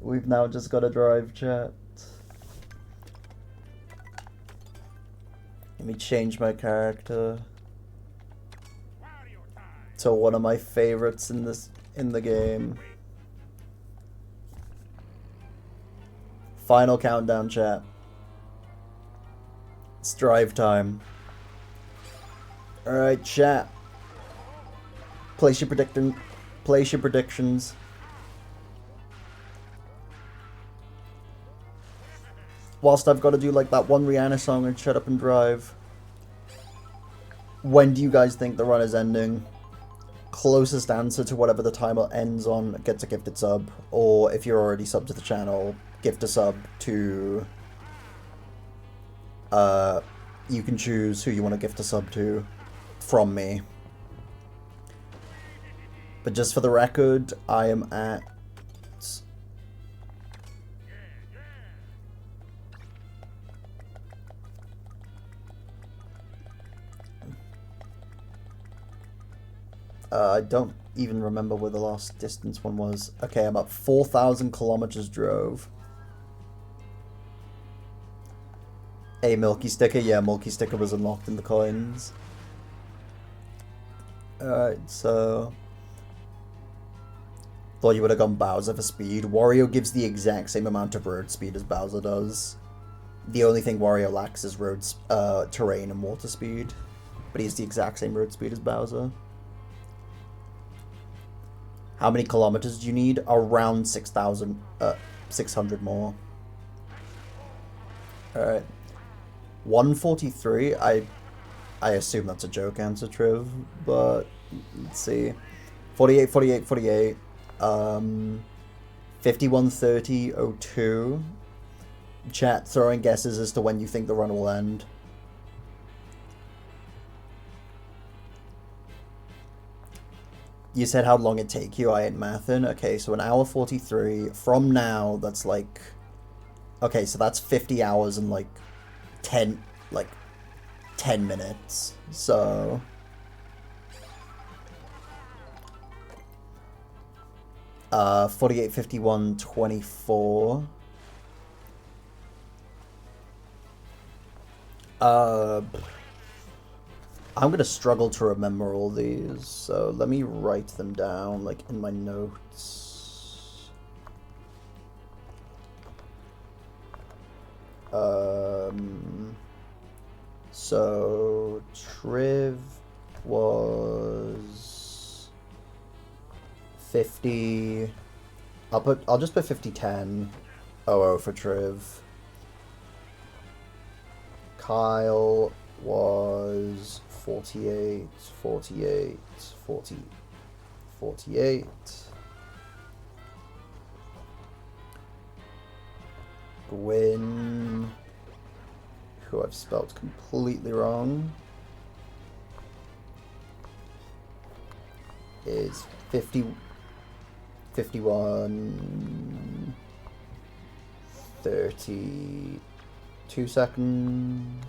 We've now just got to drive, chat. Let me change my character to one of my favorites in the game. Final countdown, chat. It's drive time. Alright, chat. Place your predictions. Whilst I've got to do like that one Rihanna song and shut up and drive. When do you guys think the run is ending? Closest answer to whatever the timer ends on gets a gifted sub. Or if you're already subbed to the channel, gift a sub to... you can choose who you want to gift a sub to from me. But just for the record, I am at... I don't even remember where the last distance one was. Okay, I'm at 4,000 kilometers drove. A Milky Sticker? Yeah, Milky Sticker was unlocked in the coins. Alright, so... Thought you would have gone Bowser for speed. Wario gives the exact same amount of road speed as Bowser does. The only thing Wario lacks is terrain and water speed. But he has the exact same road speed as Bowser. How many kilometers do you need? Around 600 more. Alright. 143. I assume that's a joke answer, Triv. But, let's see. 48, 48, 48. 51:30:02. Chat throwing guesses as to when you think the run will end. You said how long it take you. I ain't mathin'. Okay, so an hour 43 from now. That's like, okay, so that's 50 hours and like 10 minutes. So 48, 51, 24. I'm gonna struggle to remember all these, so let me write them down, like, in my notes. So Triv was 50. I'll just put 5010. Oh for Triv. Kyle was 48, 48, 40, 48. Gwyn, who I've spelled completely wrong, is 50, 51, 32 seconds.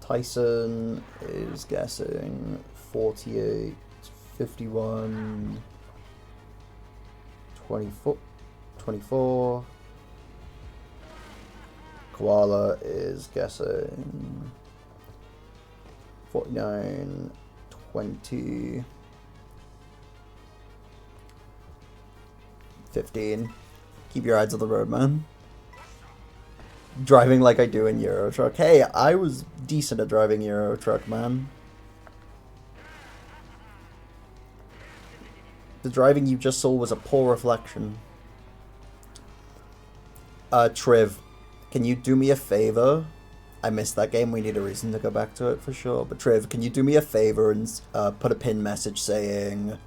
Tyson is guessing 48, 51, 24. Koala is guessing 49, 20, 15. Keep your eyes on the road, man. Driving like I do in Euro Truck. Hey, I was decent at driving Euro Truck, man. The driving you just saw was a poor reflection. Triv, can you do me a favor? I missed that game. We need a reason to go back to it for sure. But Triv, can you do me a favor and put a pin message saying,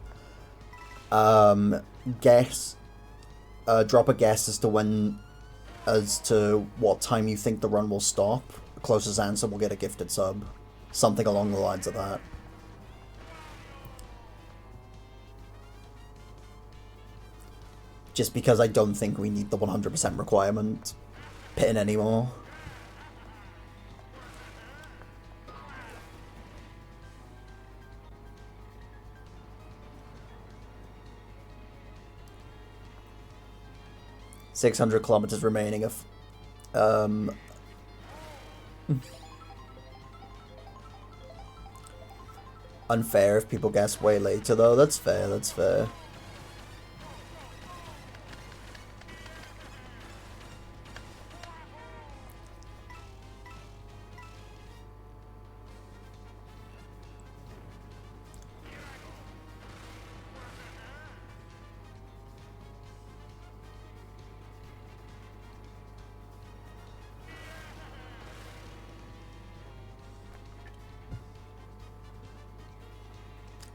guess, drop a guess as to what time you think the run will stop. Closest answer will get a gifted sub. Something along the lines of that. Just because I don't think we need the 100% requirement pin anymore. 600 kilometers remaining of... Unfair if people guess way later, though. That's fair, that's fair.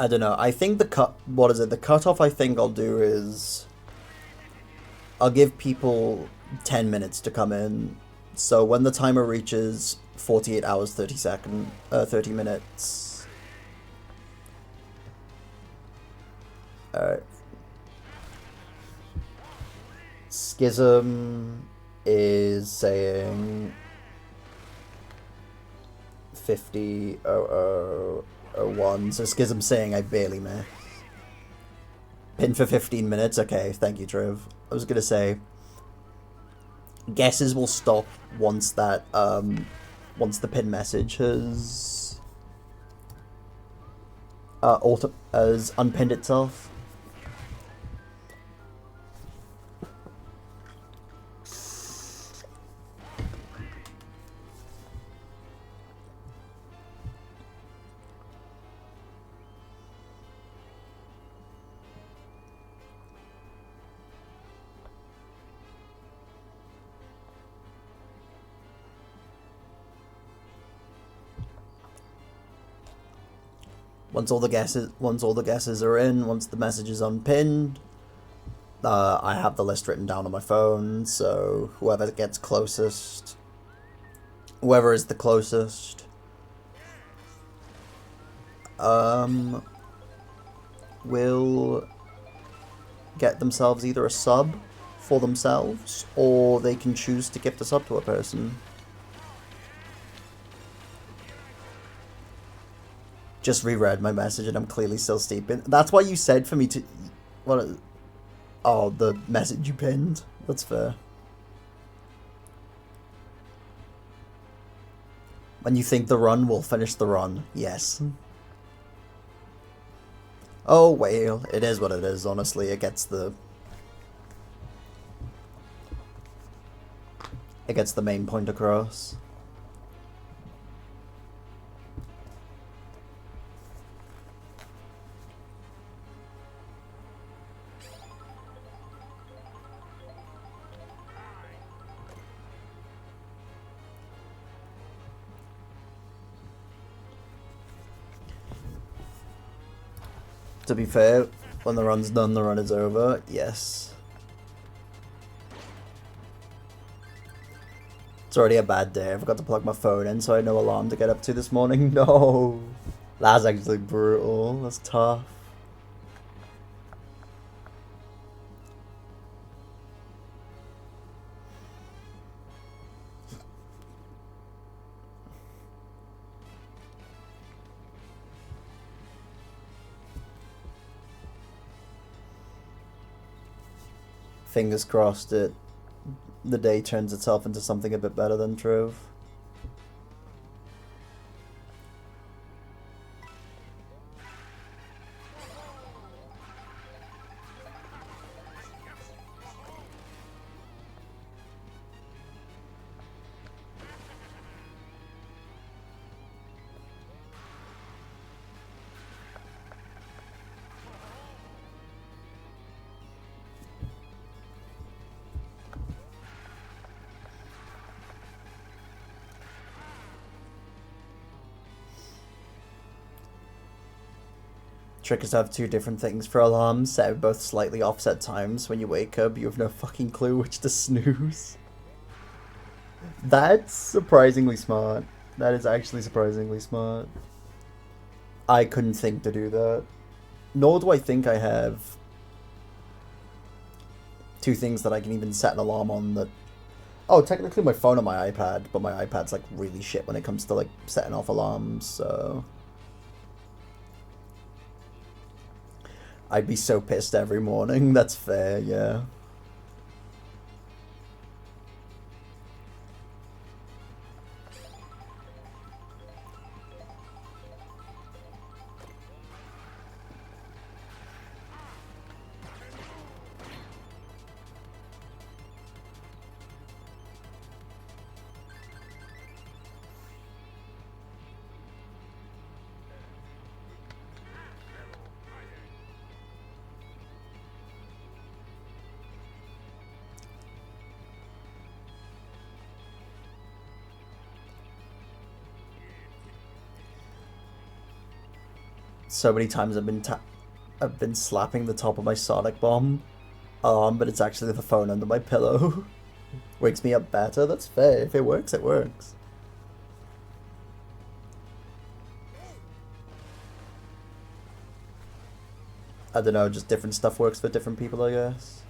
I don't know. I think the the cutoff I think I'll do is I'll give people 10 minutes to come in. So when the timer reaches 48 hours, 30 minutes. Alright. Schism is saying 50:00:01. So Schism's saying I barely missed. Pin for 15 minutes. Okay, thank you, Trev. I was gonna say guesses will stop once that once the pin message has has unpinned itself. Once all the guesses are in, once the message is unpinned, I have the list written down on my phone, so whoever gets closest, whoever is the closest, will get themselves either a sub for themselves, or they can choose to gift a sub to a person. Just reread my message and I'm clearly still steeping. That's why you said for me to... What? Oh, the message you pinned. That's fair. When you think the run will finish the run. Yes. Oh, well. It is what it is, honestly. It gets the main point across. To be fair, when the run's done, the run is over. Yes. It's already a bad day. I forgot to plug my phone in, so I had no alarm to get up to this morning. No. That's actually brutal. That's tough. Fingers crossed the day turns itself into something a bit better than Trove. Trick is to have two different things for alarms, set at both slightly offset times. When you wake up, you have no fucking clue which to snooze. That's surprisingly smart. That is actually surprisingly smart. I couldn't think to do that. Nor do I think I have two things that I can even set an alarm on that... Oh, technically my phone and my iPad, but my iPad's like really shit when it comes to like setting off alarms, so... I'd be so pissed every morning. That's fair, yeah. So many times I've been slapping the top of my Sonic Bomb alarm, but it's actually the phone under my pillow. Wakes me up better. That's fair. If it works, it works. I don't know, just different stuff works for different people, I guess.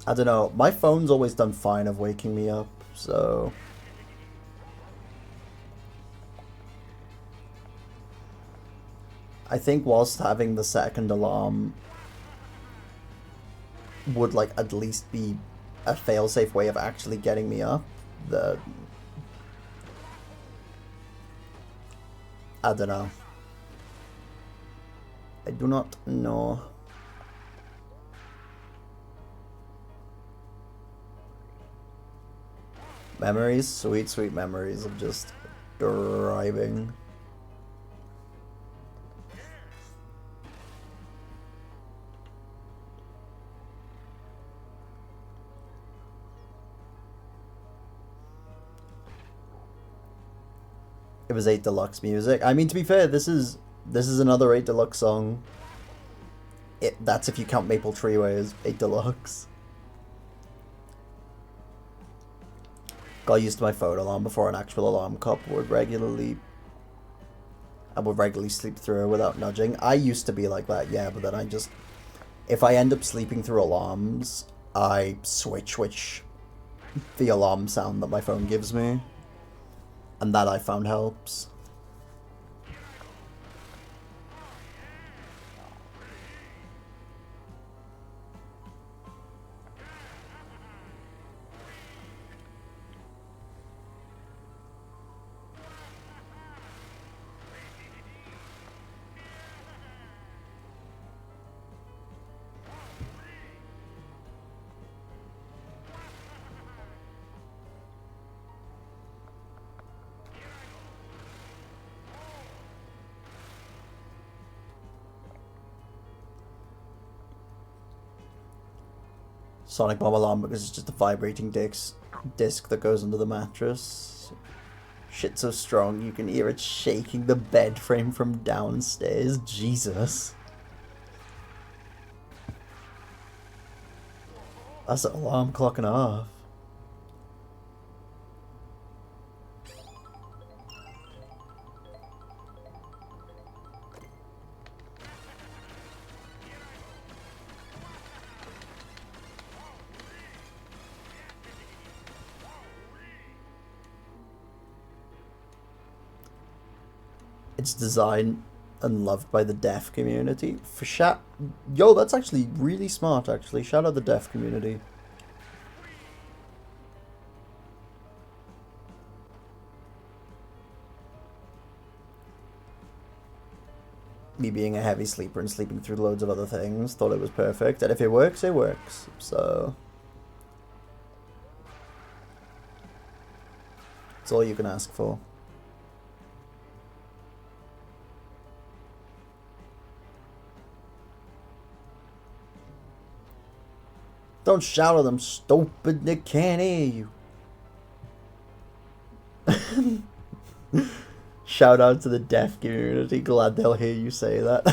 I don't know, my phone's always done fine of waking me up, so... I think whilst having the second alarm would, like, at least be a fail-safe way of actually getting me up, I don't know. I do not know. Memories, sweet, sweet memories of just driving. It was 8 Deluxe music. I mean, to be fair, this is another 8 Deluxe song. That's if you count Maple Treeway as 8 Deluxe. Got used to my phone alarm before an actual alarm clock I would regularly sleep through without nudging. I used to be like that, yeah, but then if I end up sleeping through alarms, I switch the alarm sound that my phone gives me. And that I found helps. Sonic Bomb alarm because it's just a vibrating disc that goes under the mattress. Shit so strong you can hear it shaking the bed frame from downstairs. Jesus. That's an alarm clock and a half. It's designed and loved by the deaf community. Yo, that's actually really smart, actually. Shout out the deaf community. Me being a heavy sleeper and sleeping through loads of other things, thought it was perfect. And if it works, it works. So... it's all you can ask for. Don't shout at them, stupid, they can't hear you. Shout out to the deaf community, glad they'll hear you say that.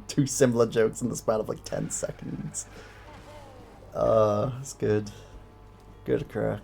2 similar jokes in the span of like 10 seconds. It's good. Good crack.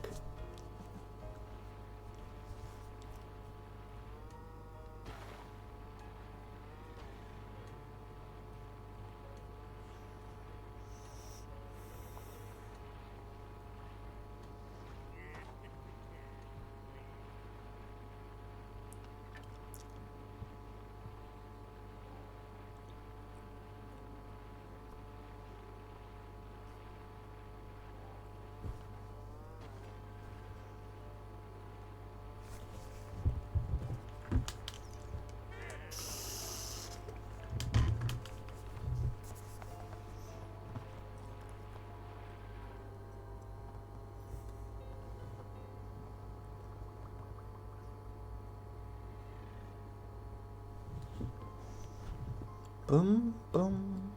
Boom, boom,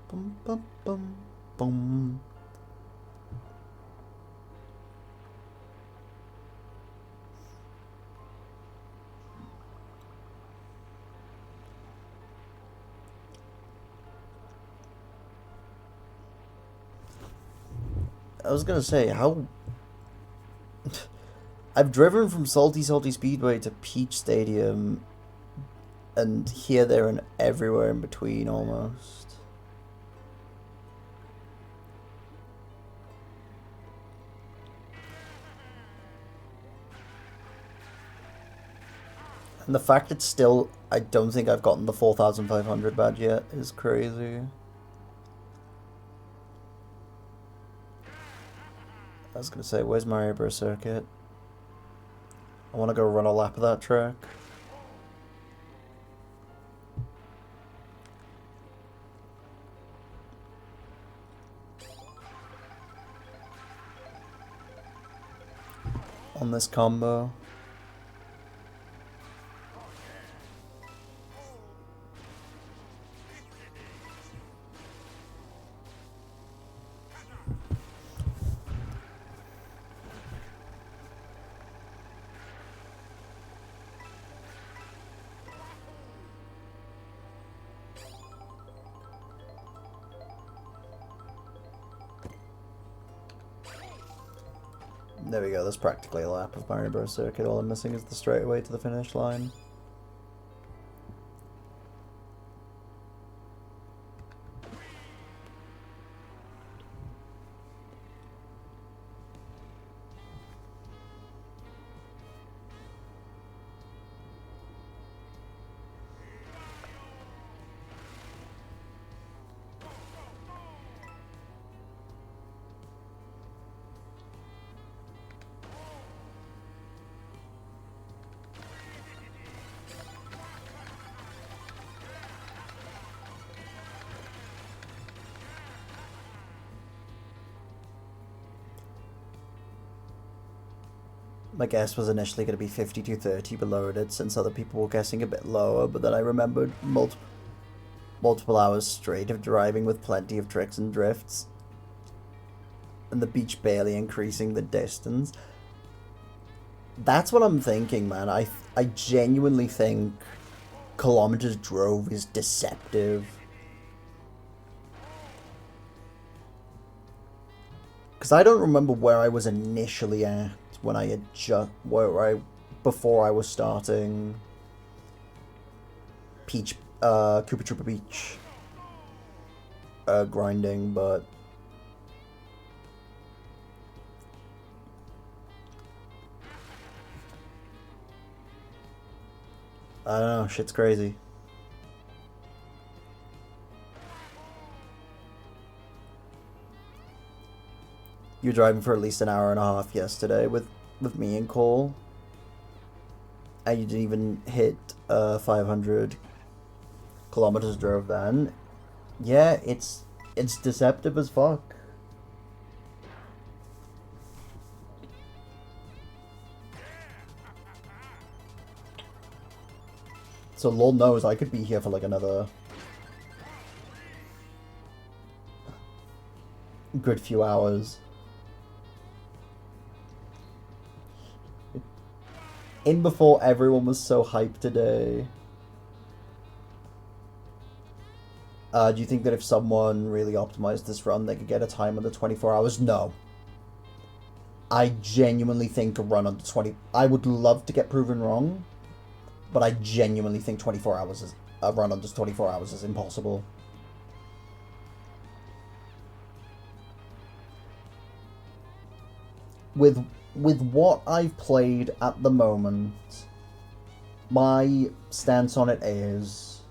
boom, boom, boom, boom. I was gonna say, how... I've driven from Salty Speedway to Peach Stadium, and here, there, and everywhere in between, almost. And the fact it's still... I don't think I've gotten the 4,500 badge yet is crazy. I was gonna say, where's Mario Bros. Circuit? I wanna go run a lap of that track. On this combo. There we go, that's practically a lap of Mario Bros. Circuit. All I'm missing is the straightaway to the finish line. My guess was initially going to be 5230, but lowered it since other people were guessing a bit lower, but then I remembered multiple hours straight of driving with plenty of tricks and drifts, and the beach barely increasing the distance. That's what I'm thinking, man. I genuinely think kilometers drove is deceptive. Because I don't remember where I was initially at when I had before I was starting Peach, Koopa Troopa Beach grinding, but I don't know, shit's crazy. You were driving for at least an hour and a half yesterday with me and Cole, and you didn't even hit 500 kilometers drove then. Yeah, it's deceptive as fuck. So Lord knows I could be here for like another good few hours. In before everyone was so hyped today. Do you think that if someone really optimized this run, they could get a time under 24 hours? No. I genuinely think a run under 20... I would love to get proven wrong, but I genuinely think 24 hours is... a run under 24 hours is impossible. With what I've played at the moment, my stance on it is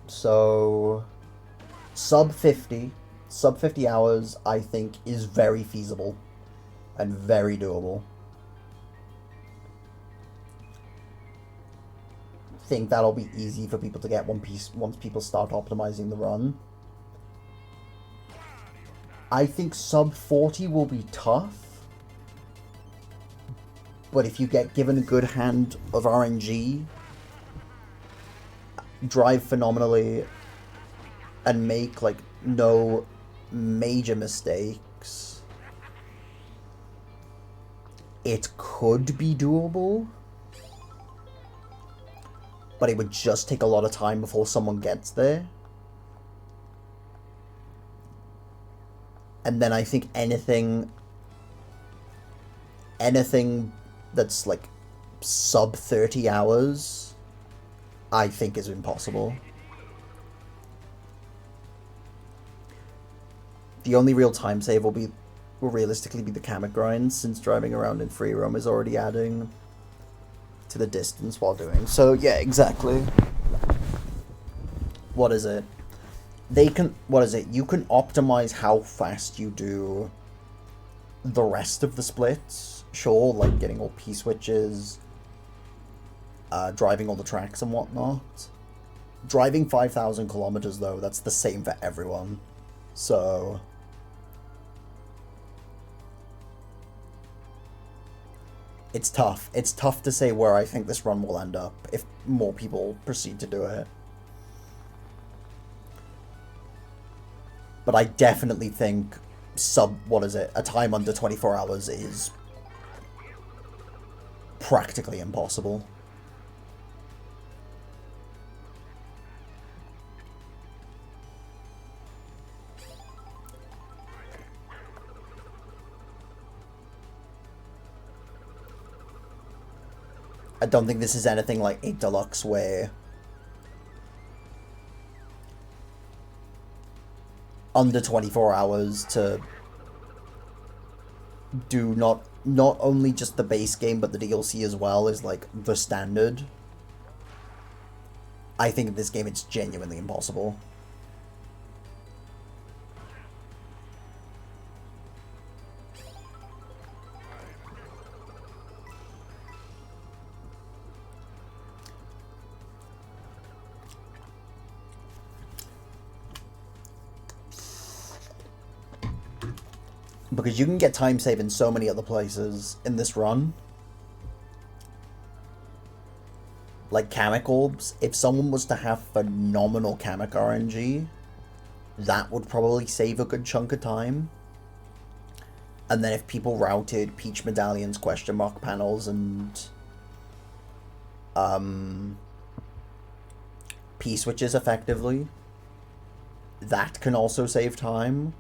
so sub 50 hours I think is very feasible and very doable. Think that'll be easy for people to get once people start optimizing the run. I think sub 40 will be tough. But if you get given a good hand of RNG, drive phenomenally, and make, like, no major mistakes, it could be doable. But it would just take a lot of time before someone gets there. And then I think anything that's like sub 30 hours, I think is impossible. The only real time save will realistically be the Kamek grind, since driving around in free roam is already adding to the distance while doing. So yeah, exactly. What is it? You can optimize how fast you do the rest of the splits. Sure, like getting all P-switches, driving all the tracks and whatnot. Driving 5,000 kilometers, though, that's the same for everyone. So it's tough. It's tough to say where I think this run will end up if more people proceed to do it. But I definitely think a time under 24 hours is practically impossible. I don't think this is anything like 8 Deluxe where under 24 hours to do not only just the base game but the DLC as well is like the standard. I think in this game it's genuinely impossible. Because you can get time save in so many other places in this run. Like Kamek Orbs, if someone was to have phenomenal Kamek RNG, that would probably save a good chunk of time. And then if people routed Peach Medallions, question mark panels, and P-switches effectively, that can also save time.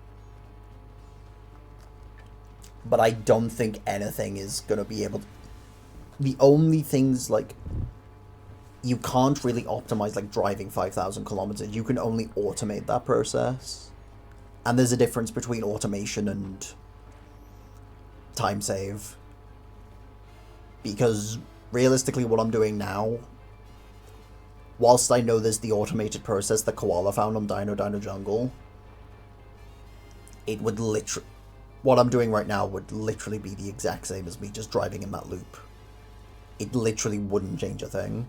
But I don't think anything is going to be able to... The only things, like... You can't really optimize, like, driving 5,000 kilometers. You can only automate that process. And there's a difference between automation and time save. Because, realistically, what I'm doing now... Whilst I know there's the automated process that Koala found on Dino Jungle... It would literally... What I'm doing right now would literally be the exact same as me just driving in that loop. It literally wouldn't change a thing.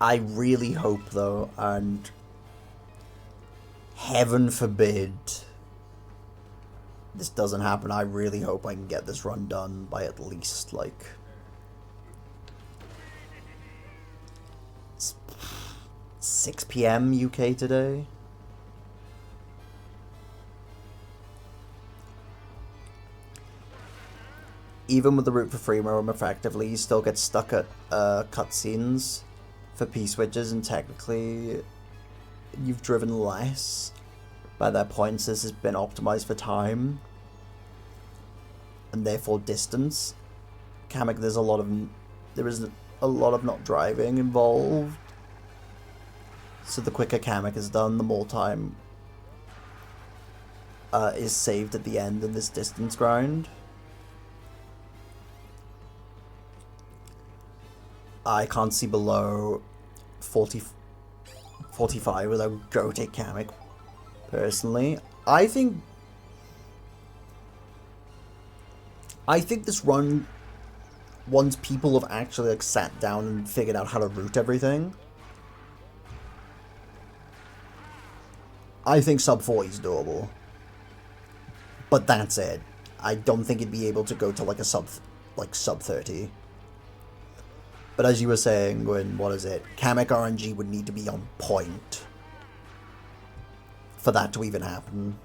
I really hope, though, and heaven forbid this doesn't happen, I really hope I can get this run done by at least, like, 6 p.m. UK today. Even with the route for free roam, effectively, you still get stuck at cutscenes for P-switches, and technically you've driven less. By that point, this has been optimized for time and therefore distance. Kamek, there is a lot of not driving involved. So the quicker Kamek is done, the more time is saved at the end of this distance grind. I can't see below 45 without go take Kamek, personally. I think this run, once people have actually like sat down and figured out how to route everything, I think sub 40 is doable. But that's it. I don't think it'd be able to go to like a sub 30. But as you were saying, what is it? Kamek RNG would need to be on point for that to even happen.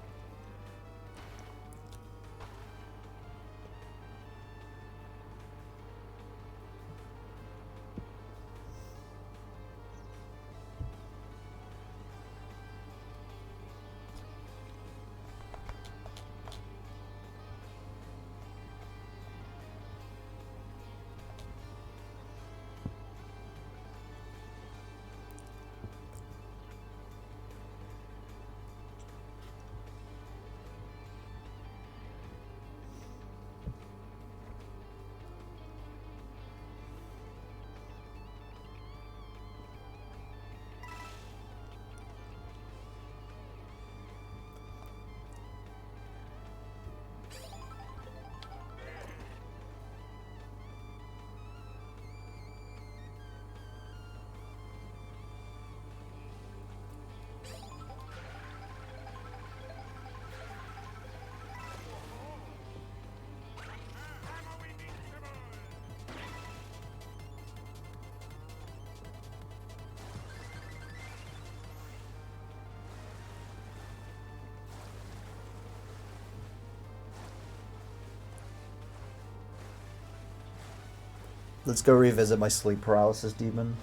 Let's go revisit my sleep paralysis demon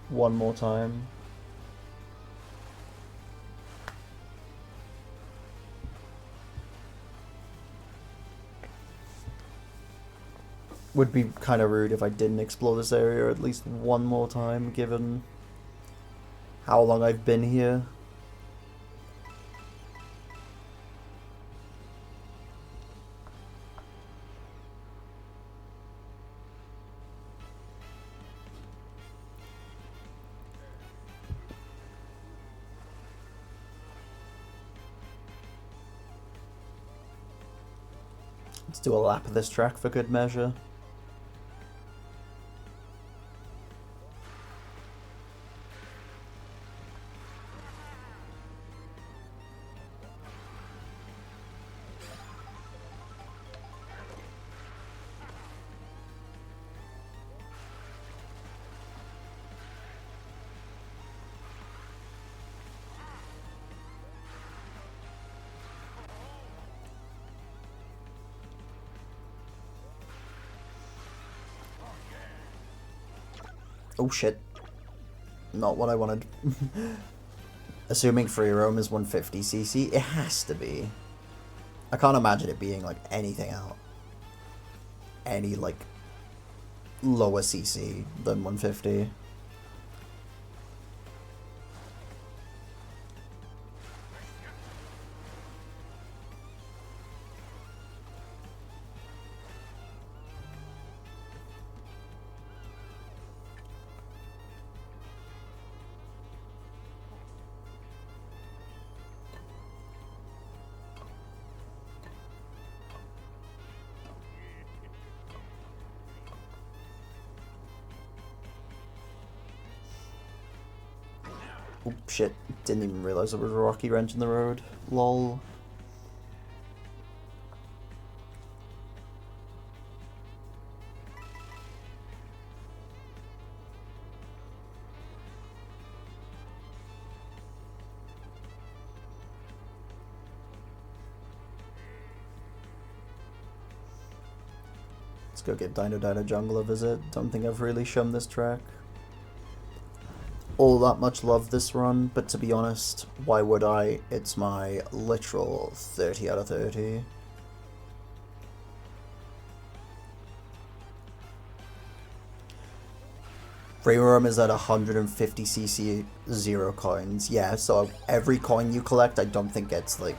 one more time. Would be kind of rude if I didn't explore this area at least one more time, given how long I've been here. Let's do a lap of this track for good measure. Oh shit. Not what I wanted. Assuming free roam is 150cc, it has to be. I can't imagine it being like anything out. Any like lower cc than 150. Oh shit, didn't even realize there was a rocky wrench in the road. Lol. Let's go give Dino Dino Jungle a visit. Don't think I've really shown this track all that much love this run, but to be honest, why would I? It's my literal 30 out of 30. Freeroam is at 150cc, 0 coins. Yeah, so every coin you collect, I don't think gets, like,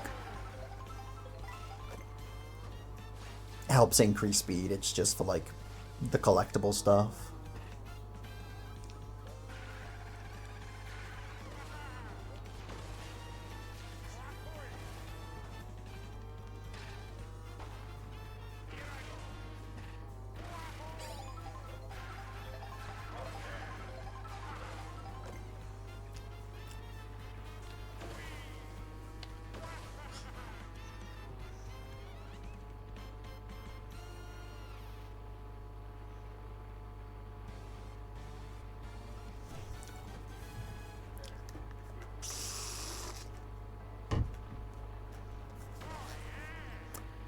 helps increase speed. It's just for, like, the collectible stuff.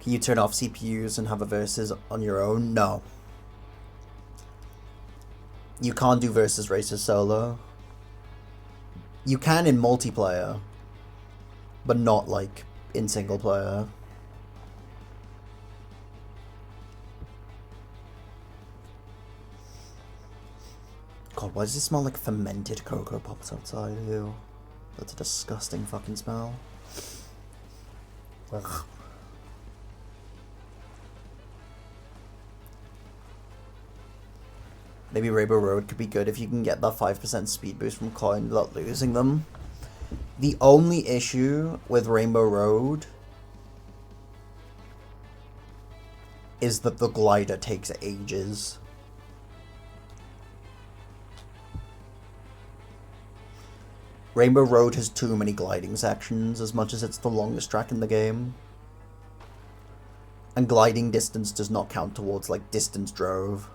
Can you turn off CPUs and have a versus on your own? No. You can't do versus races solo. You can in multiplayer, but not like in single player. God, why does it smell like fermented Cocoa Pops outside? Ew. That's a disgusting fucking smell. Ugh. Maybe Rainbow Road could be good if you can get that 5% speed boost from coin without losing them. The only issue with Rainbow Road is that the glider takes ages. Rainbow Road has too many gliding sections, as much as it's the longest track in the game. And gliding distance does not count towards, like, distance drove.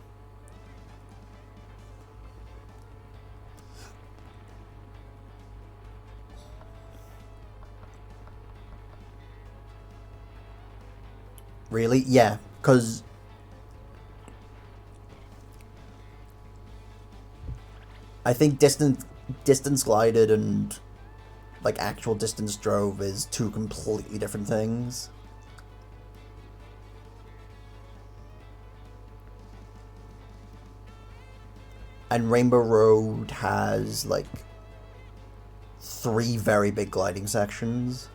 Really? Yeah, because I think distance glided and like actual distance drove is two completely different things. And Rainbow Road has like 3 very big gliding sections.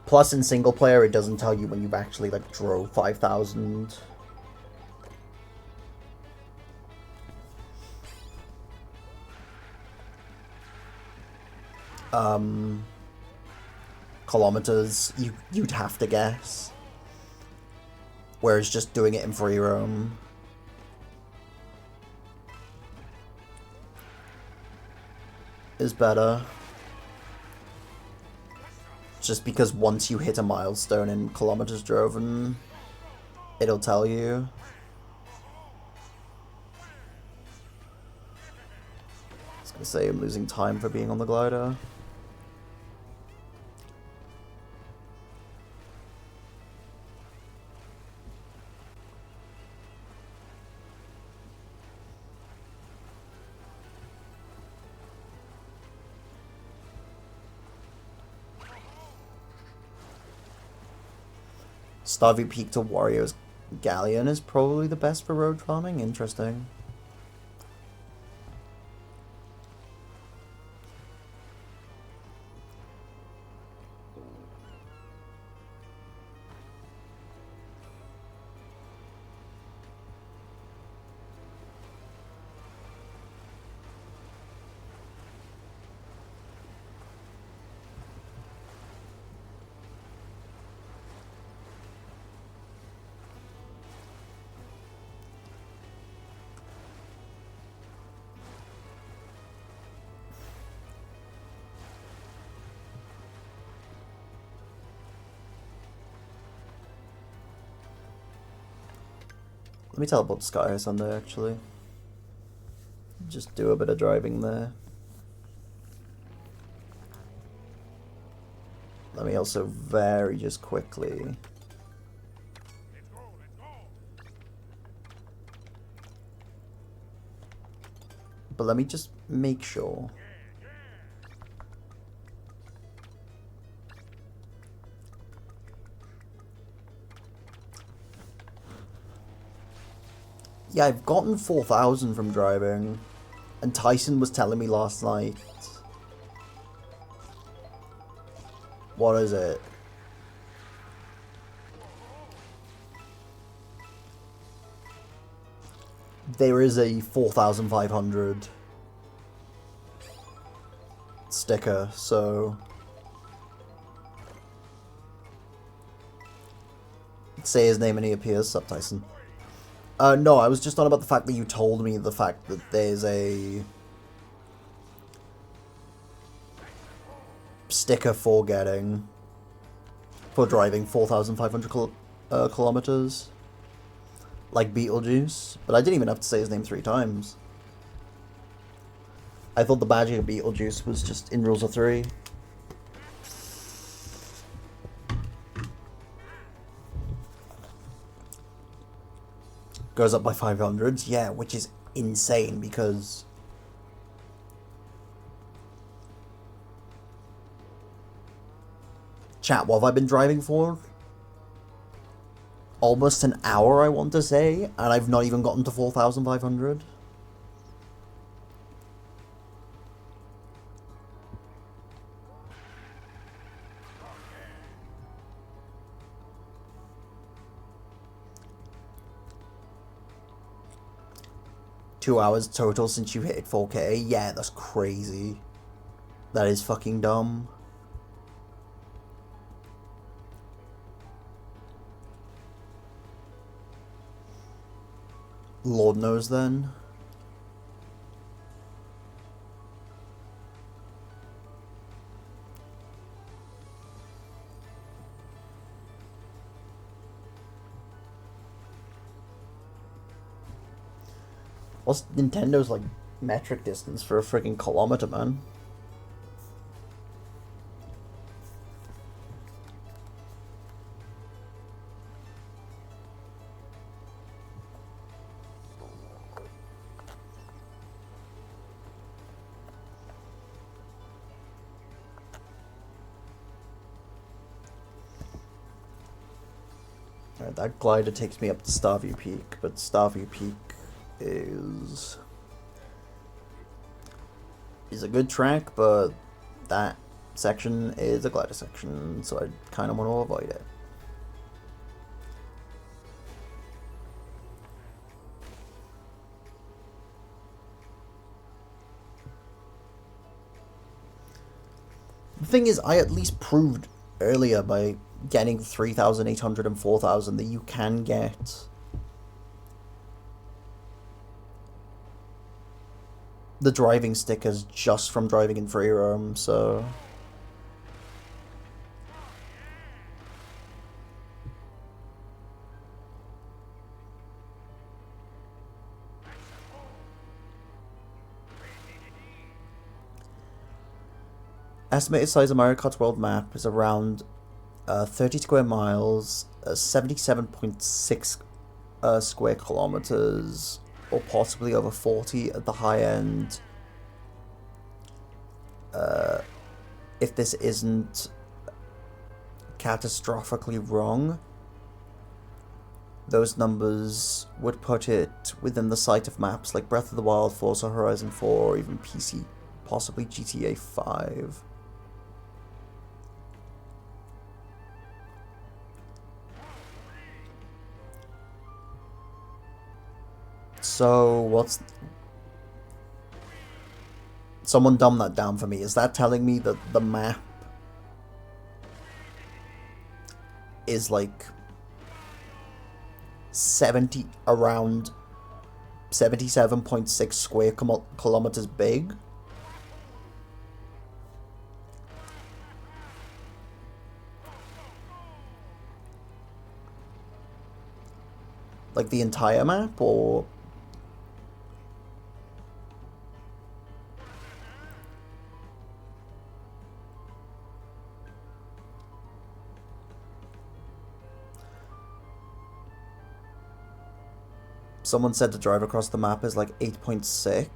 Plus, in single player, it doesn't tell you when you've actually, like, drove 5,000. Kilometers, you'd have to guess. Whereas just doing it in free roam is better. Just because once you hit a milestone in kilometers driven, it'll tell you. I was gonna say I'm losing time for being on the glider. Starvey Peak to Wario's Galleon is probably the best for road farming. Interesting. Let me teleport to Sky Sunday, actually. Just do a bit of driving there. Let me also vary just quickly. But let me just make sure. Yeah, I've gotten 4,000 from driving. And Tyson was telling me last night. What is it? There is a 4,500 sticker, so... Say his name and he appears, Sup Tyson. No, I was just on about the fact that you told me the fact that there's a... sticker for driving 4,500 kilometers. Like Beetlejuice. But I didn't even have to say his name 3 times. I thought the badging of Beetlejuice was just in rules of 3. Goes up by 500, yeah, which is insane because... Chat, what have I been driving for? Almost an hour, I want to say, and I've not even gotten to 4,500. Two hours total since you hit 4K? Yeah, that's crazy. That is fucking dumb. Lord knows then. What's Nintendo's like metric distance for a freaking kilometer, man? Alright, that glider takes me up to Starview Peak, but Starview Peak is a good track, but that section is a glider section, so I kind of want to avoid it. The thing is, I at least proved earlier by getting 3,800 and 4,000 that you can get the driving stickers just from driving in free roam, so... Estimated size of Mario Kart's world map is around 30 square miles, 77.6 square kilometers, or possibly over 40 at the high end. If this isn't catastrophically wrong, those numbers would put it within the sight of maps like Breath of the Wild, Forza Horizon 4, or even PC, possibly GTA 5. So, what's... Someone dumb that down for me. Is that telling me that the map is like around 77.6 square kilometers big? Like the entire map, or... Someone said to drive across the map is like 8.6.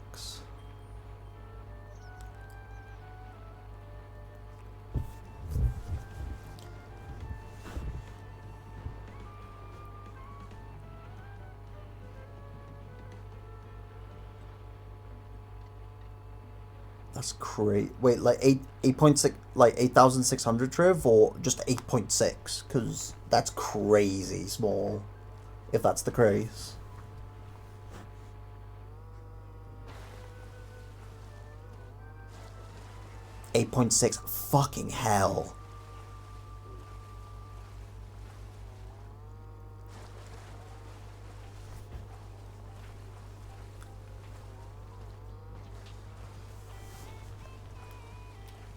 That's great. Wait, like 8.6, like 8,600 triv, or just 8.6? Because that's crazy small, if that's the case. 8.6, fucking hell.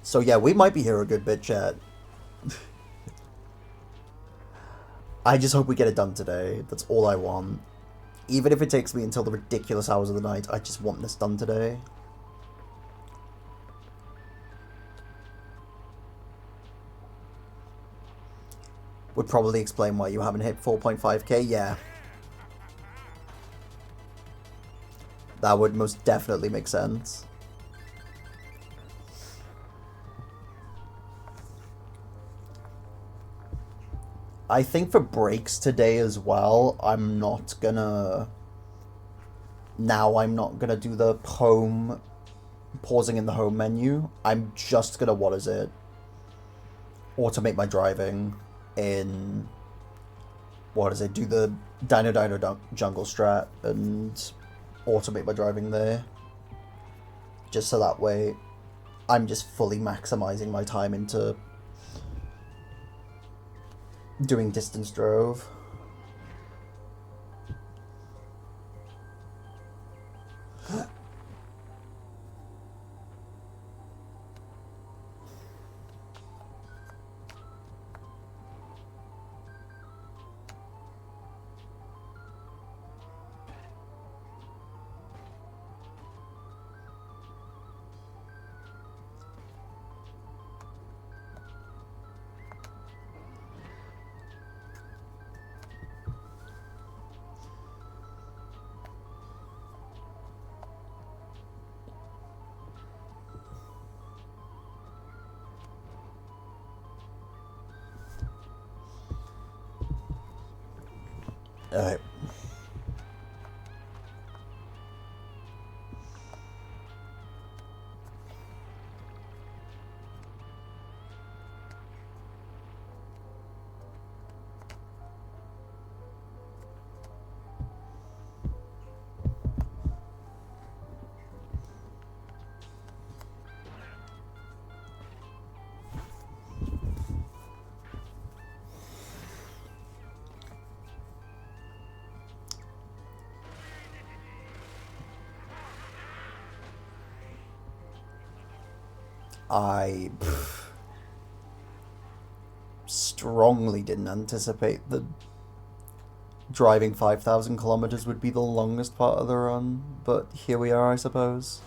So yeah, we might be here a good bit, chat. I just hope we get it done today. That's all I want. Even if it takes me until the ridiculous hours of the night, I just want this done today. Would probably explain why you haven't hit 4.5k, yeah. That would most definitely make sense. I think for breaks today as well, I'm not gonna do the home, pausing in the home menu. I'm just gonna, what is it? Automate my driving in, what is it? Do the Dino Jungle strat and automate my driving there. Just so that way I'm just fully maximizing my time into doing distance drove. Alright. I strongly didn't anticipate that driving 5,000 kilometers would be the longest part of the run, but here we are, I suppose.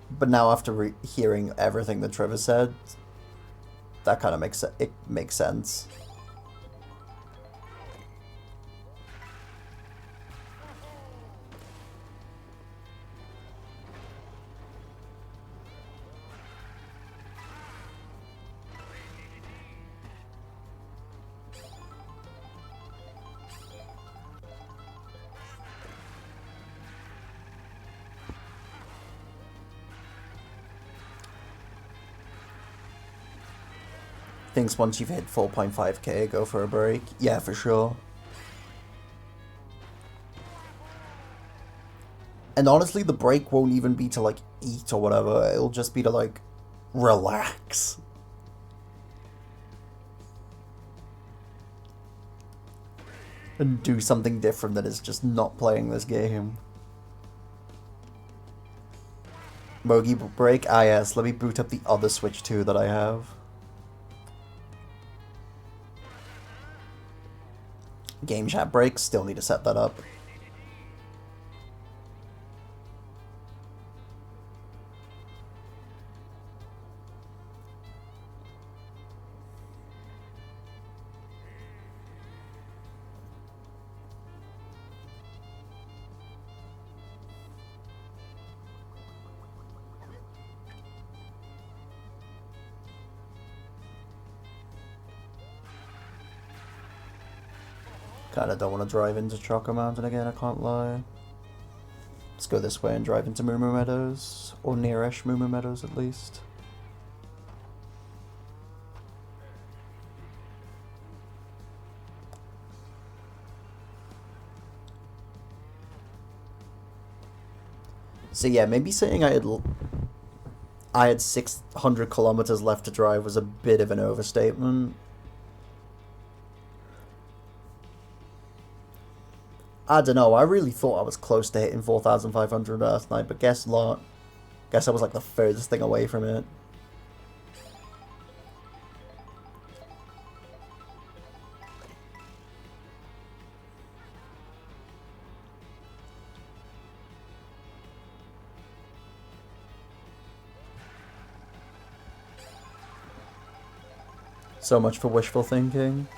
But now, after hearing everything that Trevor said, that kind of makes sense. Thinks once you've hit 4.5k, go for a break. Yeah, for sure. And honestly, the break won't even be to, like, eat or whatever. It'll just be to, like, relax. And do something different that is just not playing this game. Mogi break? Ah yes, let me boot up the other Switch 2 that I have. Game chat break, still need to set that up. Kinda don't want to drive into Choco Mountain again, I can't lie. Let's go this way and drive into Moo Moo Meadows, or nearish Moo Moo Meadows at least. So yeah, maybe saying I had 600 kilometers left to drive was a bit of an overstatement. I don't know, I really thought I was close to hitting 4,500 last night, but guess not. Guess I was like the furthest thing away from it. So much for wishful thinking.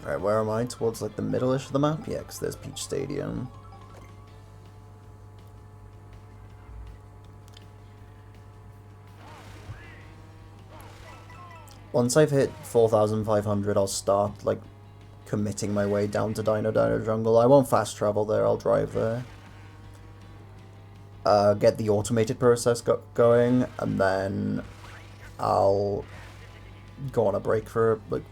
Alright, where am I? Towards like the middle-ish of the map? Yeah, because there's Peach Stadium. Once I've hit 4,500, I'll start like committing my way down to Dino Jungle. I won't fast travel there, I'll drive there. Get the automated process going, and then I'll go on a break for, like,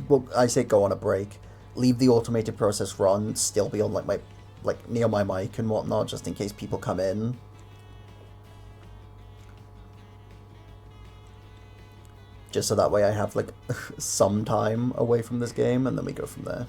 well, I say go on a break, leave the automated process run, still be on like my, like near my mic and whatnot, just in case people come in. Just so that way I have like some time away from this game, and then we go from there.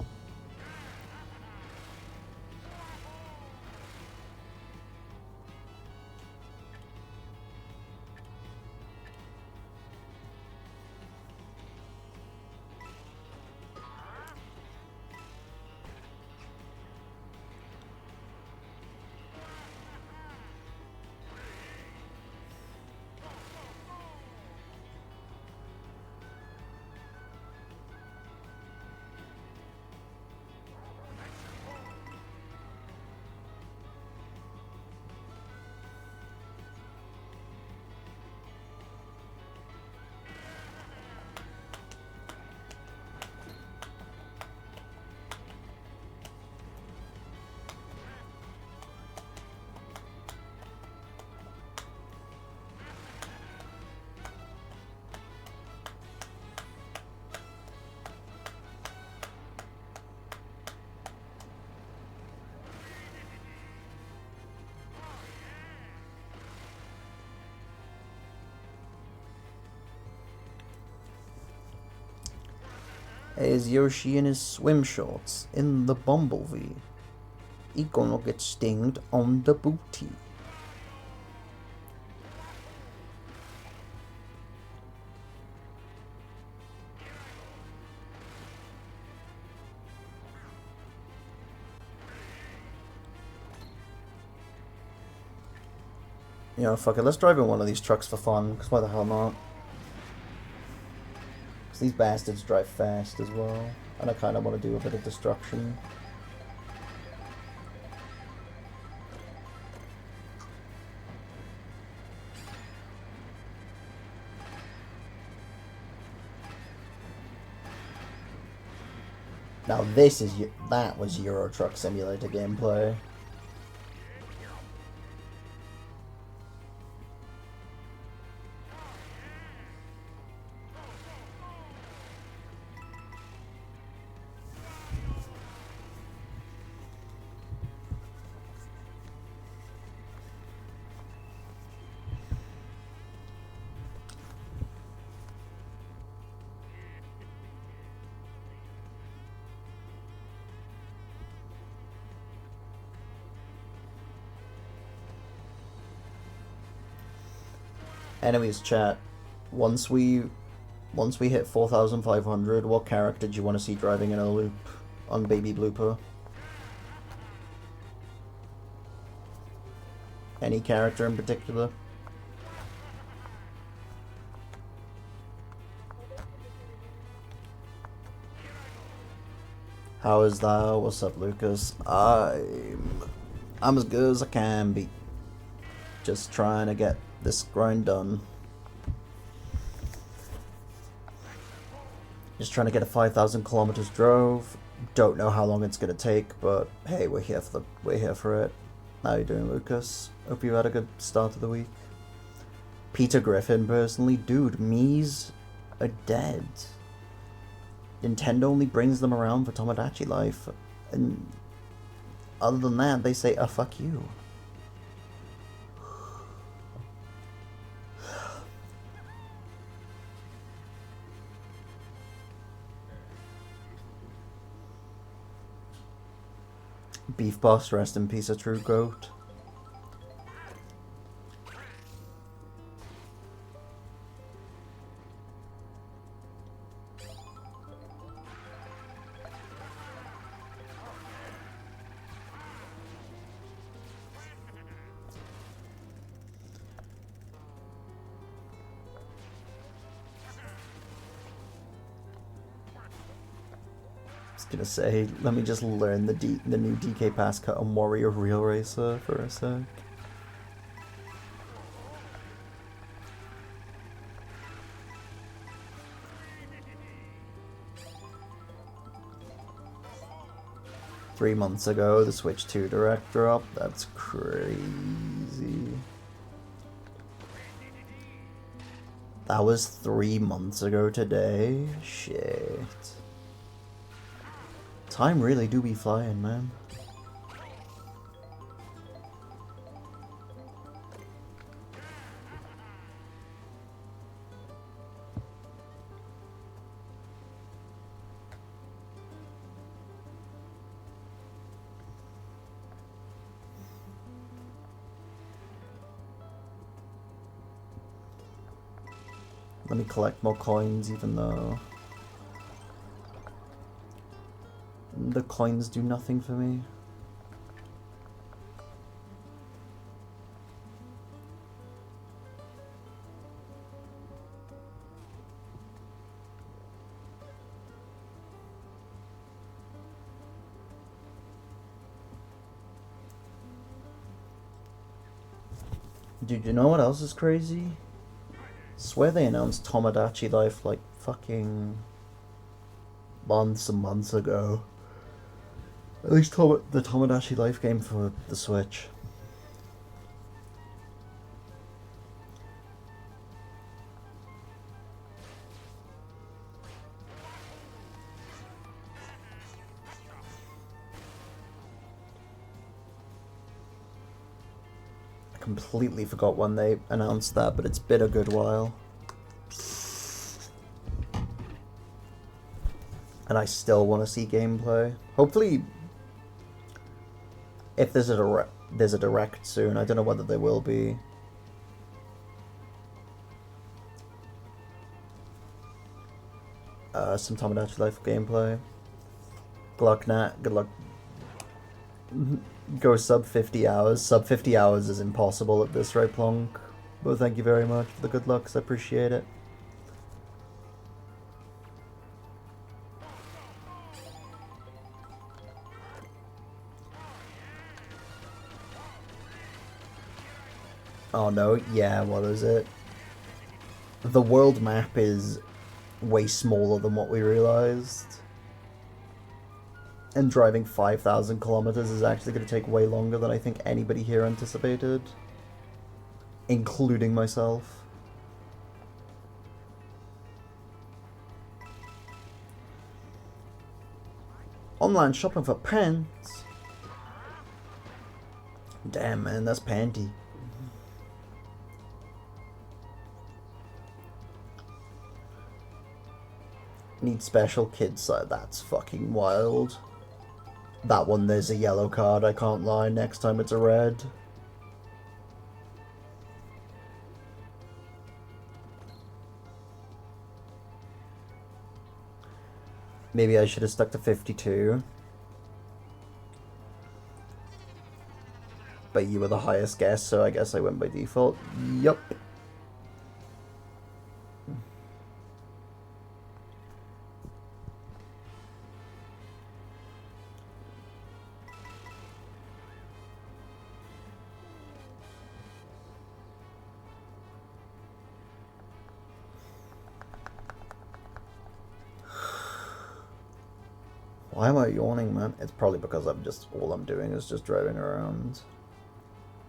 Is Yoshi in his swim shorts in the Bumblebee? He gonna get stinged on the booty. You know, fuck it, let's drive in one of these trucks for fun, because why the hell not? Because these bastards drive fast as well, and I kind of want to do a bit of destruction. Now that was Euro Truck Simulator gameplay. Enemies chat. Once we hit 4,500, what character do you want to see driving in a loop on Baby Blooper? Any character in particular? How is that? What's up, Lucas? I'm as good as I can be. Just trying to get this grind done. Just trying to get a 5,000 kilometers drove. Don't know how long it's gonna take, but hey, we're here for it. How you doing, Lucas? Hope you had a good start of the week. Peter Griffin, personally, dude, me's are dead. Nintendo only brings them around for Tomodachi Life, and other than that, they say, fuck you. Beef Boss, rest in peace, a true goat. Gonna say, let me just learn the new DK pass cut on Warrior Real Racer for a sec. Three months ago, the Switch 2 Direct dropped. That's crazy. That was 3 months ago today? Shit. Time really do be flying, man. Let me collect more coins, even though the coins do nothing for me. Dude, you know what else is crazy? Swear they announced Tomodachi Life like fucking months and months ago. At least the Tomodachi Life game for the Switch. I completely forgot when they announced that, but it's been a good while. And I still want to see gameplay. Hopefully, if there's a direct soon. I don't know whether there will be. Some Tomodachi Life gameplay. Good luck, Nat. Good luck. Go sub 50 hours. Sub 50 hours is impossible at this rate, Plonk. But thank you very much for the good lucks. I appreciate it. Oh no, yeah, what is it? The world map is way smaller than what we realized. And driving 5,000 kilometers is actually going to take way longer than I think anybody here anticipated. Including myself. Online shopping for pants? Damn, man, that's panty. Need special kids, so that's fucking wild. That one, there's a yellow card, I can't lie. Next time it's a red. Maybe I should have stuck to 52. But you were the highest guess, so I guess I went by default. Yup. Why am I yawning, man? It's probably because all I'm doing is just driving around.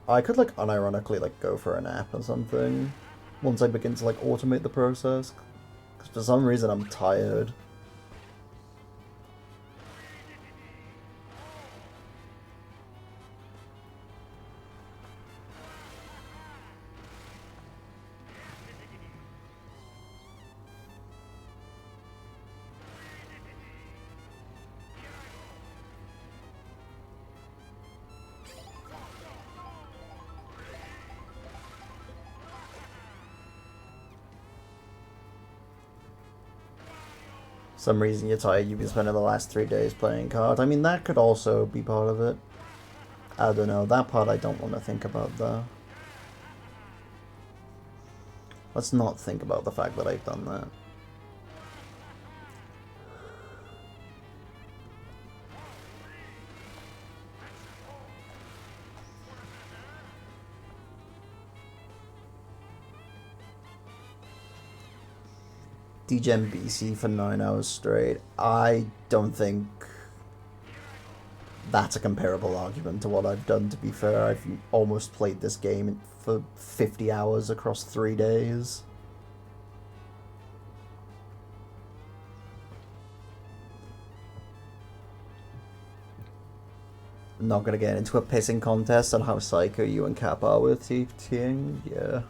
I could, like, unironically, like, go for a nap or something once I begin to, like, automate the process. Because for some reason I'm tired. Some reason you're tired, you've been spending the last 3 days playing Kart. I mean, that could also be part of it. I don't know, that part I don't want to think about, though. Let's not think about the fact that I've done that. DGen BC for 9 hours straight. I don't think that's a comparable argument to what I've done, to be fair. I've almost played this game for 50 hours across 3 days. I'm not gonna get into a pissing contest on how psycho you and Cap are with TTing. Yeah.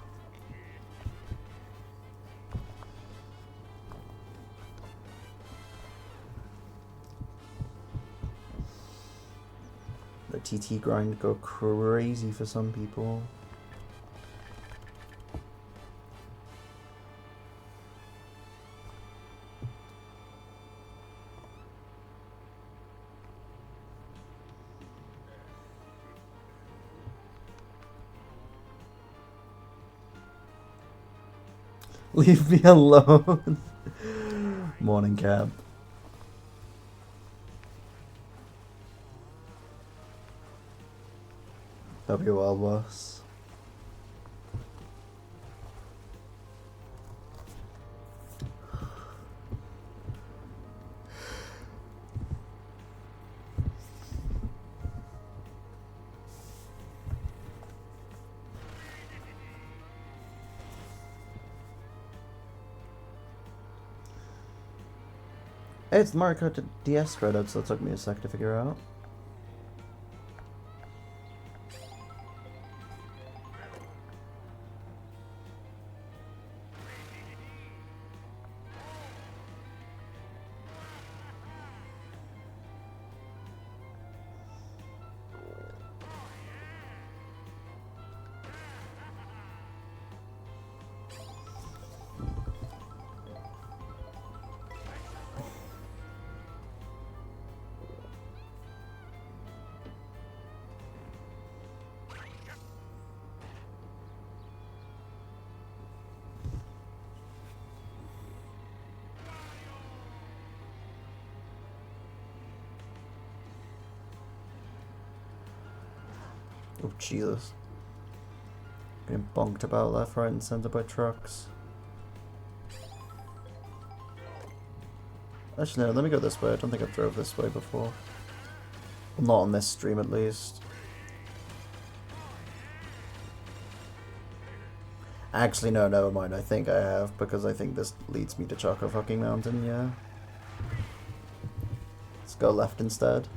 The TT grind go crazy for some people. Leave me alone. Morning, Cap. Hope you're well, boss. Hey, it's the Mario Kart DS credits that took me a sec to figure out. Oh, Jesus. Getting bonked about left, right, and center by trucks. Actually, no, let me go this way. I don't think I've drove this way before. Not on this stream, at least. Actually, no, never mind. I think I have, because I think this leads me to Choco fucking Mountain, yeah. Let's go left instead.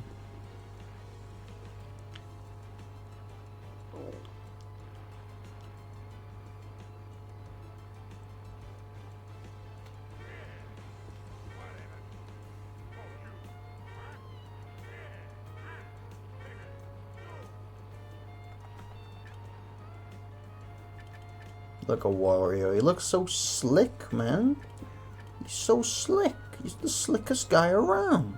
Look at Wario. He looks so slick, man. He's so slick. He's the slickest guy around.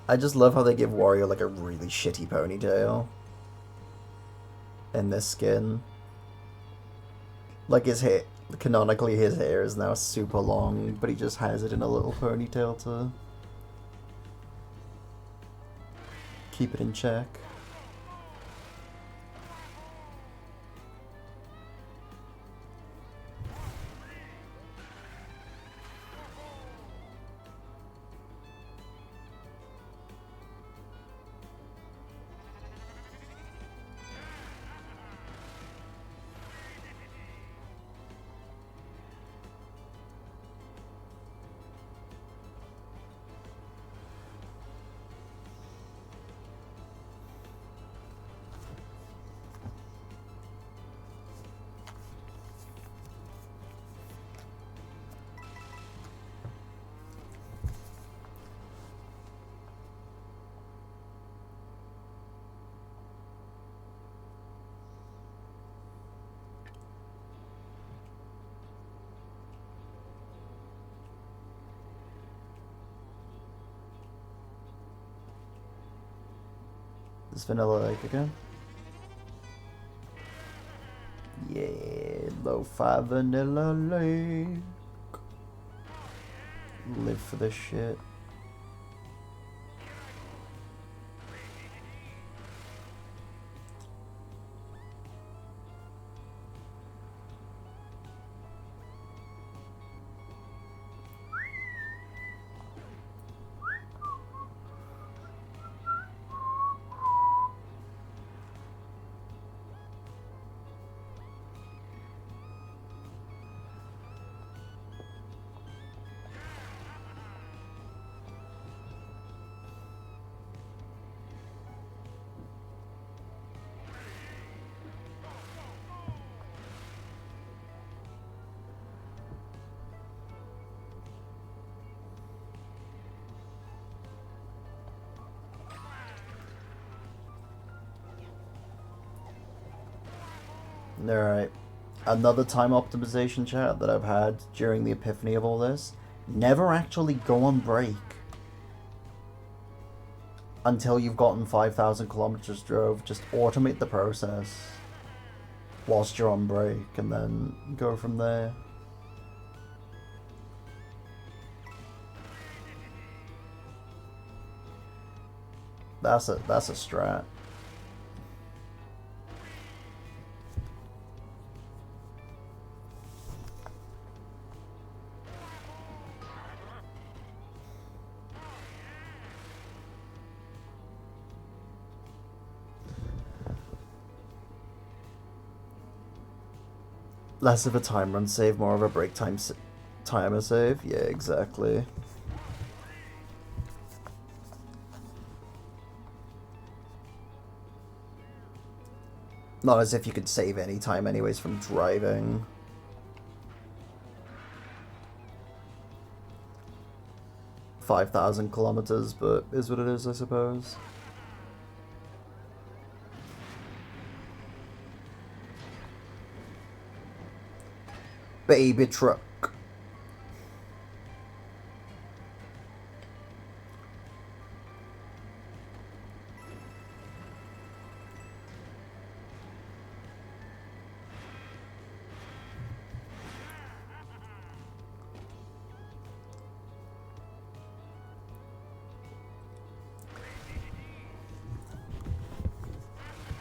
I just love how they give Wario like a really shitty ponytail in this skin. Like his hair, canonically his hair is now super long, but he just has it in a little ponytail to keep it in check. Is Vanilla Lake again? Yeah, lo-fi Vanilla Lake. Live for this shit. Alright. Another time optimization chat that I've had during the epiphany of all this. Never actually go on break until you've gotten 5,000 kilometers drove. Just automate the process whilst you're on break and then go from there. That's a strat. Less of a time run save, more of a break timer save. Yeah, exactly. Not as if you could save any time anyways from driving. "5,000 kilometers, but is what it is, I suppose. Baby truck.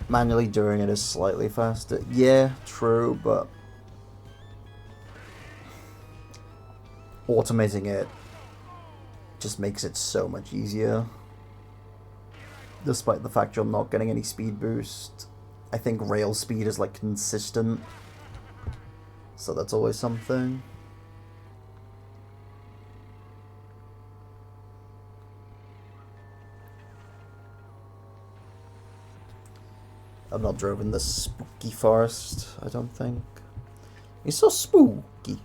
Manually doing it is slightly faster. Yeah, true, but automating it just makes it so much easier. Despite the fact you're not getting any speed boost. I think rail speed is like consistent. So that's always something. I've not driven the spooky forest, I don't think. It's so spooky.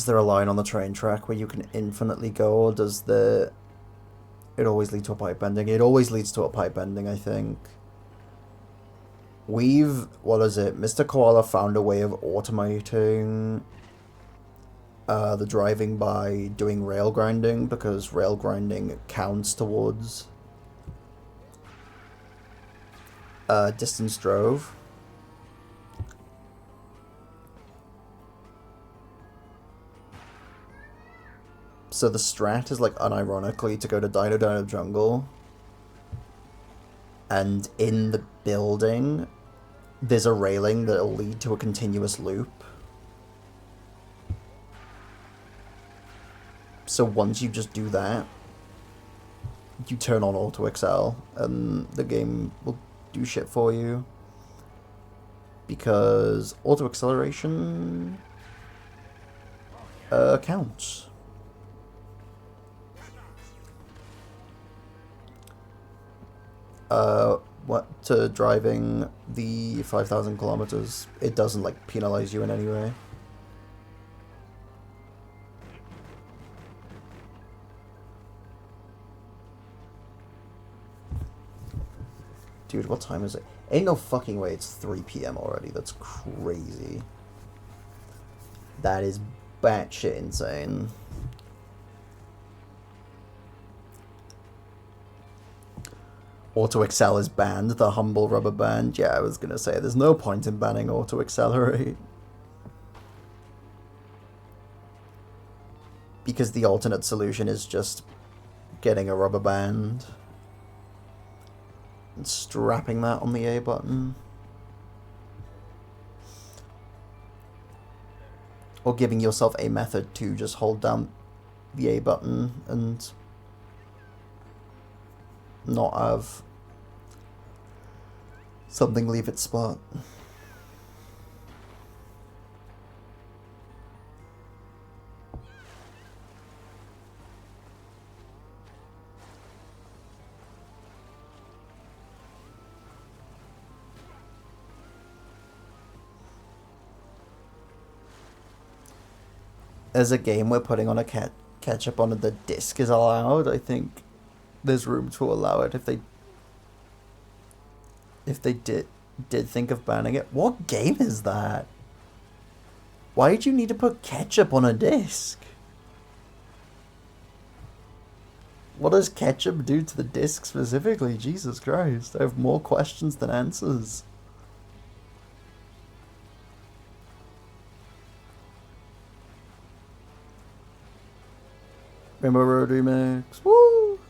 there a line on the train track where you can infinitely go, or does it always lead to a pipe ending? It always leads to a pipe ending, I think. What is it? Mr. Koala found a way of automating the driving by doing rail grinding, because rail grinding counts towards distance drove. So the strat is, like, unironically to go to Dino Dino Jungle, and in the building there's a railing that'll lead to a continuous loop. So once you just do that, you turn on Auto Excel, and the game will do shit for you. Because auto acceleration counts. What to driving the 5,000 kilometers? It doesn't, like, penalize you in any way. Dude, what time is it? Ain't no fucking way it's 3 p.m. already. That's crazy. That is batshit insane. Auto Excel is banned, the humble rubber band. Yeah, I was gonna say, there's no point in banning Auto Accelerate. Because the alternate solution is just getting a rubber band and strapping that on the A button. Or giving yourself a method to just hold down the A button and not have something leave its spot. As a game where putting on a ketchup on the disc is allowed, I think there's room to allow it if they did think of banning it. What game is that? Why did you need to put ketchup on a disc? What does ketchup do to the disc specifically? Jesus Christ, I have more questions than answers. Rainbow Road Remix. Woo!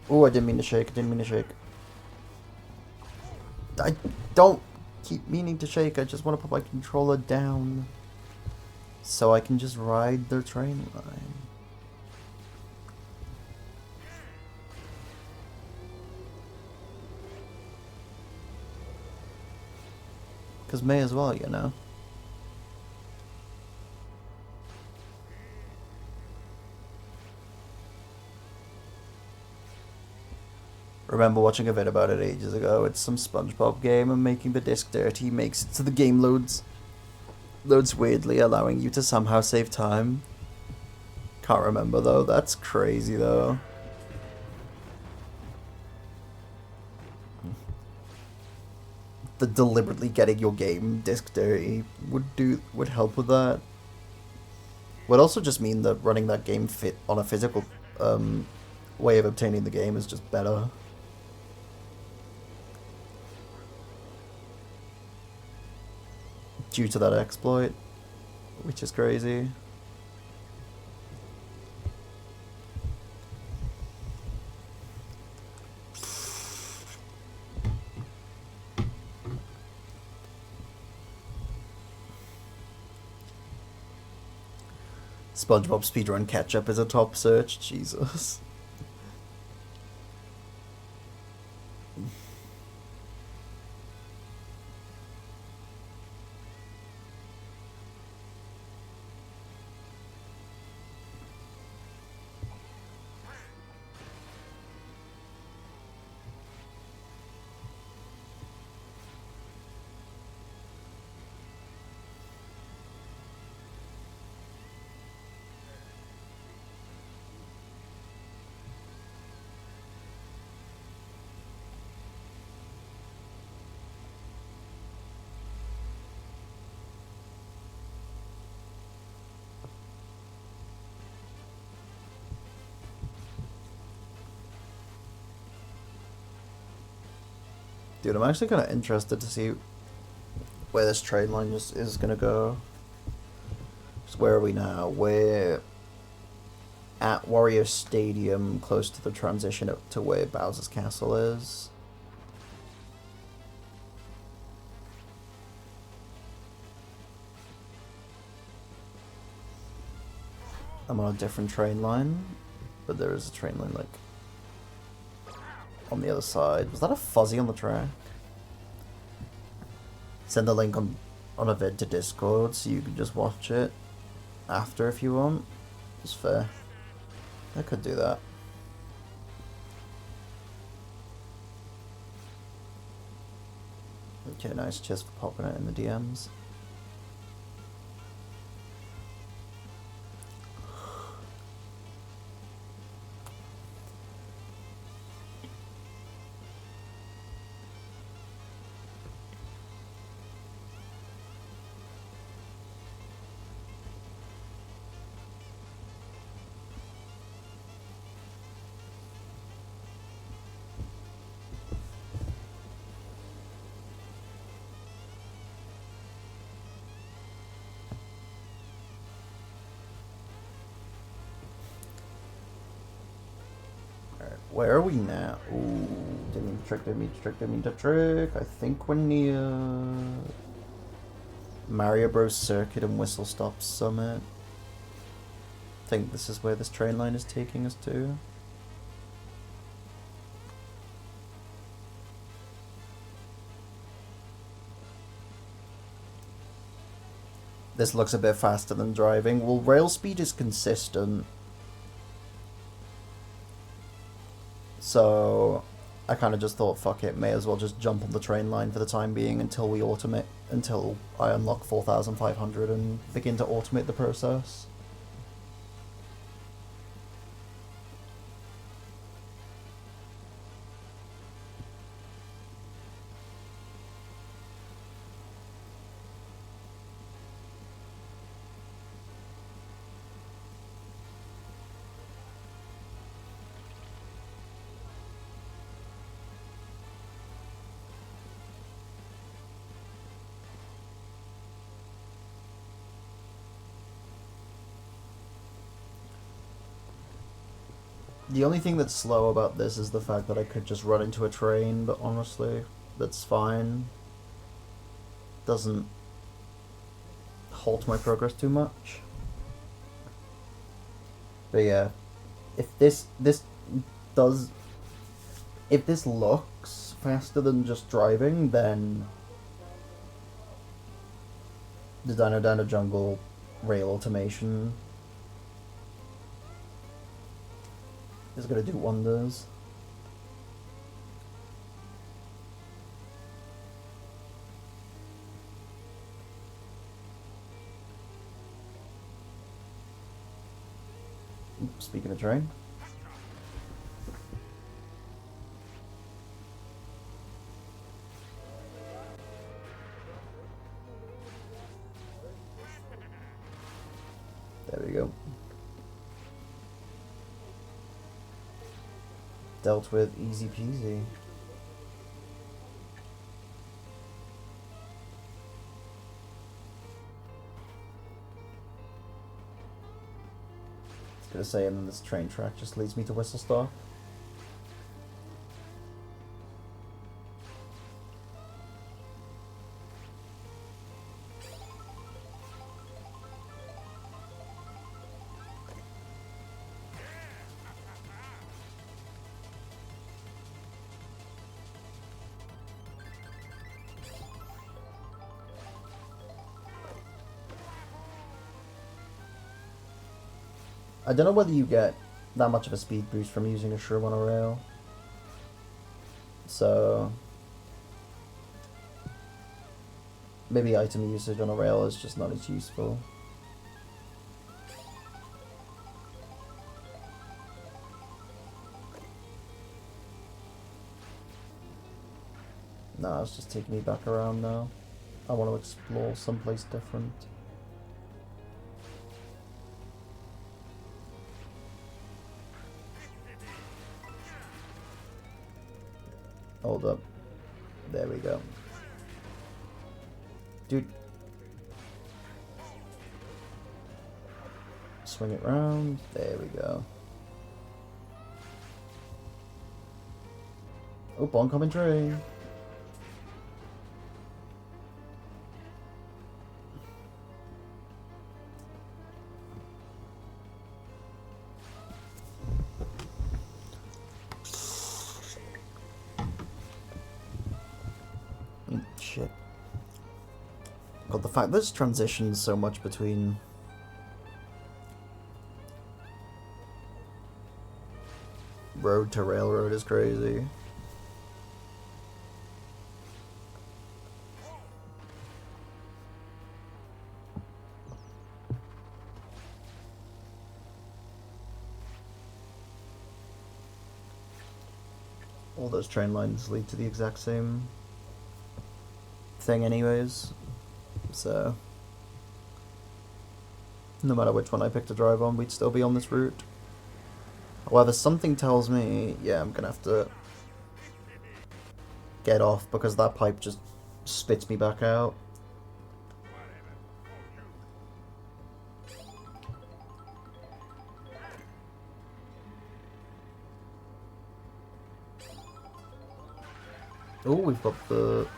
Oh, I didn't mean to shake. I don't keep meaning to shake. I just want to put my controller down so I can just ride the train line. Because may as well, you know. Remember watching a vid about it ages ago. It's some SpongeBob game, and making the disc dirty makes it so the game loads weirdly, allowing you to somehow save time. Can't remember though. That's crazy though. The deliberately getting your game disc dirty would help with that. Would also just mean that running that game fit on a physical way of obtaining the game is just better. Due to that exploit, which is crazy. SpongeBob speedrun catch-up is a top search, Jesus. Dude, I'm actually kind of interested to see where this train line is gonna go. So where are we now? We're at Wario Stadium, close to the transition up to where Bowser's Castle is. I'm on a different train line, but there is a train line, like, on the other side. Was that a fuzzy on the track? Send the link on a vid to Discord so you can just watch it after if you want. It's fair. I could do that. Okay, nice. Cheers for popping it in the DMs. Where are we now? Ooh, didn't mean to trick, didn't mean to trick, didn't mean to trick. I think we're near Mario Bros. Circuit and Whistle Stop Summit. I think this is where this train line is taking us to. This looks a bit faster than driving. Well, rail speed is consistent. So I kind of just thought, fuck it, may as well just jump on the train line for the time being until we automate, until I unlock 4,500 and begin to automate the process. The only thing that's slow about this is the fact that I could just run into a train, but honestly, that's fine. Doesn't halt my progress too much. But yeah, if this looks faster than just driving, then the Dino Dino Jungle rail automation is gonna do wonders. Speaking of train. There we go. Dealt with easy peasy. I was gonna say, and then this train track just leads me to Whistle Stop. I don't know whether you get that much of a speed boost from using a shroom on a rail. So maybe item usage on a rail is just not as useful. Nah, it's just taking me back around now. I want to explore someplace different. Hold up. There we go. Dude. Swing it round. There we go. Oh, oncoming train. Shit. God, the fact there's transitions so much between road to railroad is crazy. All those train lines lead to the exact same thing anyways, so no matter which one I picked to drive on, we'd still be on this route. However, something tells me, yeah, I'm gonna have to get off because that pipe just spits me back out. Oh, we've got the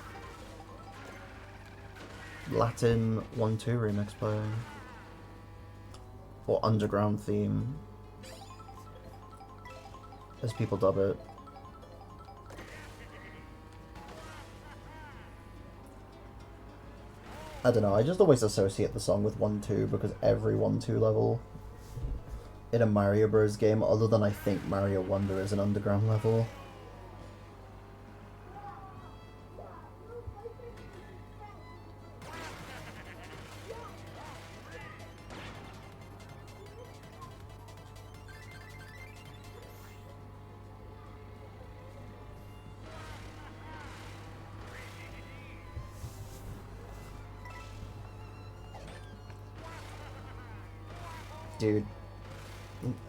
Latin 1-2 remix playing. Or underground theme, as people dub it. I don't know, I just always associate the song with 1-2 because every 1-2 level in a Mario Bros. Game, other than I think Mario Wonder, is an underground level. Dude,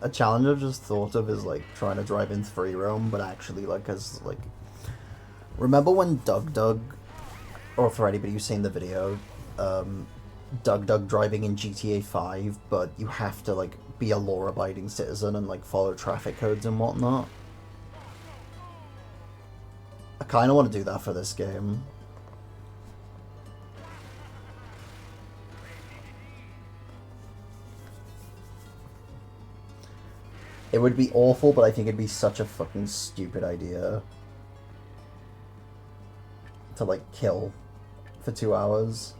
a challenge I've just thought of is like trying to drive in free roam, but actually like as like, remember when Doug, or for anybody who's seen the video, Doug driving in GTA 5, but you have to like be a law-abiding citizen and like follow traffic codes and whatnot. I kind of want to do that for this game. It would be awful, but I think it'd be such a fucking stupid idea to, like, kill for 2 hours.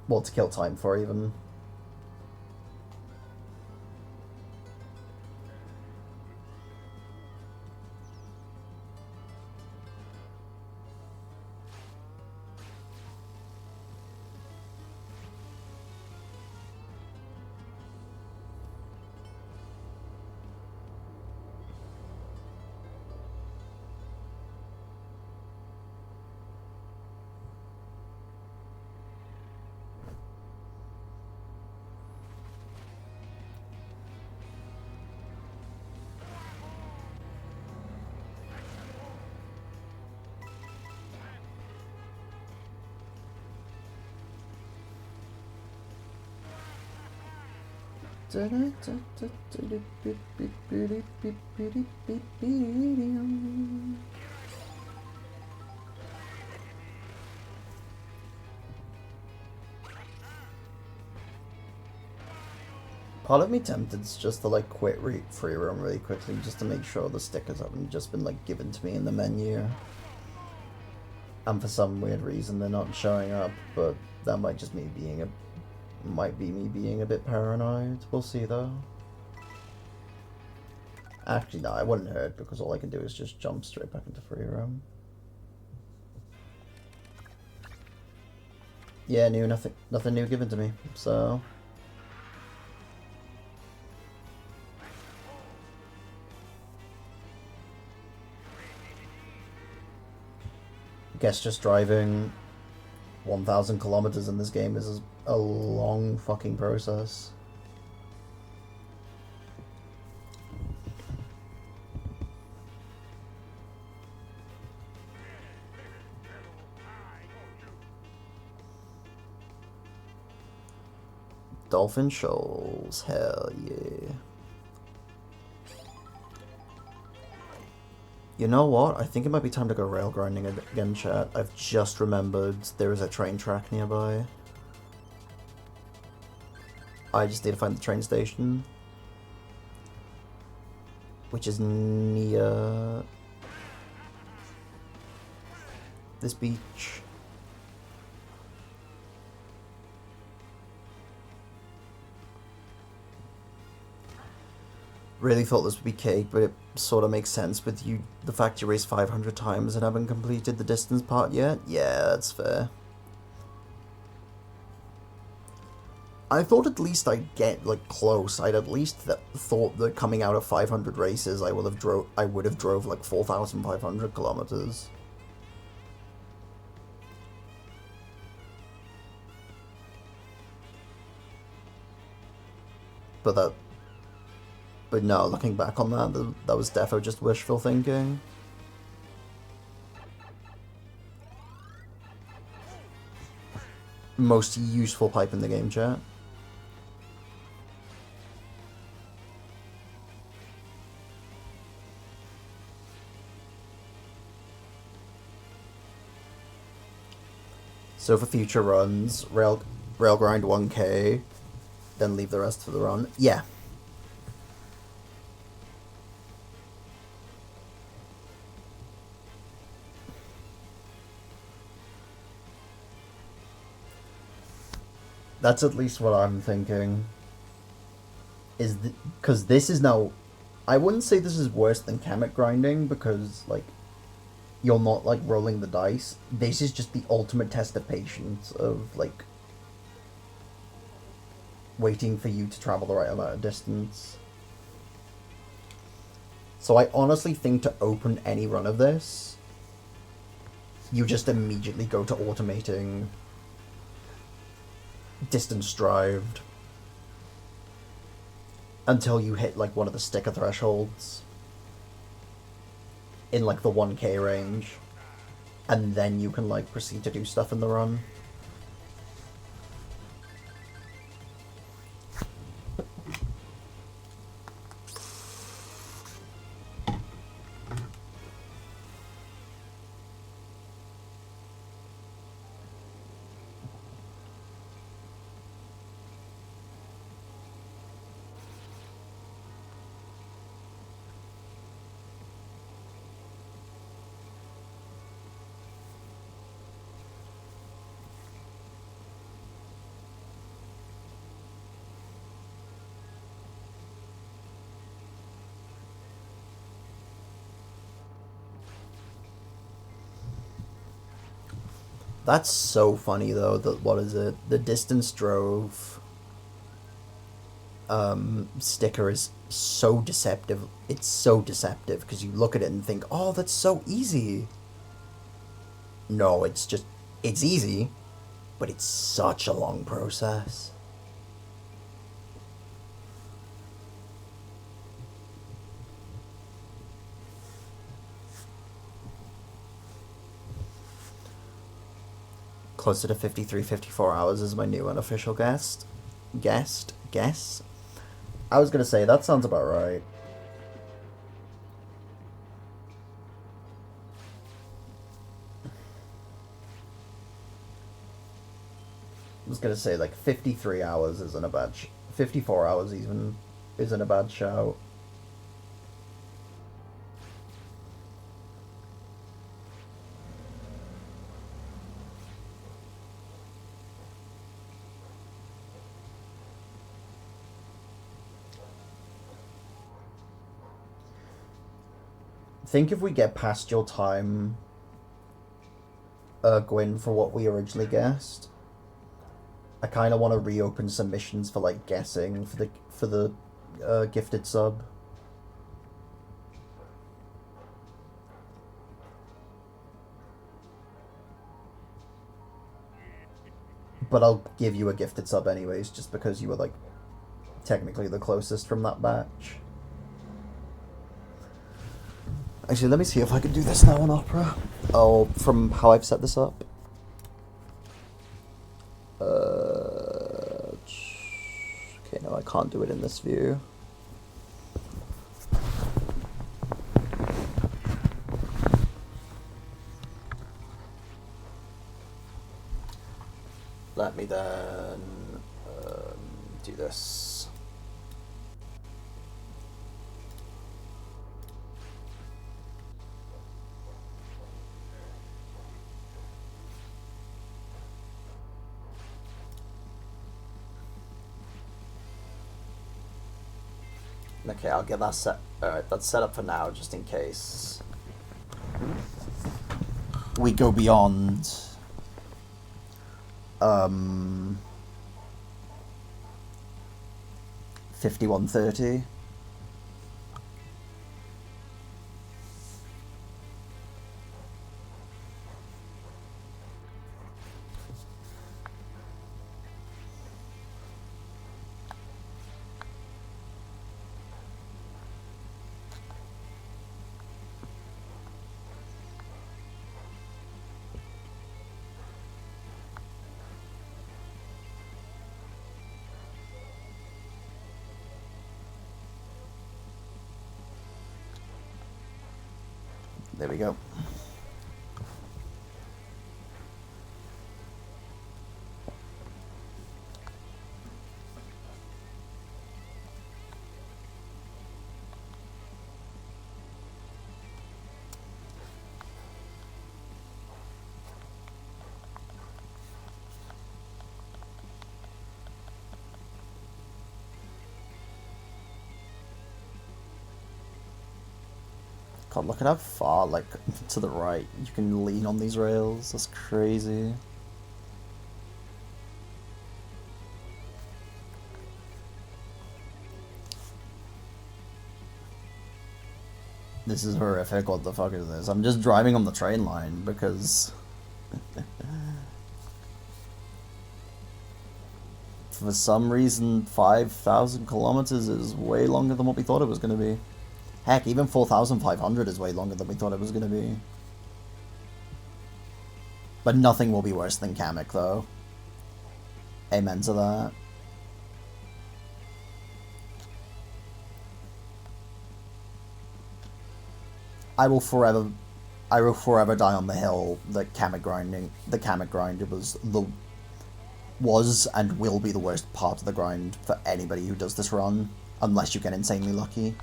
Well, to kill time for, even. Part of me tempted just to like quit free roam really quickly just to make sure the stickers haven't just been like given to me in the menu. And for some weird reason they're not showing up, but that might just be me being a bit paranoid. We'll see though. Actually no, I wouldn't hurt because all I can do is just jump straight back into free roam. Yeah, nothing new given to me, so guess just driving 1,000 kilometers in this game is a long fucking process. Dolphin Shoals, hell yeah. You know what? I think it might be time to go rail grinding again, chat. I've just remembered there is a train track nearby. I just need to find the train station. Which is near this beach. Really thought this would be cake, but it sort of makes sense with you, the fact you raced 500 times and haven't completed the distance part yet. Yeah, that's fair. I thought at least I'd get like close. I'd at least thought that coming out of 500 races, I would have drove like 4,500 kilometers. But no, looking back on that was defo just wishful thinking. Most useful pipe in the game, chat. So for future runs, rail grind 1k, then leave the rest for the run. Yeah. That's at least what I'm thinking. Because this is now... I wouldn't say this is worse than Kamek grinding, because, like, you're not, like, rolling the dice. This is just the ultimate test of patience, of, like, waiting for you to travel the right amount of distance. So I honestly think to open any run of this, you just immediately go to automating distance drived until you hit like one of the sticker thresholds in like the 1k range, and then you can like proceed to do stuff in the run. That's so funny though, that, what is it? The distance drove sticker is so deceptive. It's so deceptive because you look at it and think, oh, that's so easy. No, it's easy, but it's such a long process. Closer to 53, 54 hours is my new unofficial guess. I was gonna say, that sounds about right. I was gonna say, like, 53 hours isn't a bad 54 hours even isn't a bad shout. Think if we get past your time, Gwyn, for what we originally guessed, I kind of want to reopen some missions for like guessing for the gifted sub. But I'll give you a gifted sub anyways, just because you were like technically the closest from that batch. Actually, let me see if I can do this now on Opera. Oh, from how I've set this up. Okay, no, I can't do it in this view. Let me then do this. Okay, I'll get that set. Alright, that's set up for now, just in case we go beyond 5130. There we go. God, look at how far, like, to the right you can lean on these rails. That's crazy. This is horrific. What the fuck is this? I'm just driving on the train line because for some reason 5,000 kilometers is way longer than what we thought it was going to be. Heck, even 4,500 is way longer than we thought it was going to be. But nothing will be worse than Kamek, though. Amen to that. I will forever die on the hill that the Kamek grind was and will be the worst part of the grind for anybody who does this run, unless you get insanely lucky.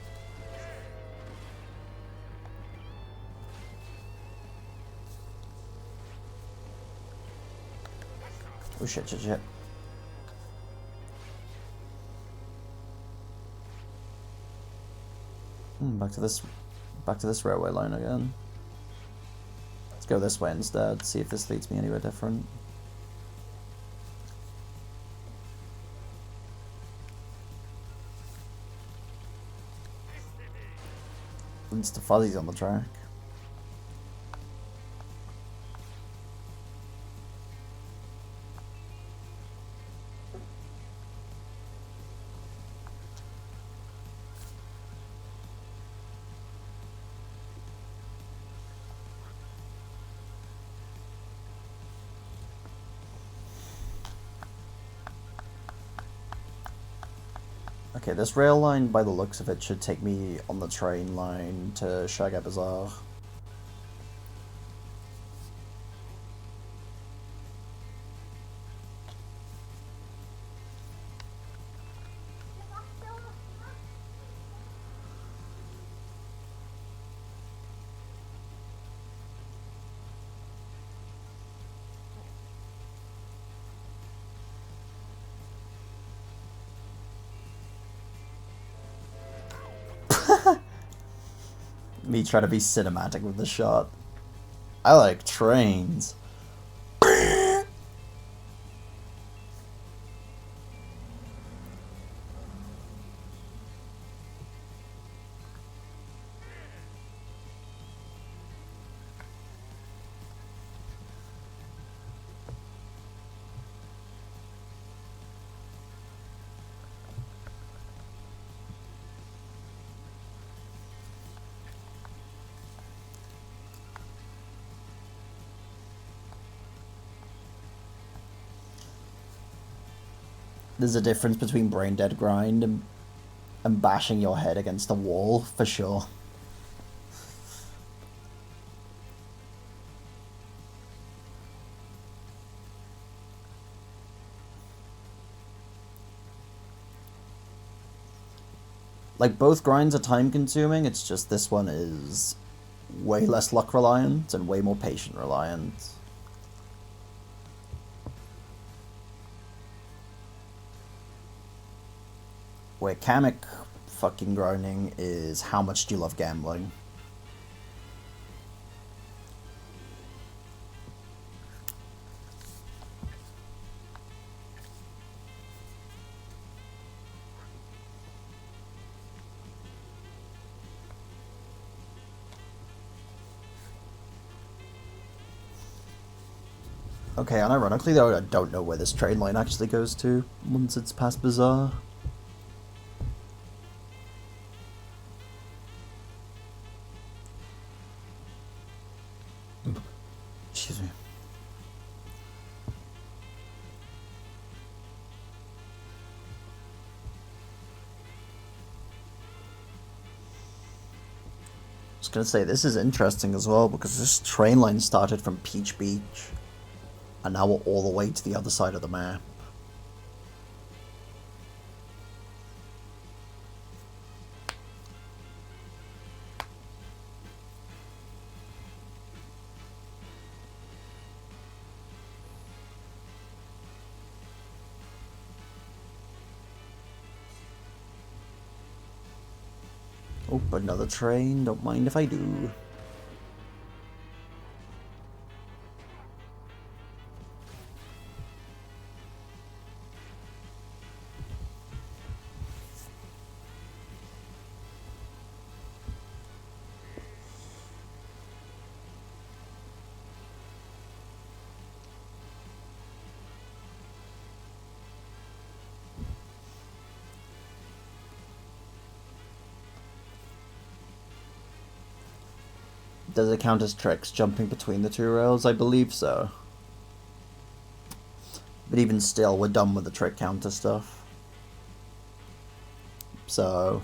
Oh shit, shit, shit. Back to this railway line again. Let's go this way instead, see if this leads me anywhere different. Leads to fuzzies on the track. Okay, this rail line, by the looks of it, should take me on the train line to Chaga Bazaar. Me trying to be cinematic with the shot. I like trains. There's a difference between brain dead grind and bashing your head against a wall, for sure. Like, both grinds are time consuming, it's just this one is way less luck reliant and way more patient reliant. Where Kamek fucking grinding is how much do you love gambling? Okay, unironically though, I don't know where this train line actually goes to once it's past Bazaar. Excuse me. I was gonna say, this is interesting as well because this train line started from Peach Beach and now we're all the way to the other side of the map. Oh, another train, don't mind if I do. Does it count as tricks jumping between the two rails? I believe so. But even still, we're done with the trick counter stuff. So...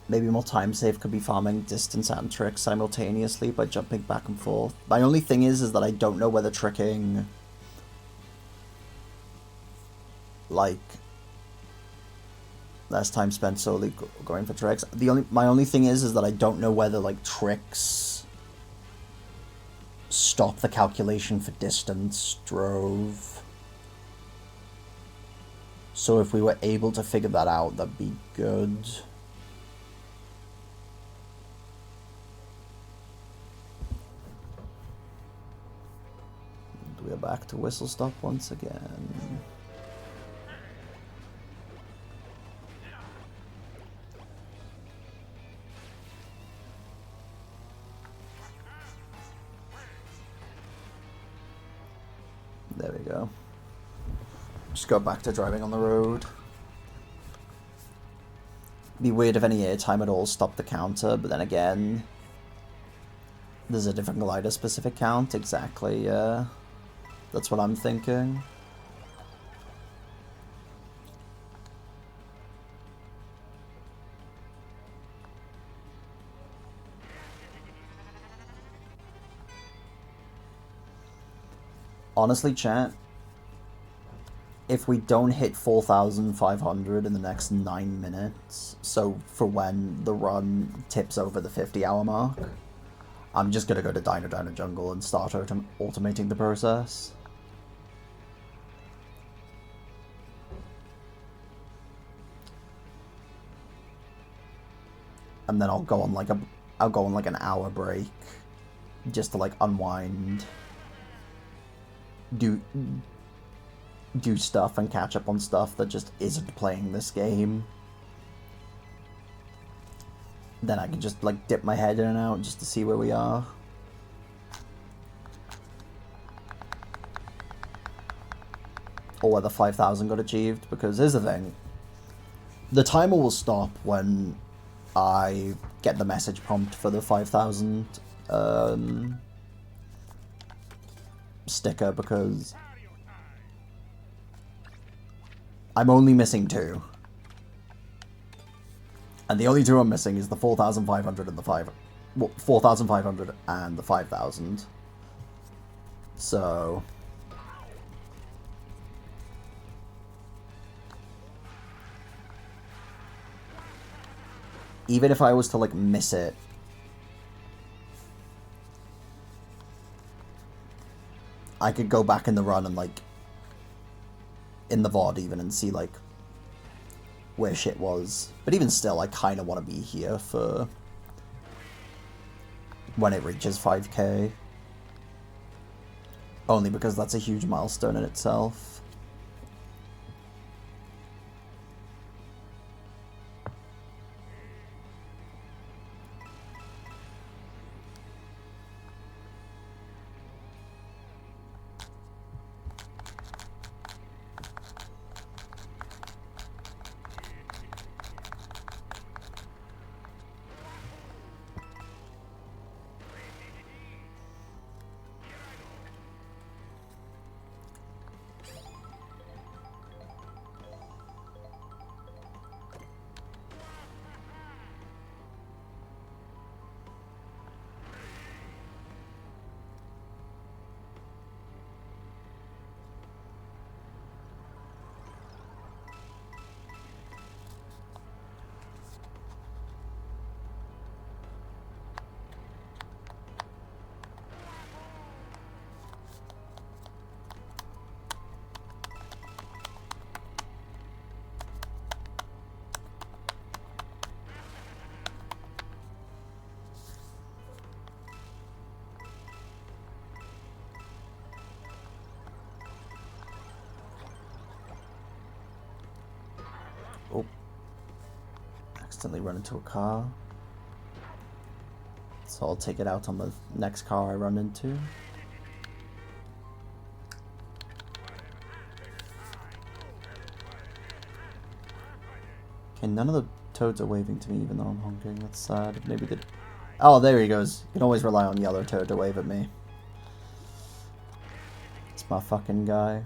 maybe more time safe could be farming distance and tricks simultaneously by jumping back and forth. My only thing is that I don't know whether tricking... like... less time spent solely going for tricks. My only thing is that I don't know whether like tricks stop the calculation for distance drove. So if we were able to figure that out, that'd be good. We're back to whistle stop once again. There we go. Just go back to driving on the road. Be weird if any airtime at all stopped the counter, but then again, there's a different glider specific count. Exactly, yeah. That's what I'm thinking. Honestly, chat, if we don't hit 4,500 in the next 9 minutes, so for when the run tips over the 50-hour mark, I'm just gonna go to Dino Dino Jungle and start automating the process. And then I'll go on like an hour break just to like unwind, do stuff and catch up on stuff that just isn't playing this game. Then I can just like dip my head in and out just to see where we are. Or whether 5,000 got achieved, because here's the thing. The timer will stop when I get the message prompt for the 5,000 sticker because I'm only missing 2. And the only 2 I'm missing is the 4,500 and the 4,500 and the 5,000. So even if I was to like miss it, I could go back in the run and like in the VOD even and see like where shit was. But even still, I kind of want to be here for when it reaches 5k. Only because that's a huge milestone in itself. Oh. Accidentally run into a car. So I'll take it out on the next car I run into. Okay, none of the toads are waving to me even though I'm honking. That's sad. Maybe they... Oh, there he goes. You can always rely on yellow toad to wave at me. It's my fucking guy.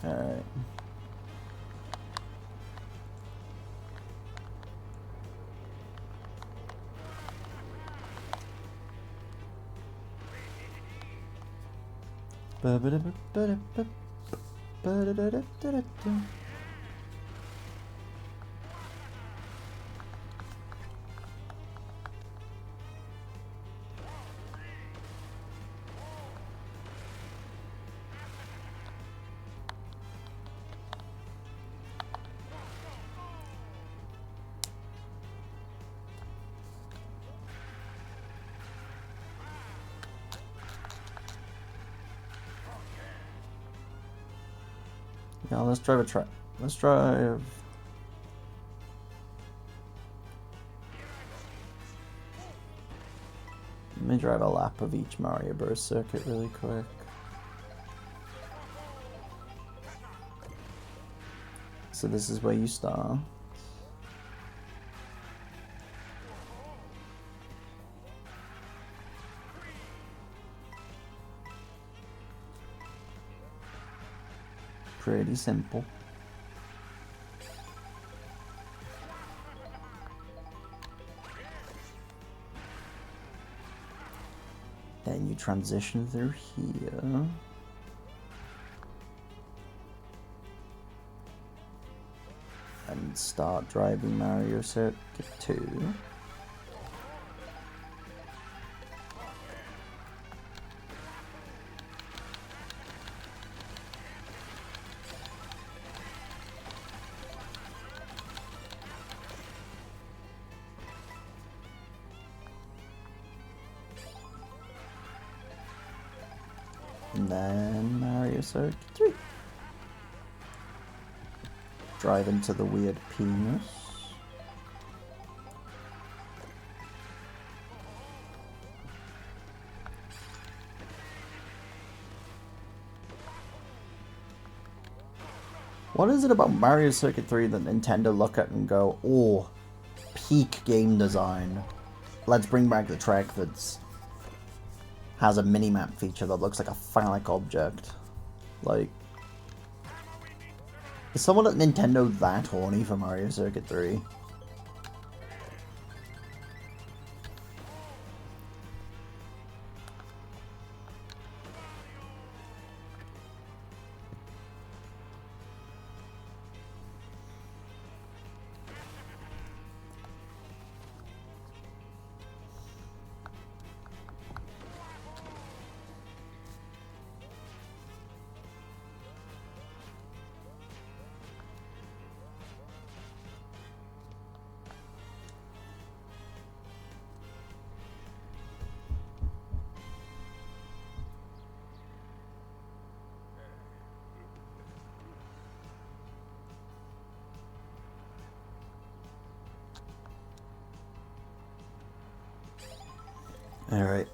Alright. Yeah, let's drive a track. Let's drive. Let me drive a lap of each Mario Bros. Circuit really quick. So this is where you start. Pretty simple. Then you transition through here. And start driving Mario Circuit 2. And then Mario Circuit 3. Drive into the weird penis. What is it about Mario Circuit 3 that Nintendo look at and go, oh, peak game design. Let's bring back the track that's has a minimap feature that looks like a phallic object. Like, is someone at Nintendo that horny for Mario Circuit 3? Alright.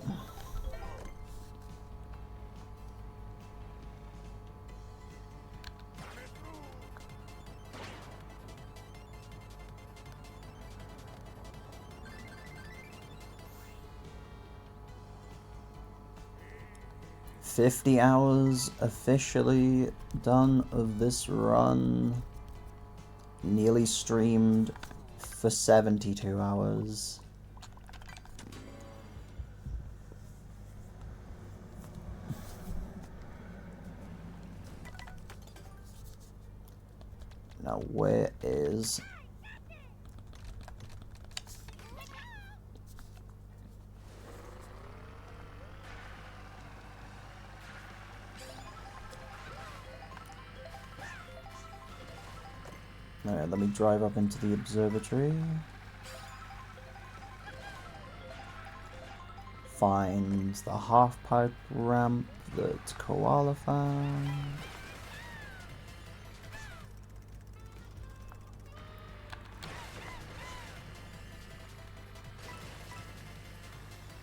$50 officially done of this run. Nearly streamed for 72 hours. Now where is... Alright, let me drive up into the observatory. Find the half-pipe ramp that Koala found.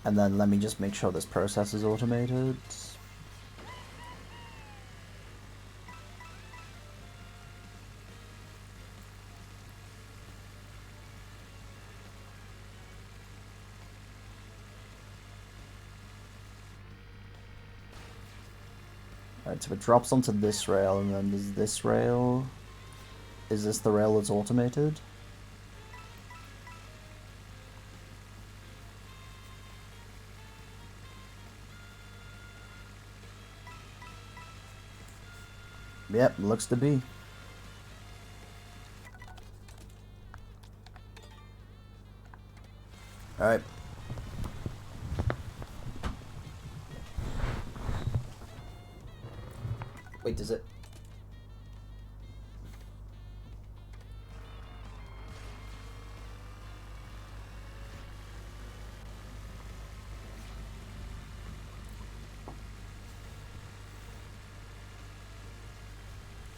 And then let me just make sure this process is automated. Alright, so it drops onto this rail, and then there's this rail. Is this the rail that's automated? Yep, looks to be. Alright. Wait, does it?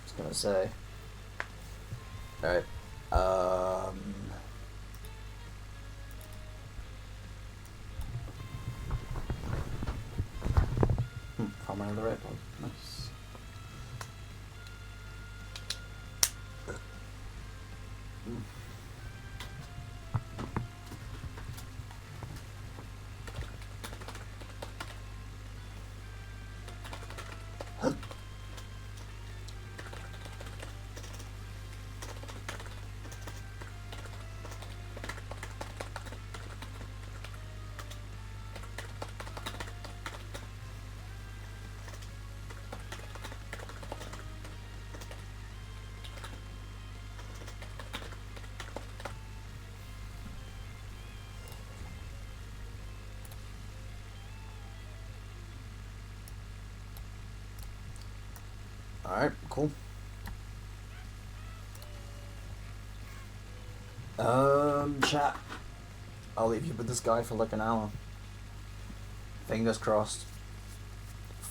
I was gonna say. Alright. Found my other right one. Nice. Alright, cool. Chat. I'll leave you with this guy for like an hour. Fingers crossed.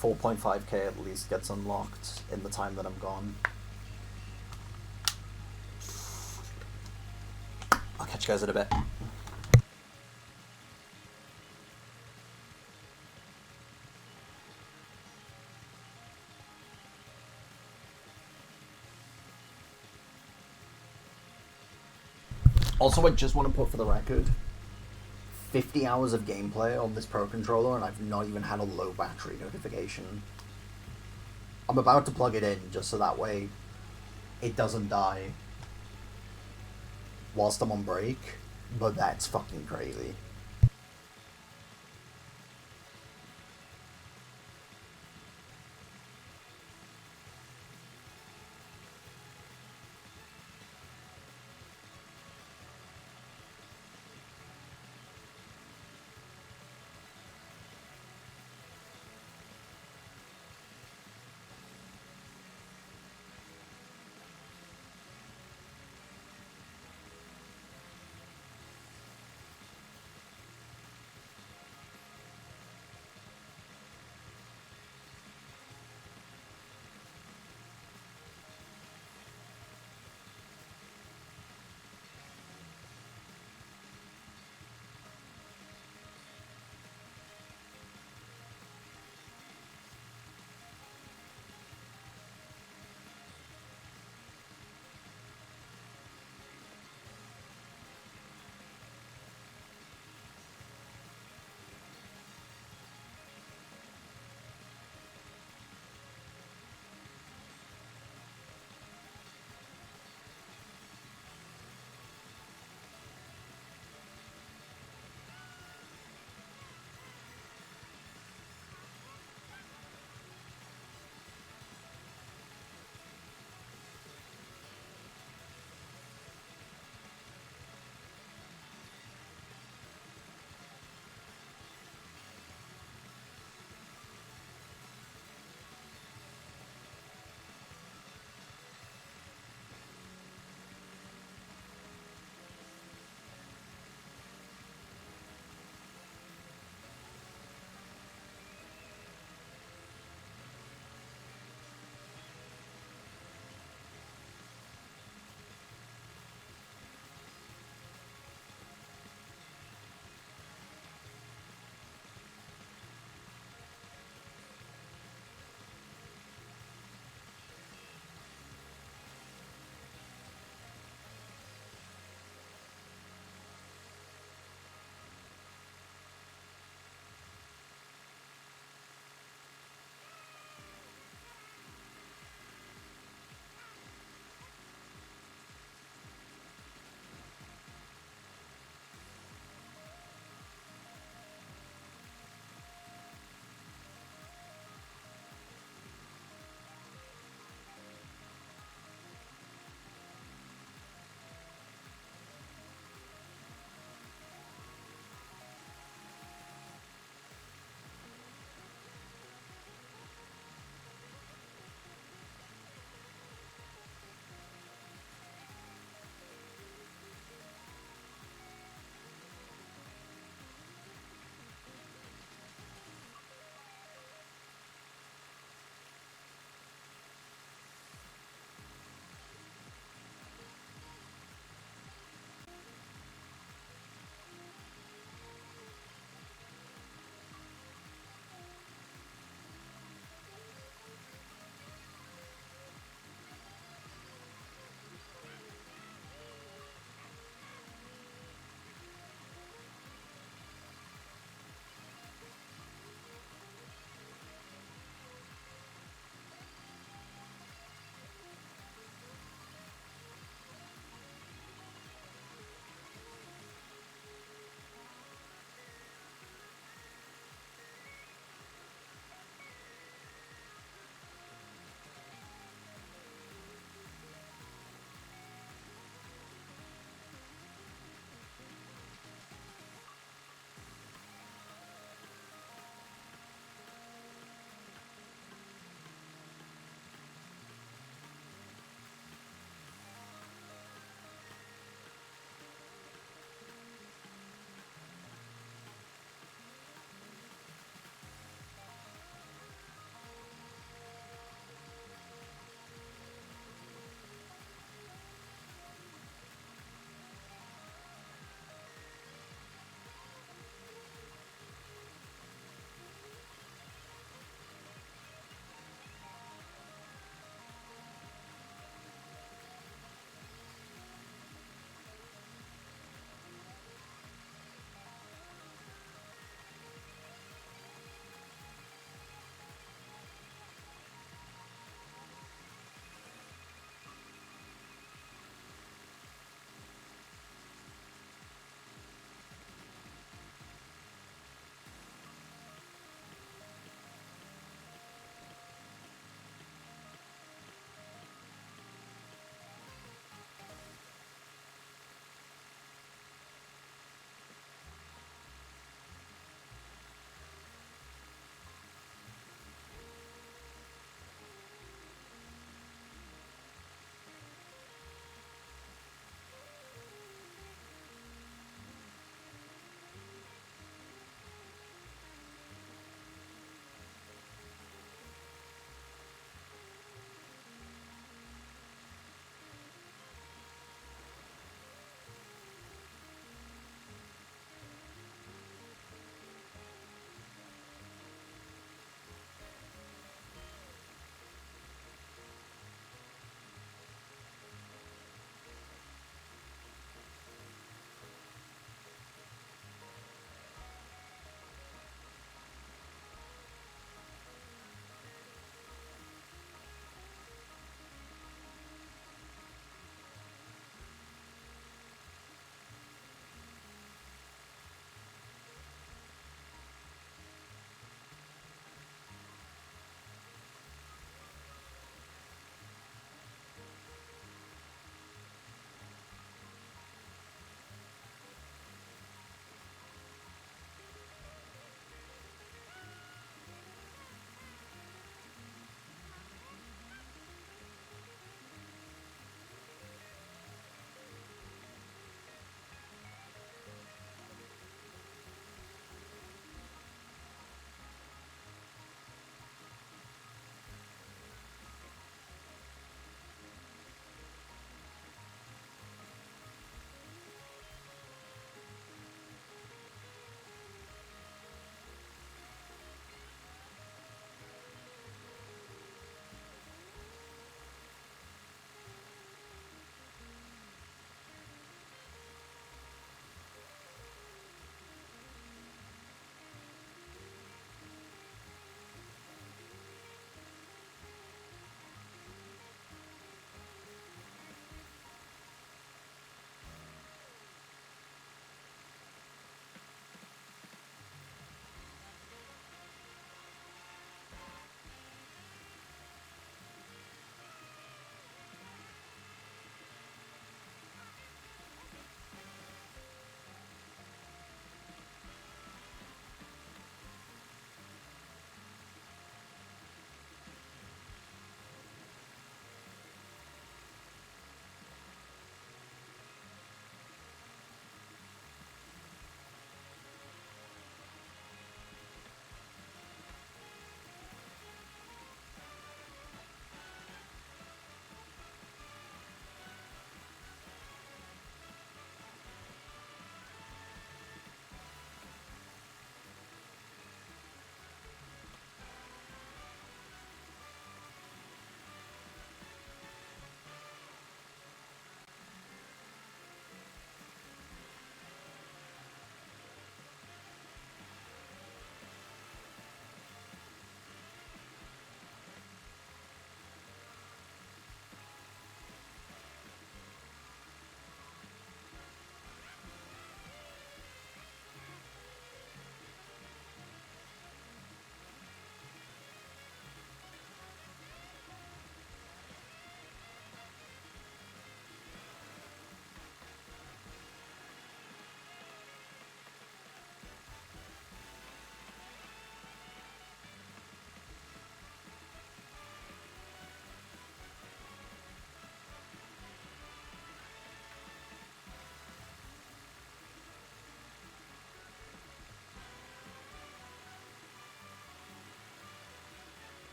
4.5k at least gets unlocked in the time that I'm gone. I'll catch you guys in a bit. Also, I just want to put for the record, 50 hours of gameplay on this Pro Controller and I've not even had a low battery notification. I'm about to plug it in just so that way it doesn't die whilst I'm on break, but that's fucking crazy.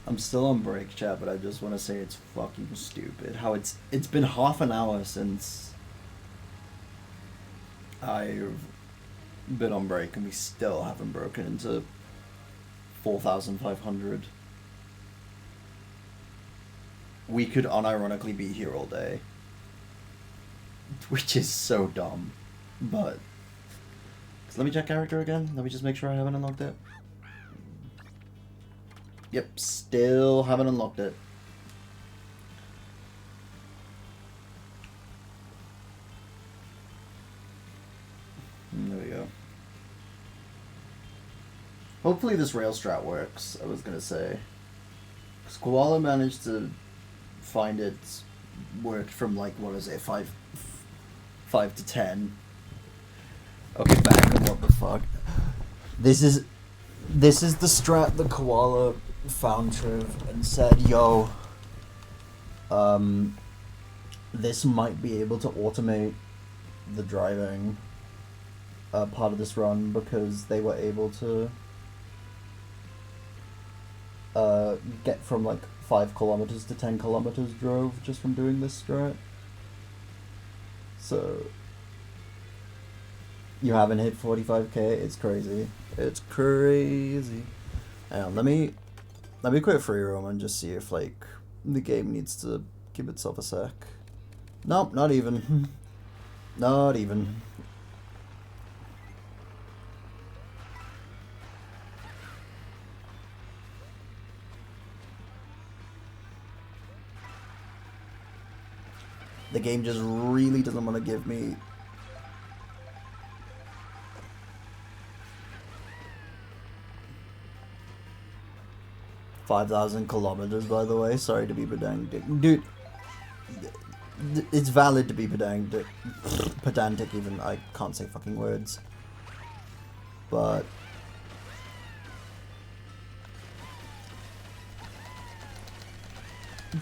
I'm still on break, chat, but I just want to say it's fucking stupid. How it's been half an hour since I've been on break and we still haven't broken into 4,500. We could unironically be here all day. Which is so dumb. But so let me check character again. Let me just make sure I haven't unlocked it. Yep, still haven't unlocked it. There we go. Hopefully this rail strat works, I was gonna say. Because Koala managed to find it worked from like, what is it, 5 to 10. Okay, back on what the fuck. This is the strat that Koala found Triv and said, yo, this might be able to automate the driving part of this run because they were able to get from like 5 kilometers to 10 kilometers drove just from doing this strat. So you haven't hit 45k. It's crazy. It's crazy. Hang on, let me quit free roam and just see if like the game needs to give itself a sec. Nope, not even. Not even. The game just really doesn't want to give me 5,000 kilometers, by the way. Sorry to be pedantic. Dude, it's valid to be pedantic. Pedantic, even. I can't say fucking words. But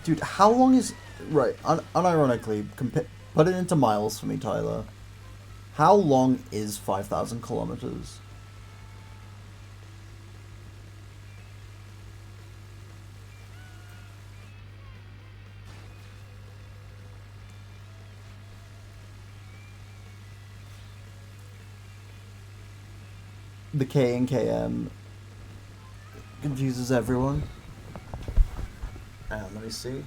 dude, how long is... Right, unironically, put it into miles for me, Tyler. How long is 5,000 kilometers? The K and KM confuses everyone. Let me see.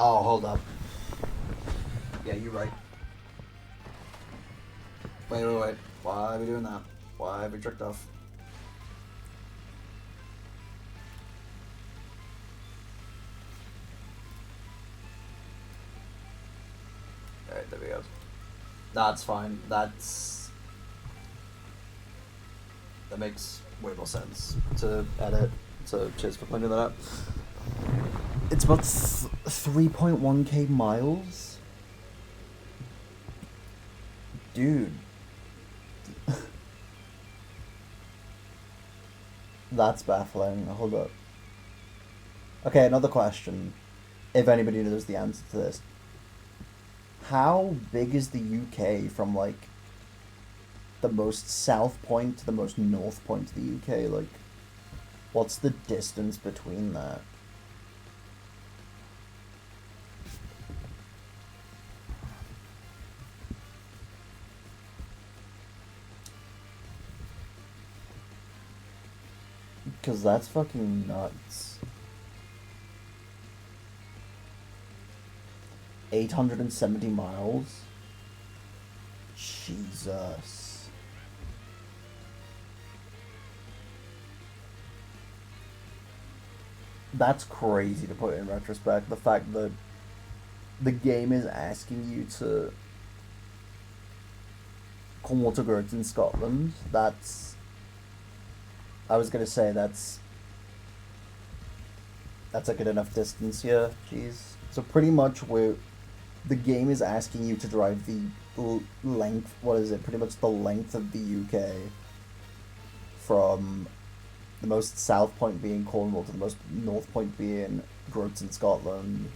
Oh, hold up. Yeah, you're right. Wait. Why are we doing that? Why have we tricked off? Alright, there we go. That's fine. That makes way more sense to edit. So cheers for pointing that out. It's about 3.1k miles? Dude. That's baffling. Hold up. Okay, another question. If anybody knows the answer to this. How big is the UK from, like, the most south point to the most north point of the UK? Like, what's the distance between that? Because that's fucking nuts. 870 miles? Jesus. That's crazy to put in retrospect. The fact that the game is asking you to come water girds in Scotland, that's... I was gonna say that's a good enough distance here. Jeez. So pretty much where the game is asking you to drive the length, what is it? Pretty much the length of the UK from the most south point being Cornwall to the most north point being Groats in Scotland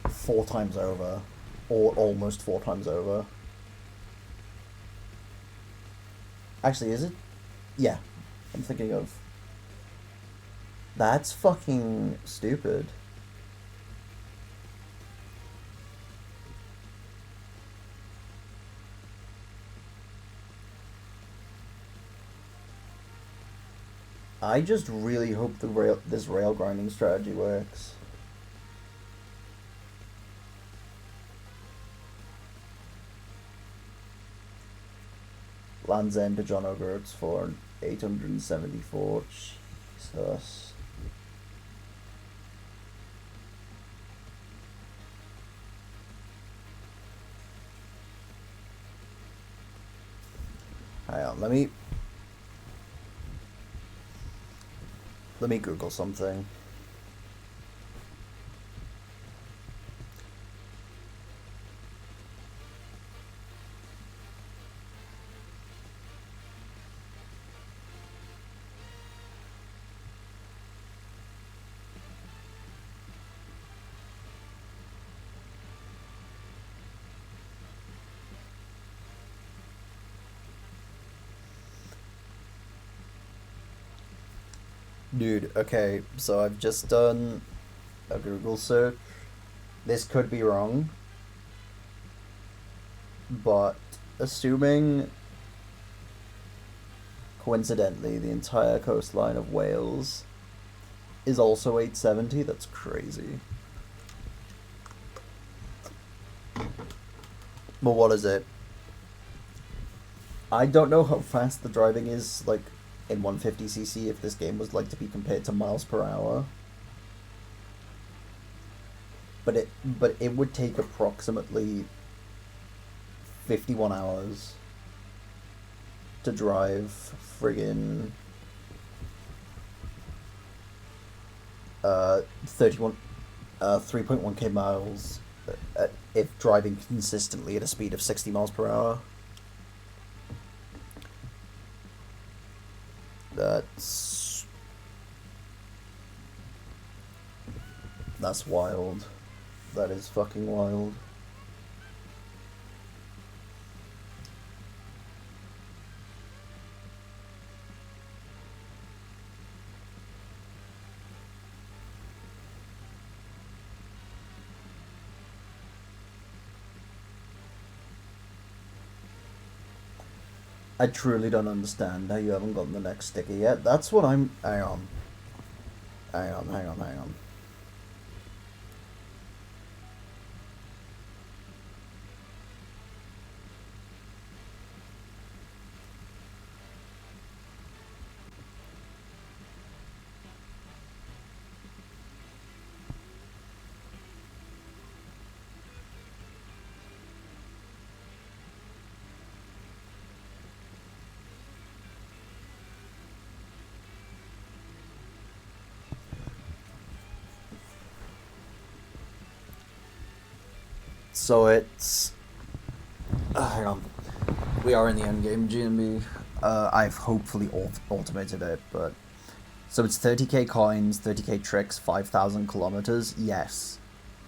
4 times over. or almost 4 times over. Actually, is it? Yeah, I'm thinking of. That's fucking stupid. I just really hope this rail grinding strategy works. Land's End to John O'Groats for 874. Jesus. Hang on, let me Google something. Dude, okay, so I've just done a Google search. This could be wrong, but assuming coincidentally the entire coastline of Wales is also 870, that's crazy. But what is it? I don't know how fast the driving is, like, in 150cc if this game was like to be compared to miles per hour. But it would take approximately 51 hours to drive friggin' 3.1k miles if driving consistently at a speed of 60 miles per hour. That's wild. That is fucking wild. I truly don't understand how you haven't gotten the next sticker yet. That's what I'm... Hang on. Hang on. So it's... hang on. We are in the endgame, GMB. I've hopefully automated it, but... So it's 30k coins, 30k tricks, 5,000 kilometers. Yes.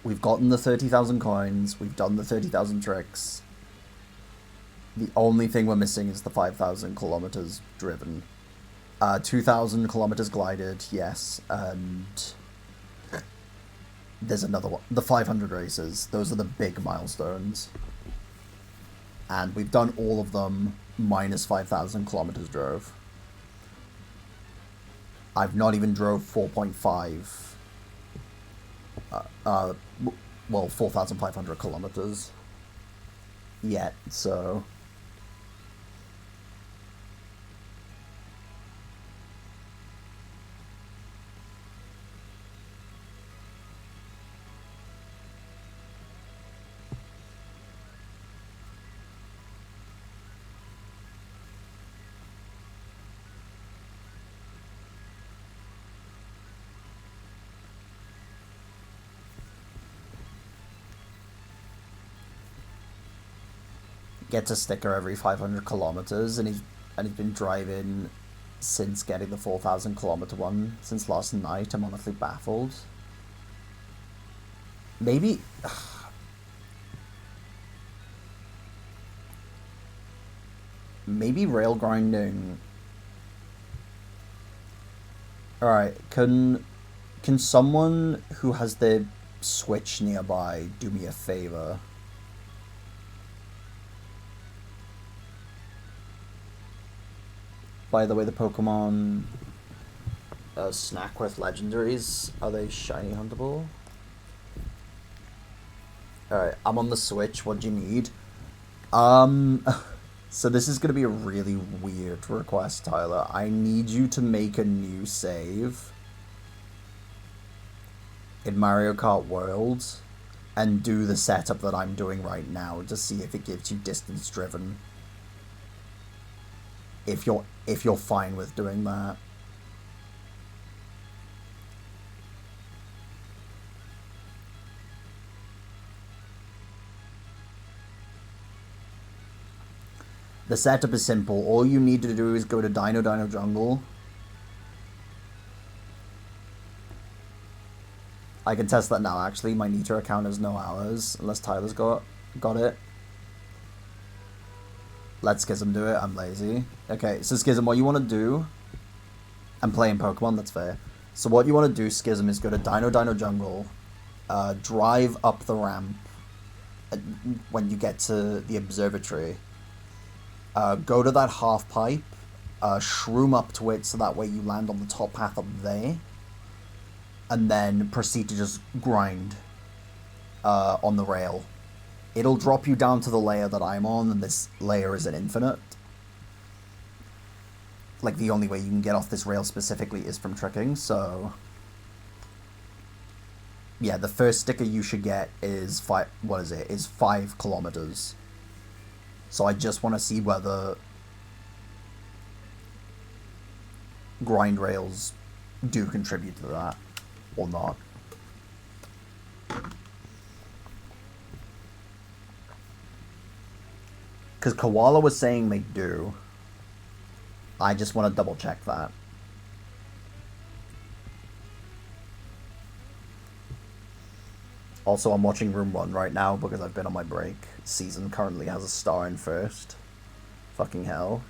We've gotten the 30,000 coins, we've done the 30,000 tricks. The only thing we're missing is the 5,000 kilometers driven. 2,000 kilometers glided, yes, and... There's another one. The 500 races. Those are the big milestones. And we've done all of them minus 5,000 kilometers drove. I've not even drove 4.5. Well, 4,500 kilometers yet, so... Gets a sticker every 500 kilometers, and he's been driving since getting the 4,000 kilometer one since last night. I'm honestly baffled. Maybe Maybe rail grinding. Alright, can someone who has their Switch nearby do me a favor? By the way, the Pokemon snack with legendaries, are they shiny huntable? Alright, I'm on the Switch, what do you need? So this is gonna be a really weird request, Tyler. I need you to make a new save in Mario Kart World and do the setup that I'm doing right now to see if it gives you distance driven. If you're fine with doing that. The setup is simple. All you need to do is go to Dino Jungle. I can test that now, actually. My Nitra account has no hours, unless Tyler's got it. Let Schism do it. I'm lazy. Okay, so Schism, what you want to do... I'm playing Pokemon, that's fair. So what you want to do, Schism, is go to Dino Jungle, drive up the ramp when you get to the observatory. Go to that half pipe, shroom up to it so that way you land on the top path up there, and then proceed to just grind on the rail. It'll drop you down to the layer that I'm on, and this layer is an infinite. Like, the only way you can get off this rail specifically is from tricking, so... Yeah, the first sticker you should get is 5 kilometers. So I just want to see whether grind rails do contribute to that or not. Because Koala was saying they do. I just want to double check that. Also, I'm watching Room 1 right now because I've been on my break. Season currently has a star in first. Fucking hell.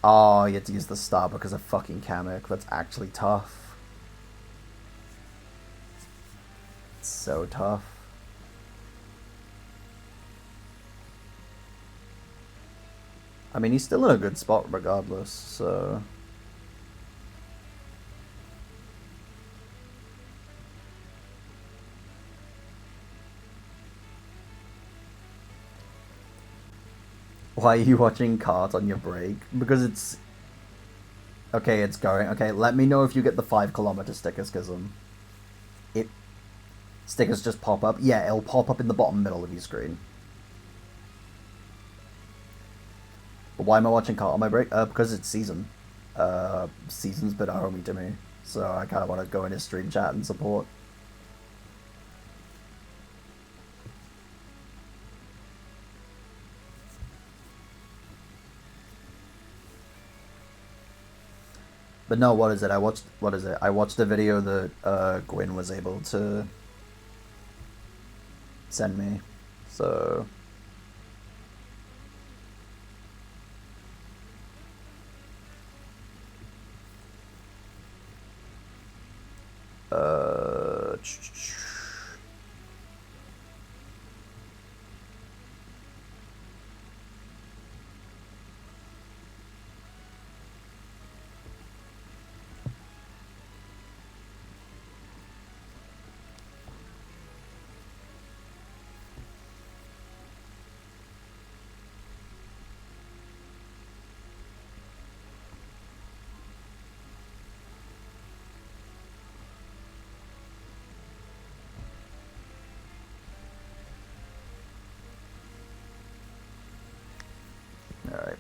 Oh, you had to use the star because of fucking Kamek. That's actually tough. It's so tough. I mean, he's still in a good spot regardless, so... Why are you watching Kart on your break? Because it's... Okay, it's going. Okay, let me know if you get the 5 kilometer sticker, Schism. Stickers just pop up. Yeah, it'll pop up in the bottom middle of your screen. But why am I watching Kart on my break? Because it's Season. Season's been a homie to me. So I kind of want to go in his stream chat and support. But no, what is it? I watched a video that Gwyn was able to send me. So alright.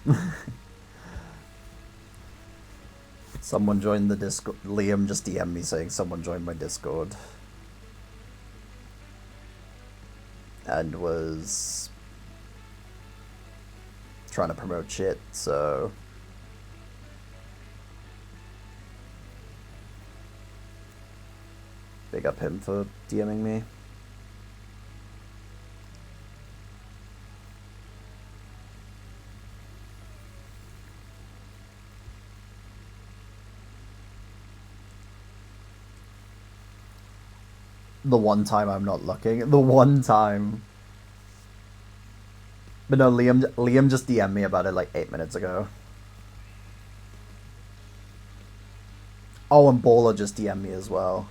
Someone joined the Discord. Liam just DM'd me saying someone joined my Discord. And was trying to promote shit, so Big up him for DMing me. The one time I'm not looking. The one time. But no, Liam just DM'd me about it like 8 minutes ago. Oh, and Baller just DM'd me as well.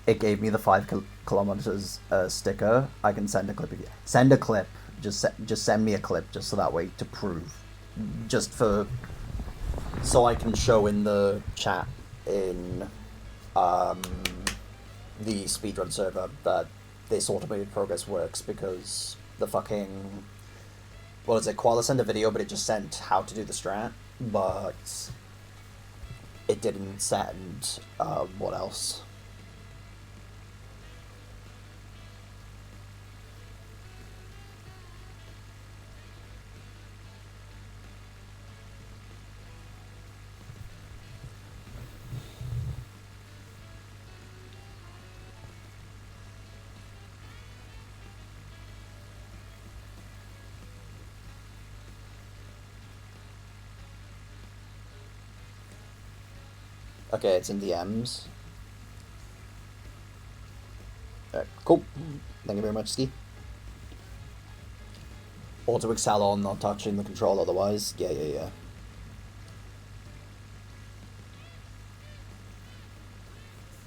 It gave me the 5 kilometers sticker. I can send a clip. Send a clip. Just send me a clip, just so that way to prove, so I can show in the chat in the speedrun server that this automated progress works, because the fucking, what is it? Koala sent a video, but it just sent how to do the strat, but it didn't send what else. Okay, it's in the M's. Cool. Thank you very much, Ski. Auto excel on, not touching the control otherwise. Yeah.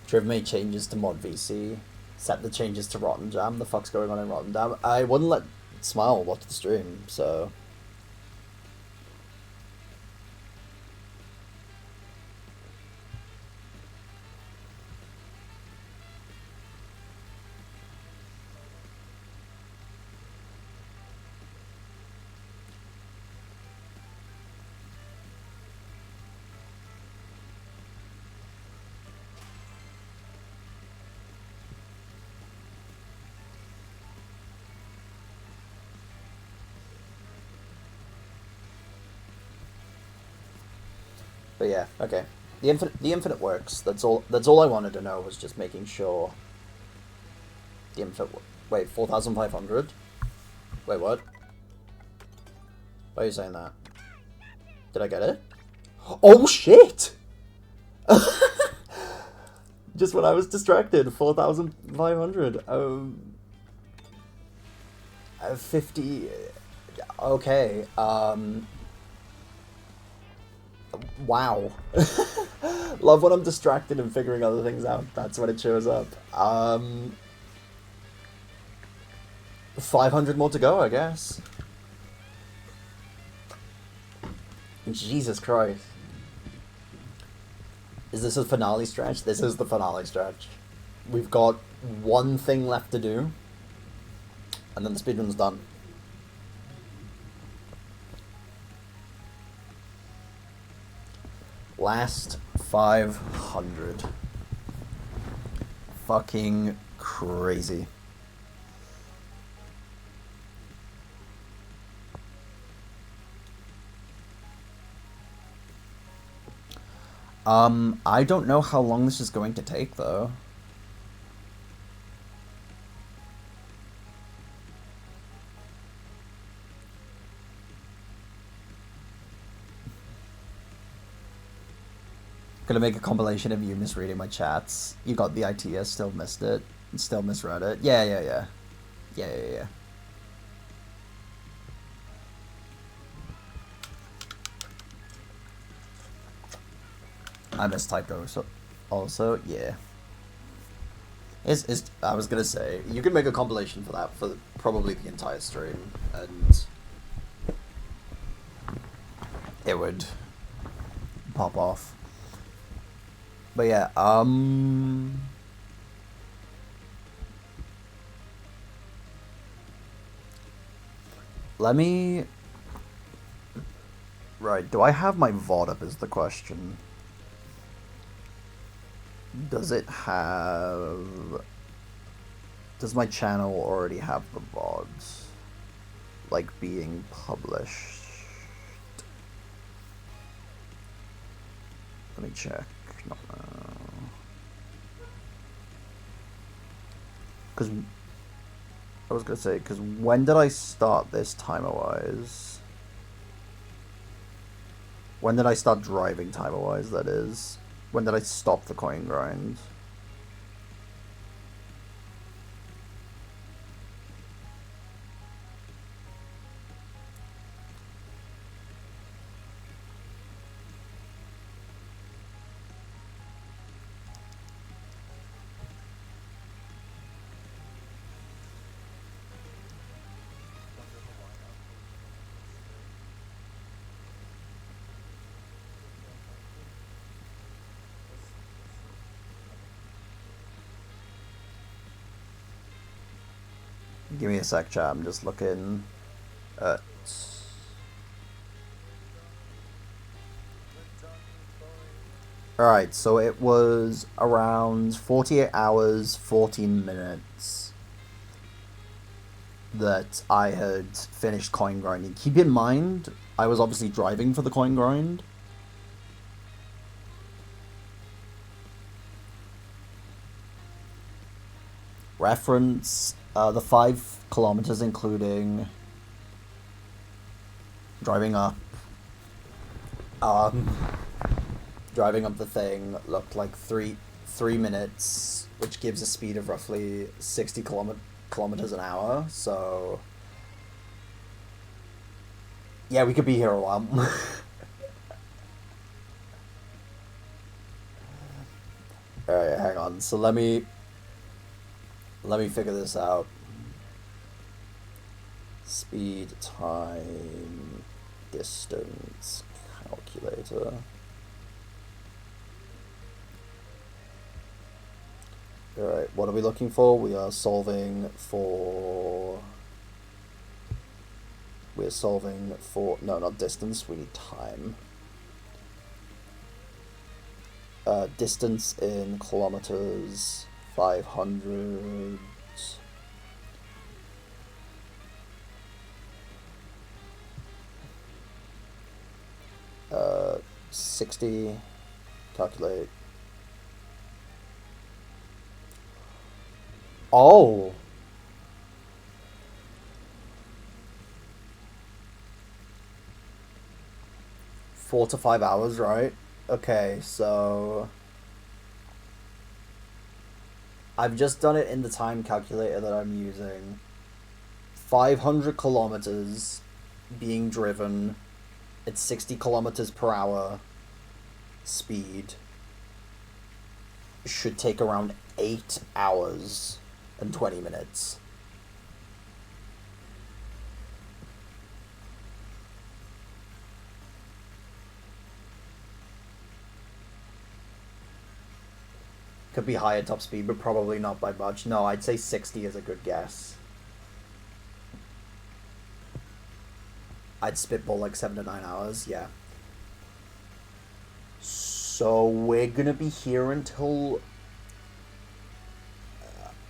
Triv made changes to mod VC. Set the changes to Rotten Jam. The fuck's going on in Rotten Jam? I wouldn't let Smile watch the stream, so... But yeah, okay. The infinite works. That's all I wanted to know, was just making sure the infinite. Wait, 4,500? Wait, what? Why are you saying that? Did I get it? Oh shit! Just when I was distracted, 4,500. 50. Okay. Wow. Love when I'm distracted and figuring other things out. That's when it shows up. 500 more to go, I guess. Jesus Christ. Is this a finale stretch? This is the finale stretch. We've got one thing left to do, and then the speedrun's done. Last 500. Fucking crazy. I don't know how long this is going to take, though. Gonna make a compilation of you misreading my chats. You got the idea, still missed it, and still misread it. Yeah. I mistyped also, yeah. I was gonna say, you could make a compilation for that for probably the entire stream, and it would pop off. But yeah, Let me... Right, do I have my VOD up is the question. Does it have... Does my channel already have the VODs? Like, being published? Let me check. No. Because... I was gonna say, because when did I start this timer-wise? When did I start driving timer-wise, that is? When did I stop the coin grind? Give me a sec, chat. I'm just looking at... Alright, so it was around 48 hours, 14 minutes that I had finished coin grinding. Keep in mind, I was obviously driving for the coin grind. Reference, the 5 kilometers including driving up. Driving up the thing looked like 3 minutes, which gives a speed of roughly 60 kilometers an hour, so... Yeah, we could be here a while. Alright, hang on, so let me figure this out. Speed, time, distance, calculator. Alright, what are we looking for? We are solving for... We're solving for... No, not distance, we need time. Distance in kilometers, 500... 60, calculate. Oh! Four to 5 hours, right? Okay, so... I've just done it in the time calculator that I'm using. 500 kilometers being driven at 60 kilometers per hour speed should take around 8 hours and 20 minutes. Could be higher top speed, but probably not by much. No, I'd say 60 is a good guess. I'd spitball like 7 to 9 hours, yeah. So we're gonna be here until...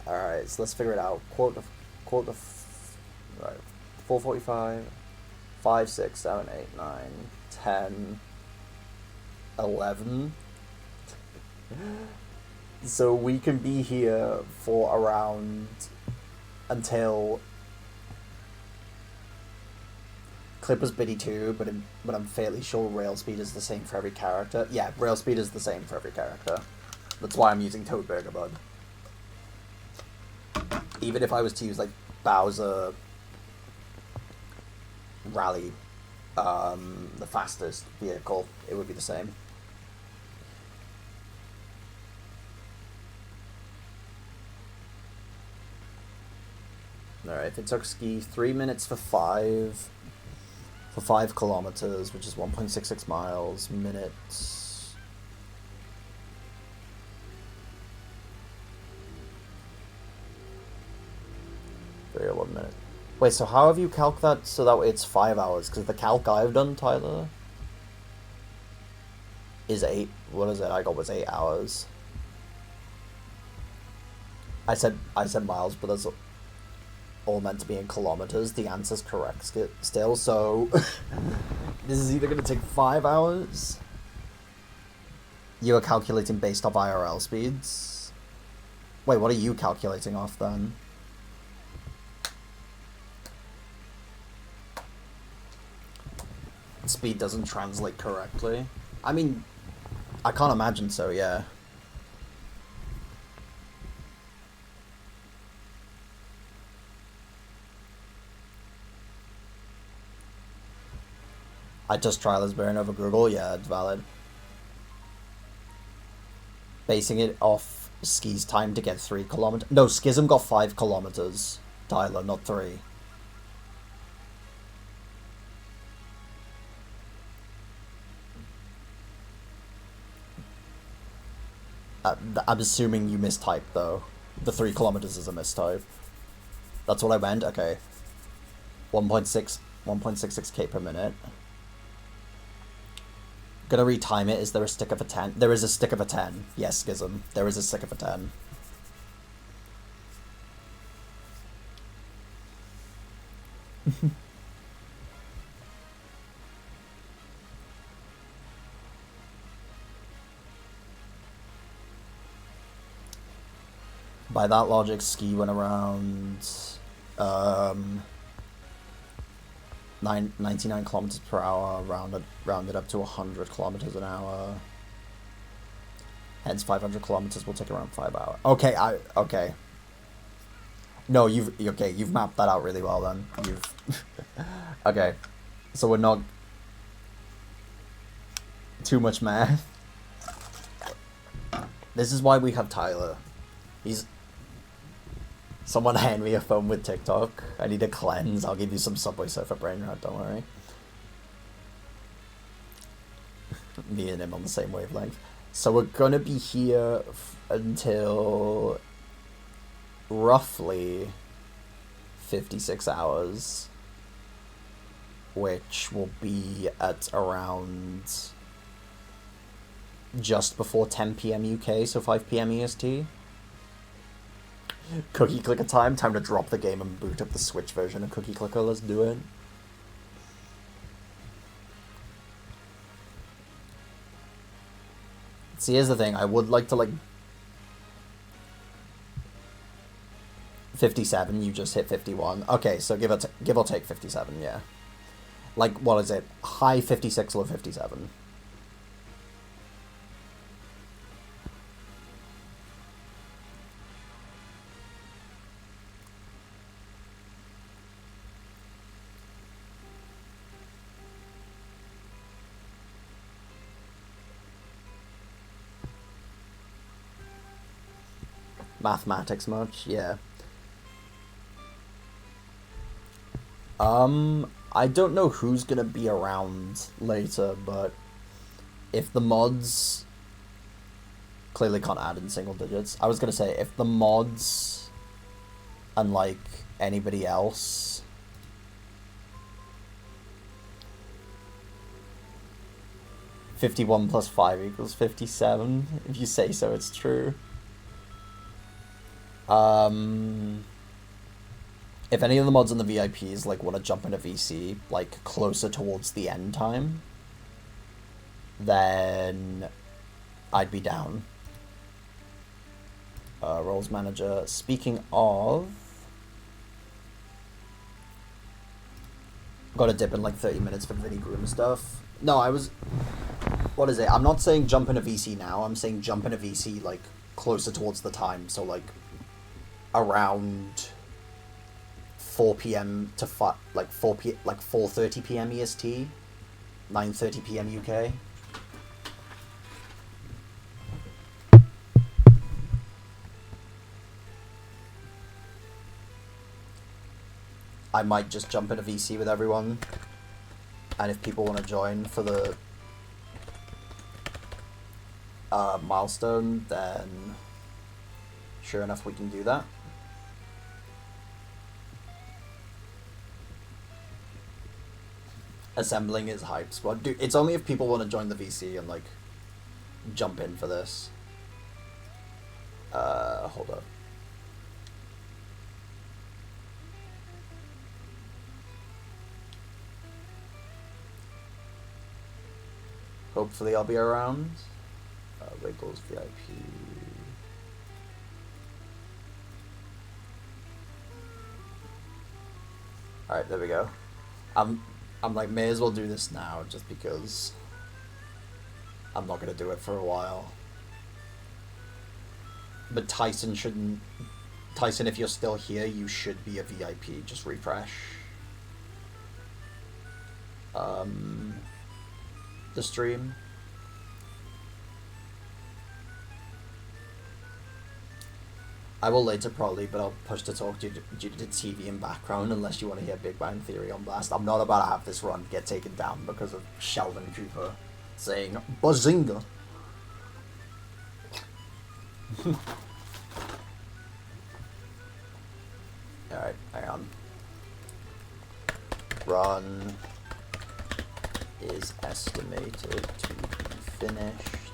Alright, so let's figure it out. Quote the... Right, 4:45, 5, 6, 7, 8, 9, 10, 11. So we can be here for around until Clipper's Biddy 2, but I'm fairly sure rail speed is the same for every character. Yeah, rail speed is the same for every character. That's why I'm using Toadburger Bud. Even if I was to use like Bowser Rally, the fastest vehicle, it would be the same. Alright, if it took ski 3 minutes for 5 kilometers, which is 1.66 miles, minutes. Very 1 minute. Wait, so how have you calc that so that way it's 5 hours? Because the calc I've done, Tyler, is 8. What is it? I got was 8 hours. I said miles, but that's all meant to be in kilometers. The answer's correct still, so this is either going to take 5 hours. You are calculating based off IRL speeds. Wait, what are you calculating off then? Speed doesn't translate correctly. I mean, I can't imagine so, yeah. I just trial as Baron over Google, yeah, it's valid. Basing it off Ski's time to get 3 kilometers. No, Schism got 5 kilometers, Tyler, not 3. I'm assuming you mistyped, though. The 3 kilometers is a mistype. That's what I meant? Okay. 1.66k per minute. Gonna retime it. Is there a stick of a 10? There is a stick of a 10. Yes, Schism. There is a stick of a 10. By that logic, Ski went around 99 kilometers per hour, rounded up to 100 kilometers an hour. Hence, 500 kilometers will take around 5 hours. Okay, okay. No, you've mapped that out really well then. Okay. So we're not too much math. This is why we have Tyler. Someone hand me a phone with TikTok. I need a cleanse. I'll give you some Subway Surfer brain rot, don't worry. Me and him on the same wavelength. So we're gonna be here until roughly 56 hours, which will be at around just before 10 p.m. UK, so 5 p.m. EST. Cookie Clicker time to drop the game and boot up the Switch version of Cookie Clicker. Let's do it. See, here's the thing. I would like to, like... 57, you just hit 51. Okay, so give or take 57, yeah. Like, what is it? High 56, low 57. Mathematics much? Yeah. I don't know who's gonna be around later, but if the mods clearly can't add in single digits. I was gonna say, if the mods, unlike anybody else, (51 + 5 = 57, if you say so, it's true. If any of the mods in the VIPs like want to jump into VC like closer towards the end time, then I'd be down. Roles manager. Speaking of, gotta dip in like 30 minutes for Vinny Groom stuff. No, what is it? I'm not saying jump into VC now. I'm saying jump into VC like closer towards the time. So like around 4 p.m. to 4:30 p.m. EST, 9:30 p.m. UK. I might just jump into VC with everyone, and if people want to join for the milestone, then sure enough we can do that. assembling his hype squad. Dude, it's only if people want to join the VC and, like, jump in for this. Hold up. Hopefully I'll be around. Wiggles VIP. Alright, there we go. I'm like, may as well do this now, just because I'm not gonna do it for a while. But Tyson shouldn't... Tyson, if you're still here, you should be a VIP. Just refresh. The stream. I will later probably, but I'll push to talk due to the TV in background unless you want to hear Big Bang Theory on blast. I'm not about to have this run get taken down because of Sheldon Cooper saying Bazinga. Alright, hang on. Run is estimated to be finished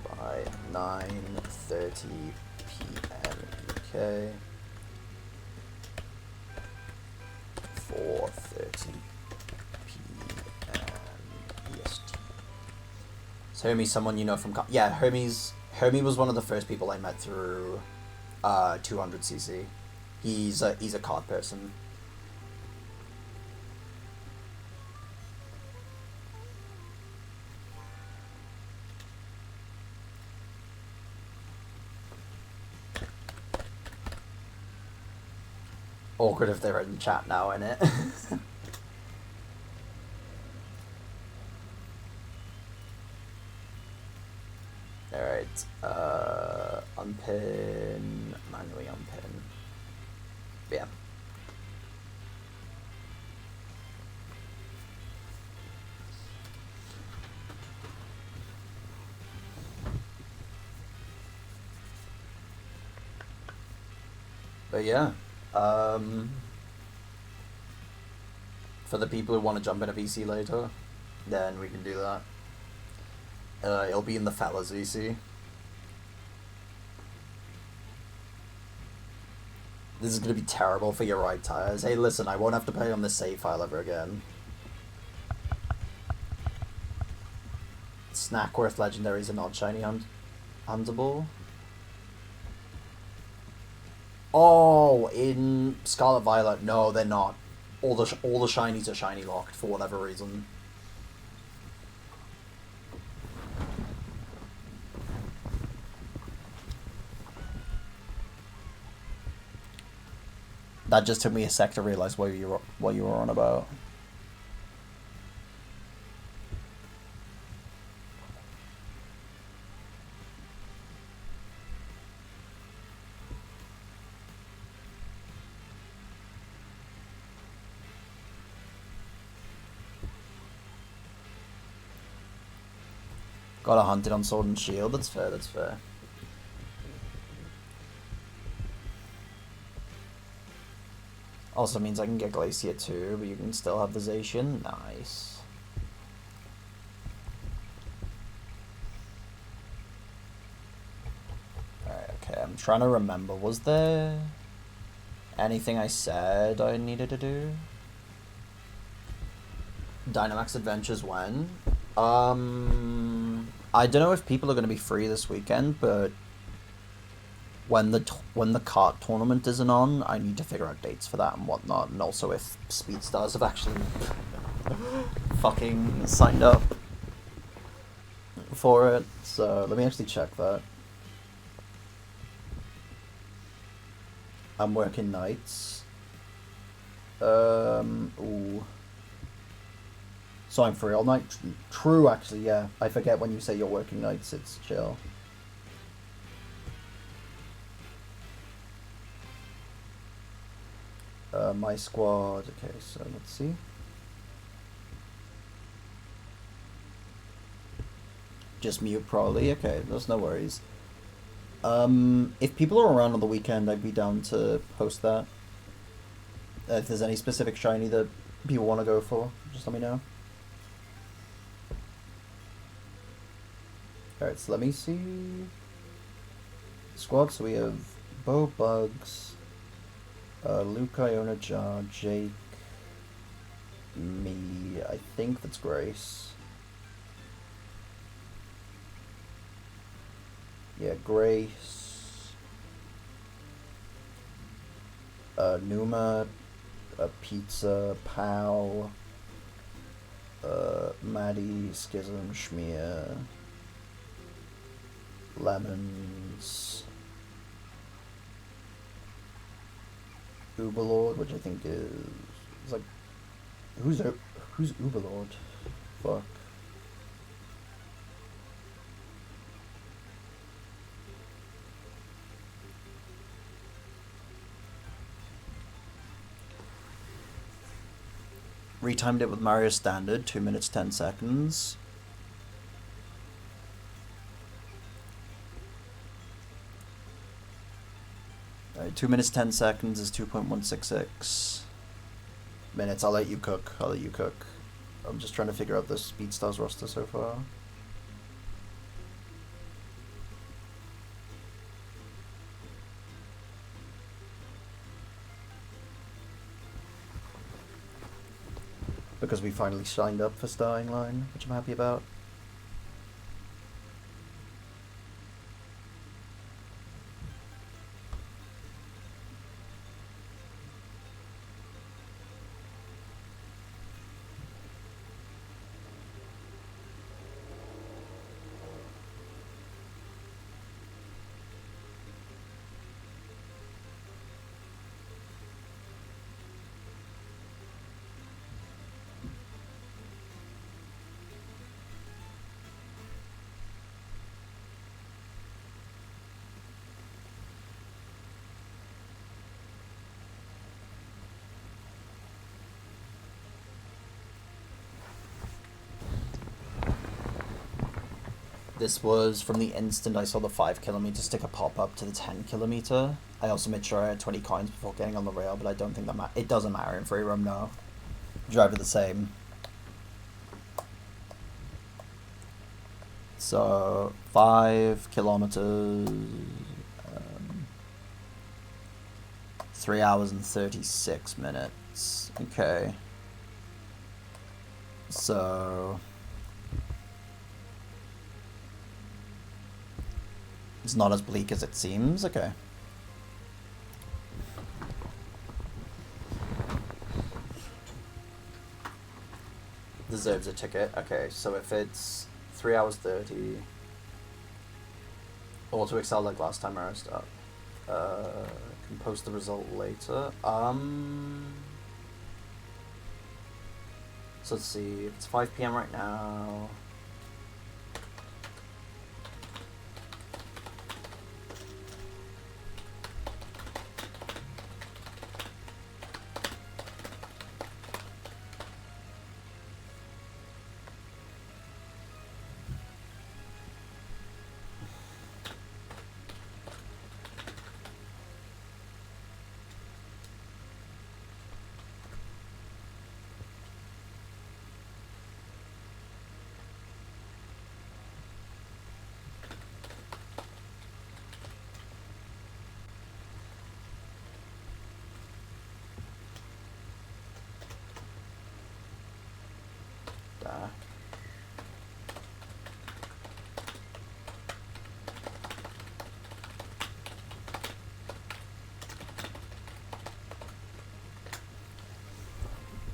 by 9:30 p.m. UK. 4:30 p.m. EST. So Hermie's someone you know from Kart. Yeah, Hermie was one of the first people I met through 200cc. He's a Kart person. Awkward if they're in chat now, innit? Alright, unpin, manually unpin. Yeah. But yeah. For the people who want to jump in a VC later, then we can do that. It'll be in the fellas VC. This is going to be terrible for your right tires. Hey, listen, I won't have to play on this save file ever again. Snackworth legendaries are not shiny huntable. Oh, in Scarlet Violet, no, they're not. All the shinies are shiny locked for whatever reason. That just took me a sec to realize what you were on about. Got a hunted on Sword and Shield. That's fair. That's fair. Also means I can get Glacier too, but you can still have the Zacian. Nice. Alright, okay, I'm trying to remember. Was there anything I said I needed to do? Dynamax Adventures when? I don't know if people are going to be free this weekend, but when the Kart tournament isn't on, I need to figure out dates for that and whatnot, and also if Speedstars have actually fucking signed up for it. So let me actually check that. I'm working nights. Ooh. So I'm free all night? True, actually, yeah. I forget when you say you're working nights, it's chill. My squad, okay, so let's see. Just mute probably, okay, there's no worries. If people are around on the weekend, I'd be down to post that. If there's any specific shiny that people want to go for, just let me know. Alright, so let me see. Squad, so we have Bo, Bugs, Luke, Iona, Jar, Jake, me. I think that's Grace. Yeah, Grace. Numa, Pizza, Pal, Maddie, Schism, Schmear, Lemons, Uberlord, which I think is like who's Uberlord? Fuck. Retimed it with Mario Standard, 2 minutes 10 seconds. Alright, 2 minutes 10 seconds is 2.166 minutes. I'll let you cook. I'm just trying to figure out the Speedstars roster so far. Because we finally signed up for Starting Line, which I'm happy about. This was from the instant I saw the 5 kilometer sticker pop up to the 10 kilometer. I also made sure I had 20 coins before getting on the rail, but I don't think that it doesn't matter in free roam now. Drive it the same. So 5 kilometers, 3 hours and 36 minutes. Okay. So it's not as bleak as it seems. Okay. Deserves a ticket. Okay, so if it's 3 hours 30, or to excel like last time I start, can post the result later. So let's see. It's 5 p.m. right now.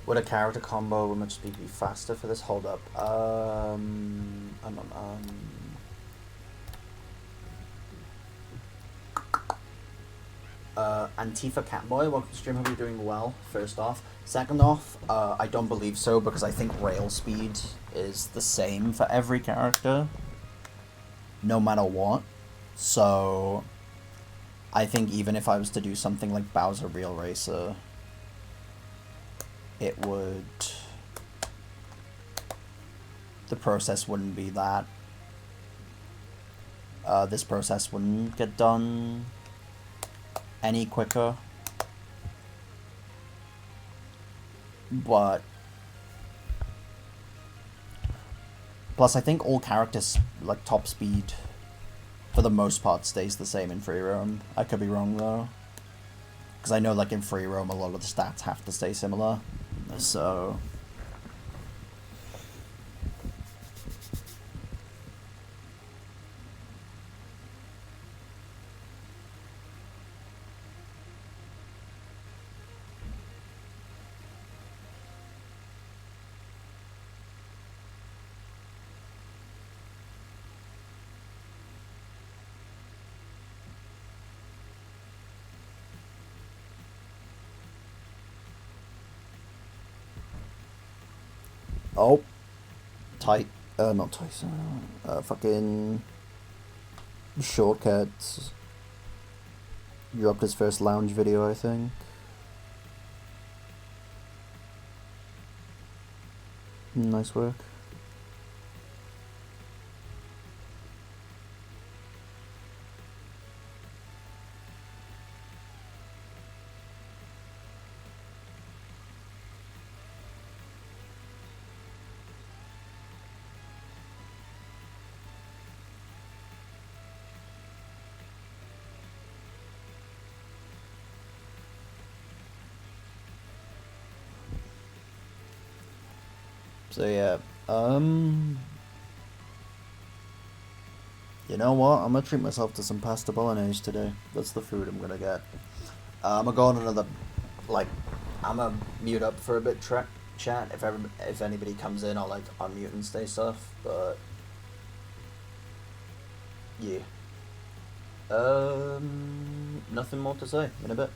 Would a character combo with much speed be faster for this? Hold up. Antifa Catboy, welcome to stream. Hope you're doing well. First off, second off, I don't believe so because I think rail speed is the same for every character, no matter what. So, I think even if I was to do something like Bowser Real Racer, it would, the process wouldn't be that, this process wouldn't get done any quicker, but Plus, I think all characters, like, top speed, for the most part, stays the same in free roam. I could be wrong, though. Because I know, like, in free roam, a lot of the stats have to stay similar. So... Oh. Not Tyson. Fucking... Shortcuts. Dropped his first lounge video, I think. Nice work. So yeah, you know what? I'm gonna treat myself to some pasta bolognese today. That's the food I'm gonna get. I'm gonna go on another, like, I'm gonna mute up for a bit, chat. If anybody comes in, I'll like unmute and say stuff. But yeah, nothing more to say in a bit.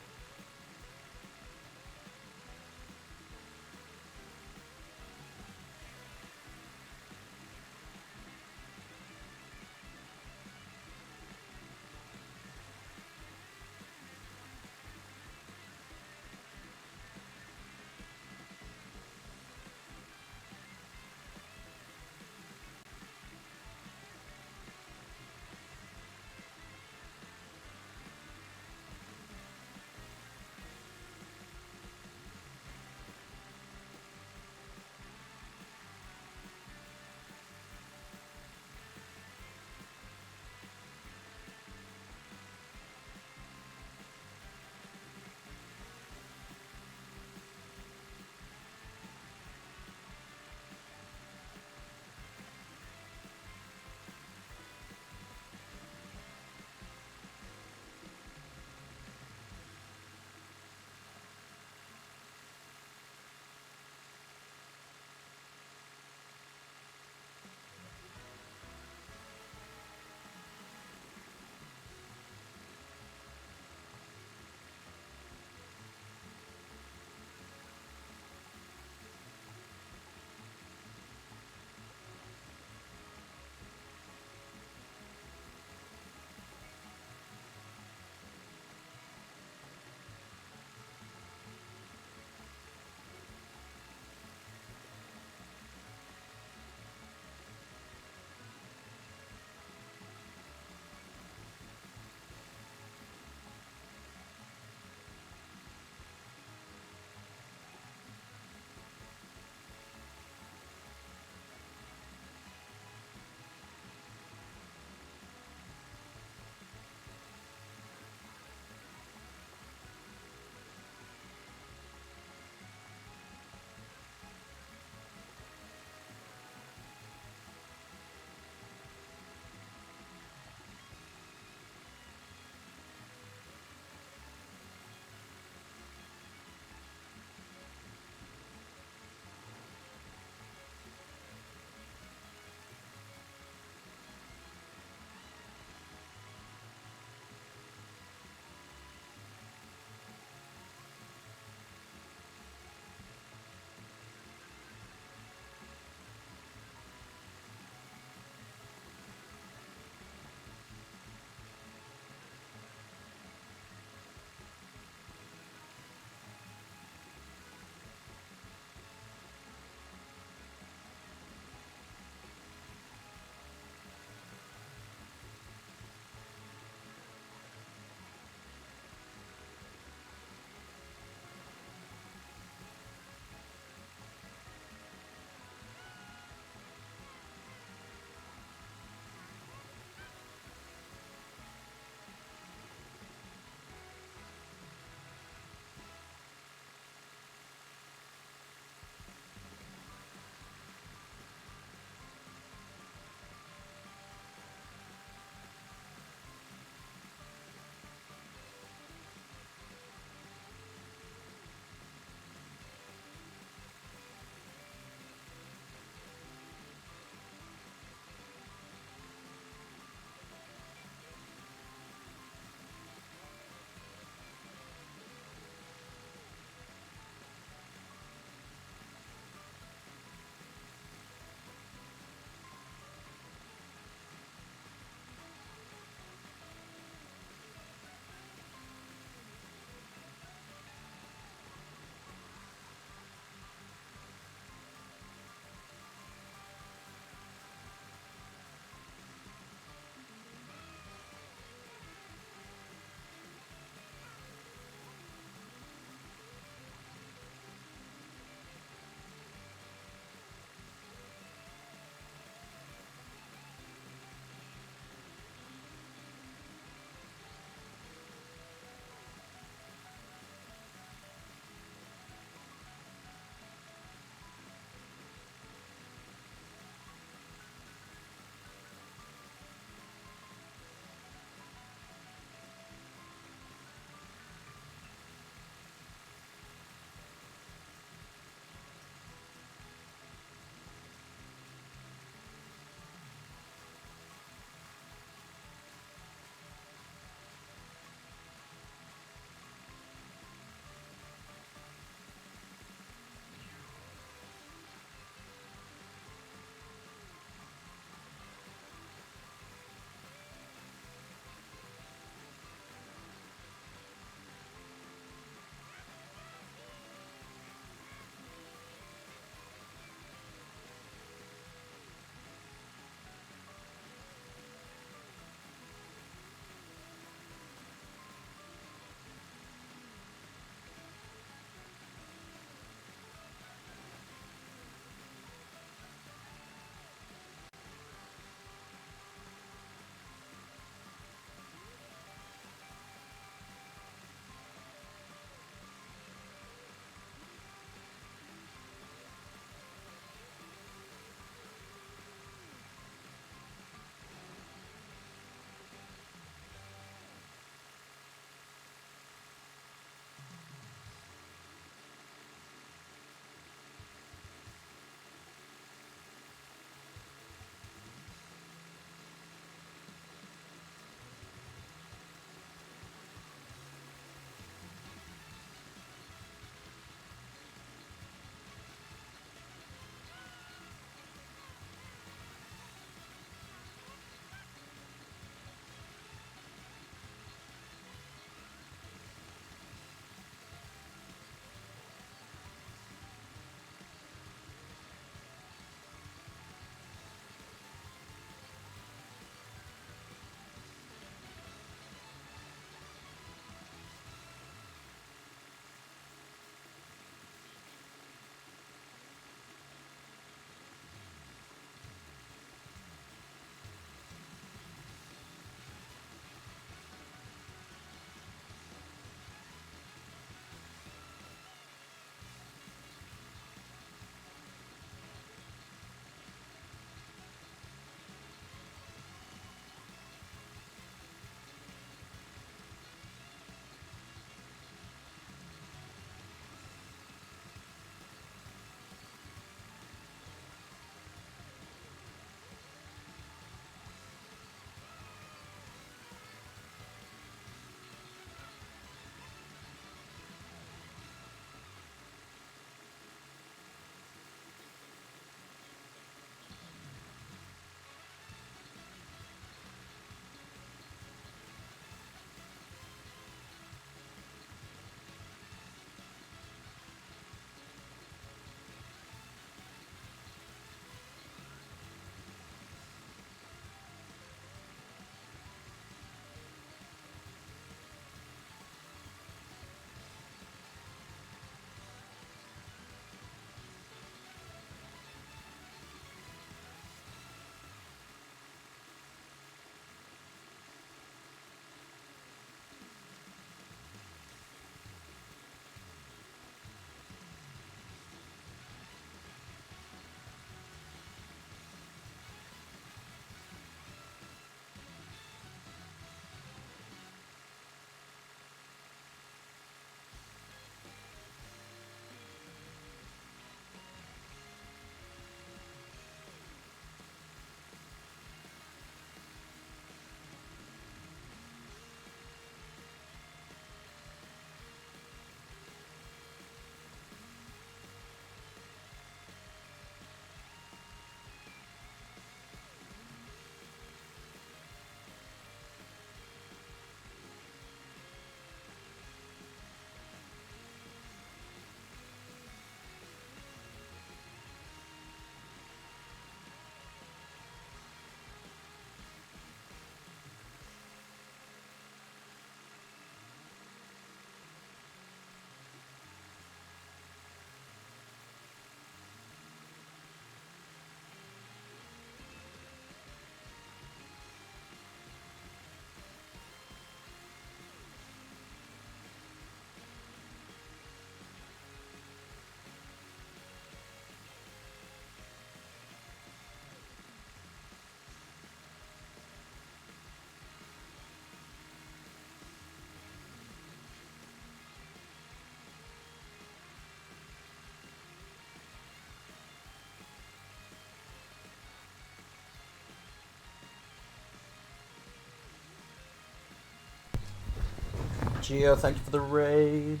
Gio, thank you for the raid.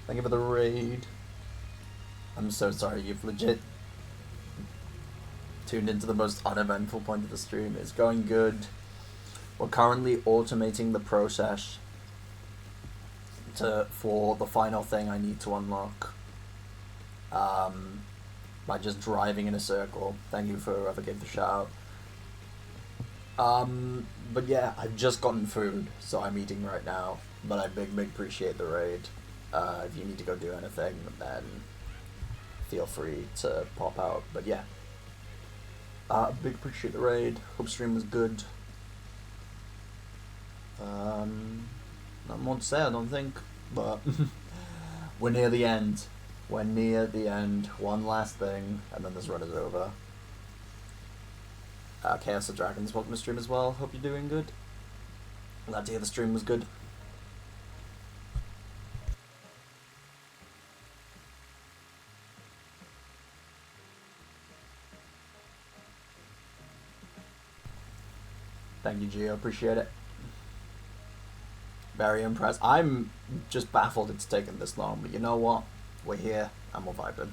Thank you for the raid. I'm so sorry, you've legit tuned into the most uneventful point of the stream. It's going good. We're currently automating the process for the final thing I need to unlock. By just driving in a circle. Thank you for whoever gave the shout out. But yeah, I've just gotten food, so I'm eating right now. But I big appreciate the raid. If you need to go do anything, then feel free to pop out. But yeah, big appreciate the raid. Hope stream was good. Not more to say, I don't think. But we're near the end. We're near the end. One last thing, and then this run is over. Chaos the Dragons, welcome to stream as well. Hope you're doing good. Glad to hear the stream was good. Thank you, Gio. Appreciate it. Very impressed. I'm just baffled it's taken this long, but you know what? We're here and we're vibing.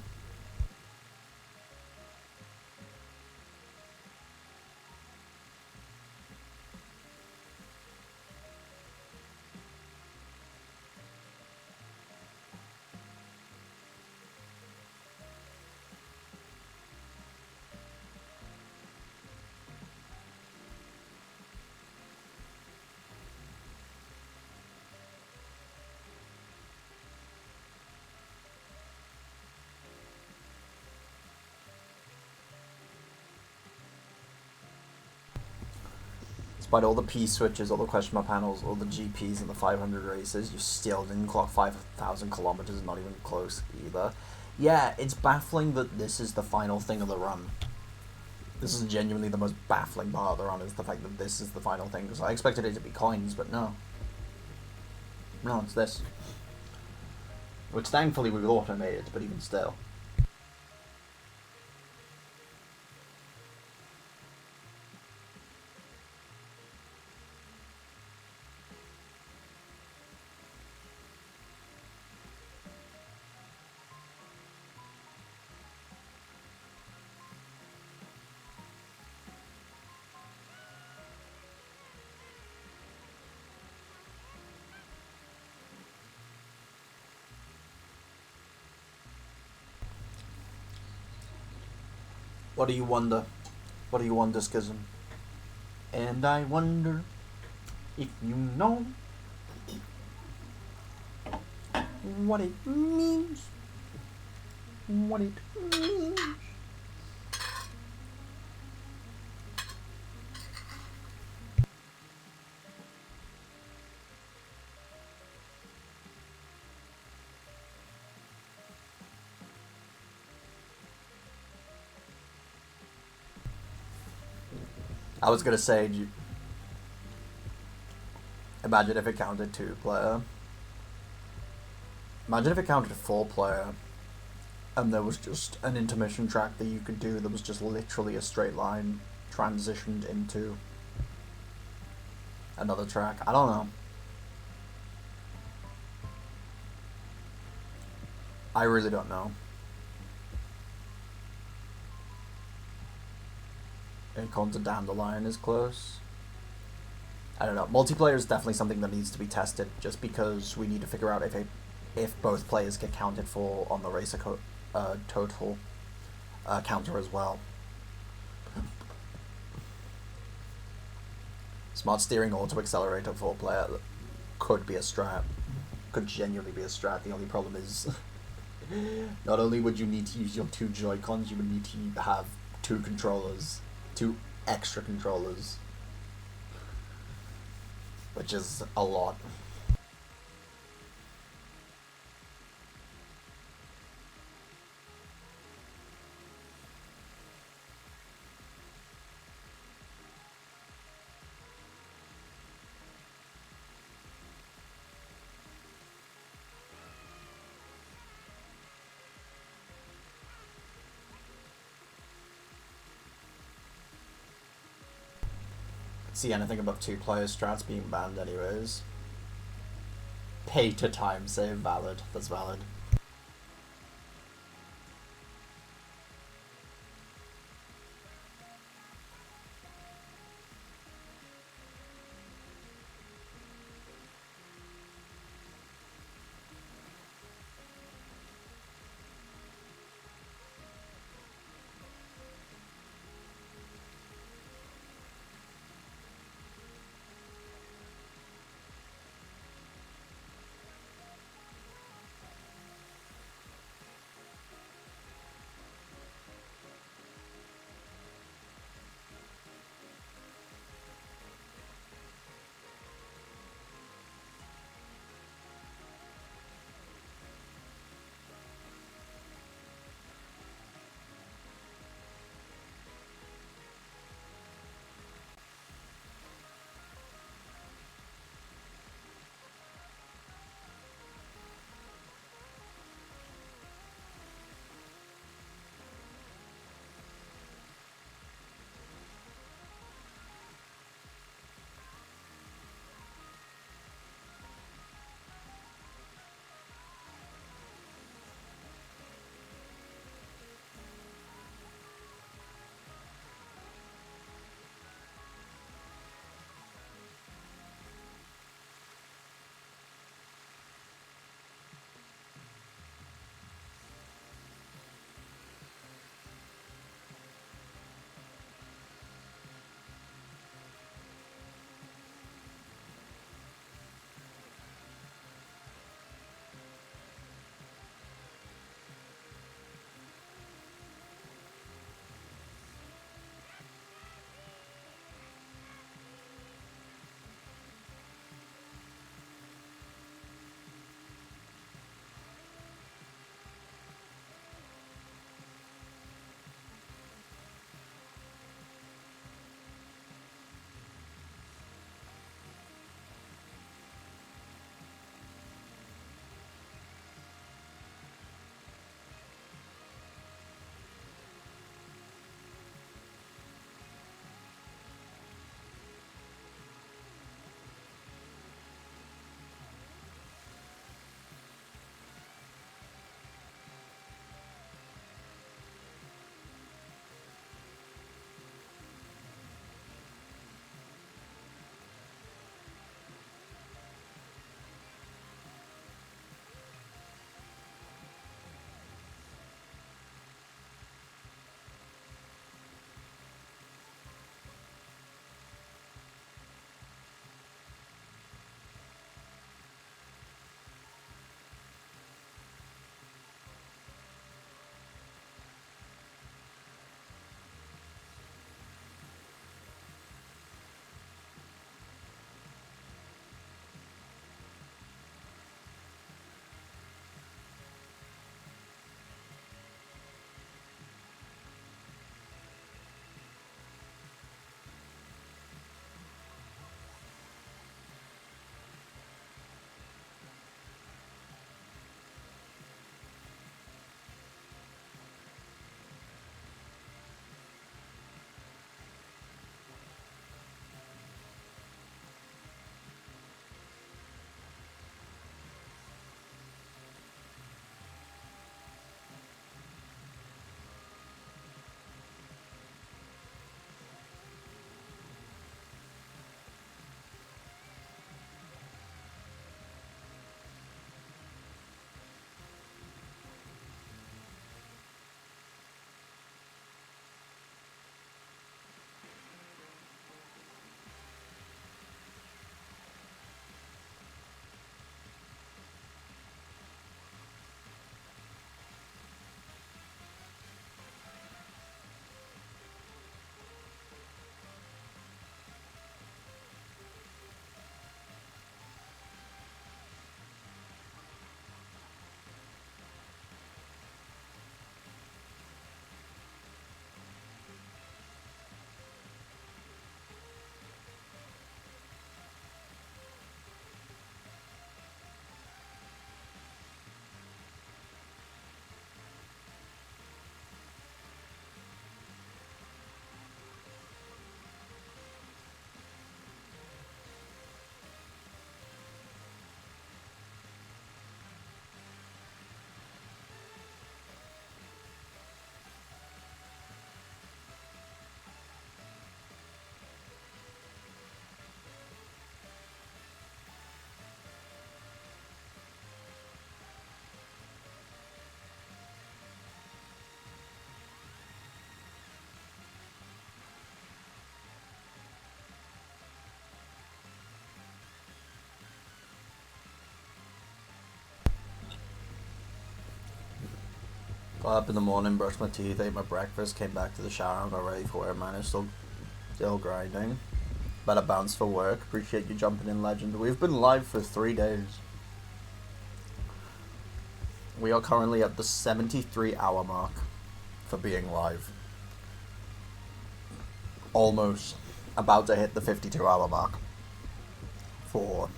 Despite all the P switches, all the question mark panels, all the GPs and the 500 races, you still didn't clock 5,000 kilometers, not even close either. Yeah, it's baffling that this is the final thing of the run. This is genuinely the most baffling part of the run, is the fact that this is the final thing, because I expected it to be coins, but no. No, it's this. Which thankfully we've automated, but even still. What do you wonder? What do you wonder, Schism? And I wonder if you know what it means. What it means. I was gonna say, imagine if it counted 2-player. Imagine if it counted 4-player, and there was just an intermission track that you could do that was just literally a straight line transitioned into another track. I don't know. I really don't know. And Content down the line is close. I don't know. Multiplayer is definitely something that needs to be tested, just because we need to figure out if both players get counted for on the racer total counter as well. Smart steering auto accelerator 4-player could be a strat. Could genuinely be a strat. The only problem is, not only would you need to use your 2 Joy-Cons, you would need to have 2 controllers. 2 extra controllers, which is a lot. See anything above 2-player strats being banned anyways. Pay to time save, valid. That's valid. Got up in the morning, brushed my teeth, ate my breakfast, came back to the shower and got ready for work, man. It's still grinding. Better bounce for work. Appreciate you jumping in, legend. We've been live for 3 days. We are currently at the 73-hour mark for being live. Almost about to hit the 52-hour mark for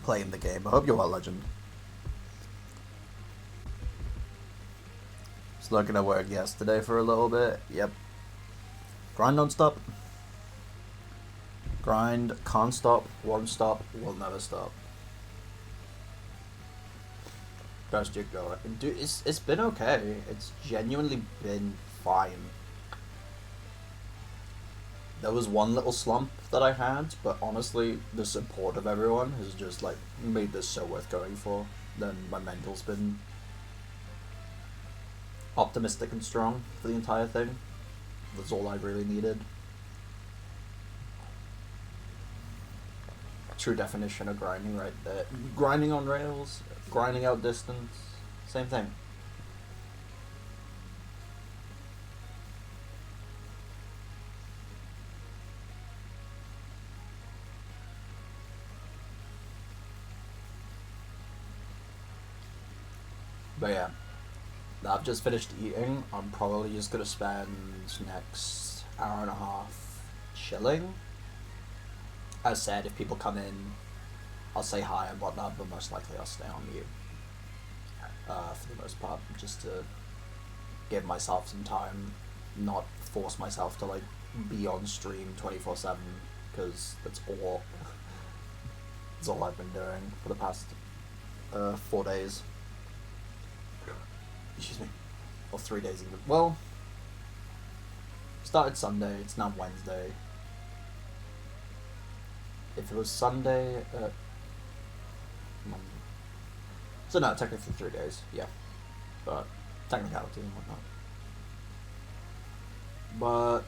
playing the game. I hope you're well, legend. Was looking at work yesterday for a little bit. Yep. Grind non-stop. Grind, can't stop, won't stop, will never stop. Best you go. Dude, it's been okay. It's genuinely been fine. There was one little slump that I had, but honestly, the support of everyone has just like made this so worth going for. Then my mental's been optimistic and strong for the entire thing. That's all I really needed. True definition of grinding right there. Grinding on rails, grinding out distance, same thing. But yeah, I've just finished eating. I'm probably just gonna spend next hour and a half chilling. As said, if people come in, I'll say hi and whatnot, but most likely I'll stay on mute for the most part, just to give myself some time, not force myself to like be on stream 24/7, because that's all I've been doing for the past 4 days. Excuse me, or 3 days even. Well, started Sunday. It's now Wednesday. If it was Sunday, Monday. So no, technically 3 days, yeah. But technicality and whatnot. But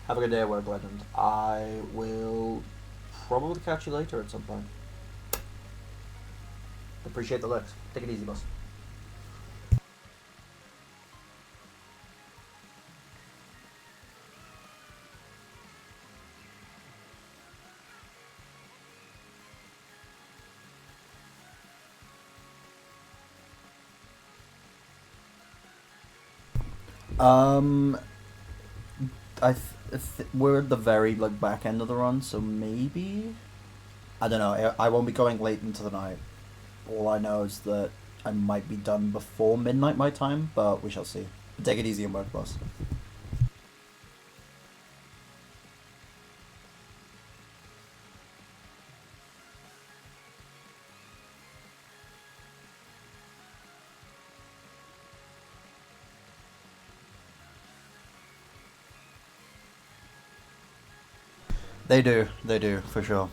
have a good day at work, legend. I will probably catch you later at some point. Appreciate the looks. Take it easy, boss. We're at the very like back end of the run, so maybe I don't know. I won't be going late into the night. All I know is that I might be done before midnight my time, but we shall see. Take it easy and work, boss. They do, for sure.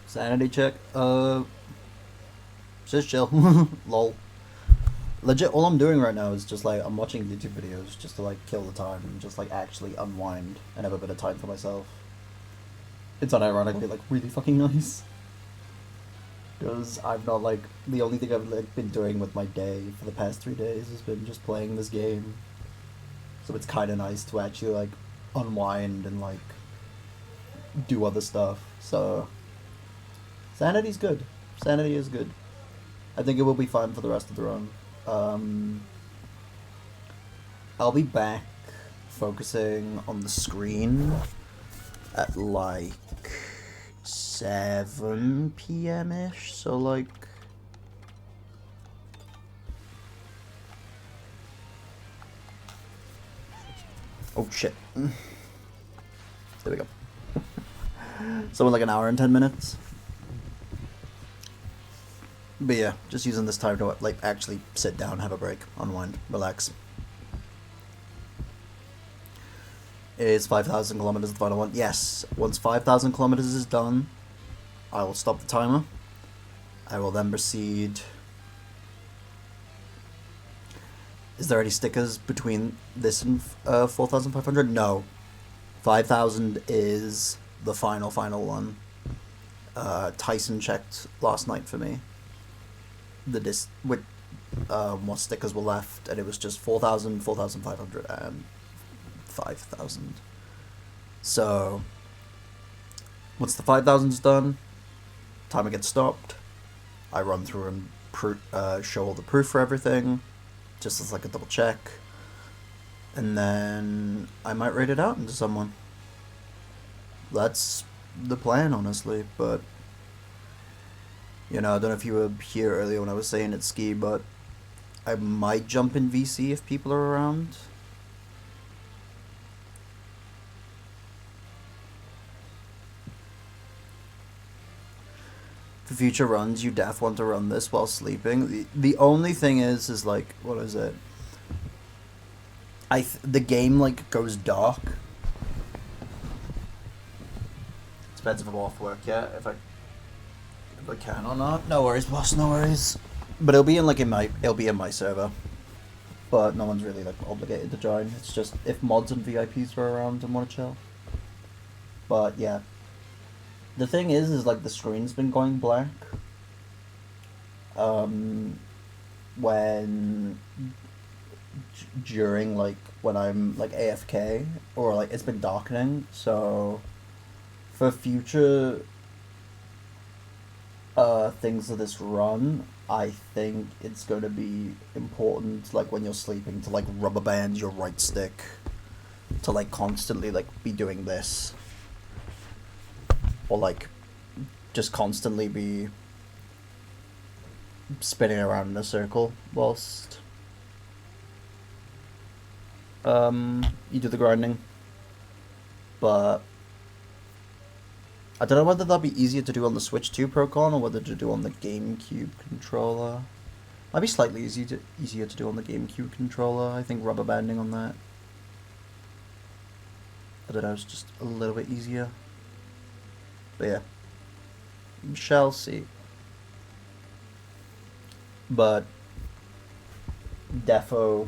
Sanity check. Just chill. Lol. Legit, all I'm doing right now is just like I'm watching YouTube videos just to like kill the time and just like actually unwind and have a bit of time for myself. It's unironically like really fucking nice. Because I've not like the only thing I've like been doing with my day for the past 3 days has been just playing this game. So it's kind of nice to actually like unwind and like do other stuff. So sanity's good. Sanity is good. I think it will be fine for the rest of the run. I'll be back focusing on the screen at like 7 p.m. ish. So like oh shit. There we go. So in like an hour and 10 minutes. But yeah, just using this time to like actually sit down, have a break, unwind, relax. Is 5,000 kilometers the final one? Yes. Once 5,000 kilometers is done, I will stop the timer. I will then proceed. Is there any stickers between this and 4,500? No. 5,000 is the final one. Tyson checked last night for me. With what stickers were left, and it was just 4,000, 4,500, and 5,000. So once the 5,000's done, timer gets stopped. I run through and show all the proof for everything, just as like a double check, and then I might rate it out into someone. That's the plan, honestly, but you know, I don't know if you were here earlier when I was saying it's ski, but I might jump in VC if people are around. For future runs, you def want to run this while sleeping. The only thing is like, what is it? The game like goes dark. Depends if I'm off work yet. If I can or not. No worries, boss. No worries. But it'll be in my server. But no one's really like obligated to join. It's just if mods and VIPs were around and want to chill. But yeah. The thing is like the screen's been going black. When during like when I'm like AFK or like it's been darkening. So for future things of this run, I think it's going to be important, like when you're sleeping, to like rubber band your right stick to like constantly like be doing this, or like just constantly be spinning around in a circle whilst you do the grinding. But I don't know whether that'll be easier to do on the Switch 2 Procon or whether to do on the GameCube controller. Might be slightly easier to do on the GameCube controller. I think rubber banding on that, I don't know, it's just a little bit easier. But yeah, we shall see. But defo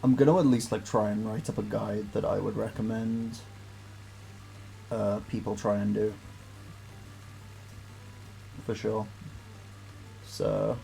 I'm gonna at least like try and write up a guide that I would recommend people try and do, for sure. So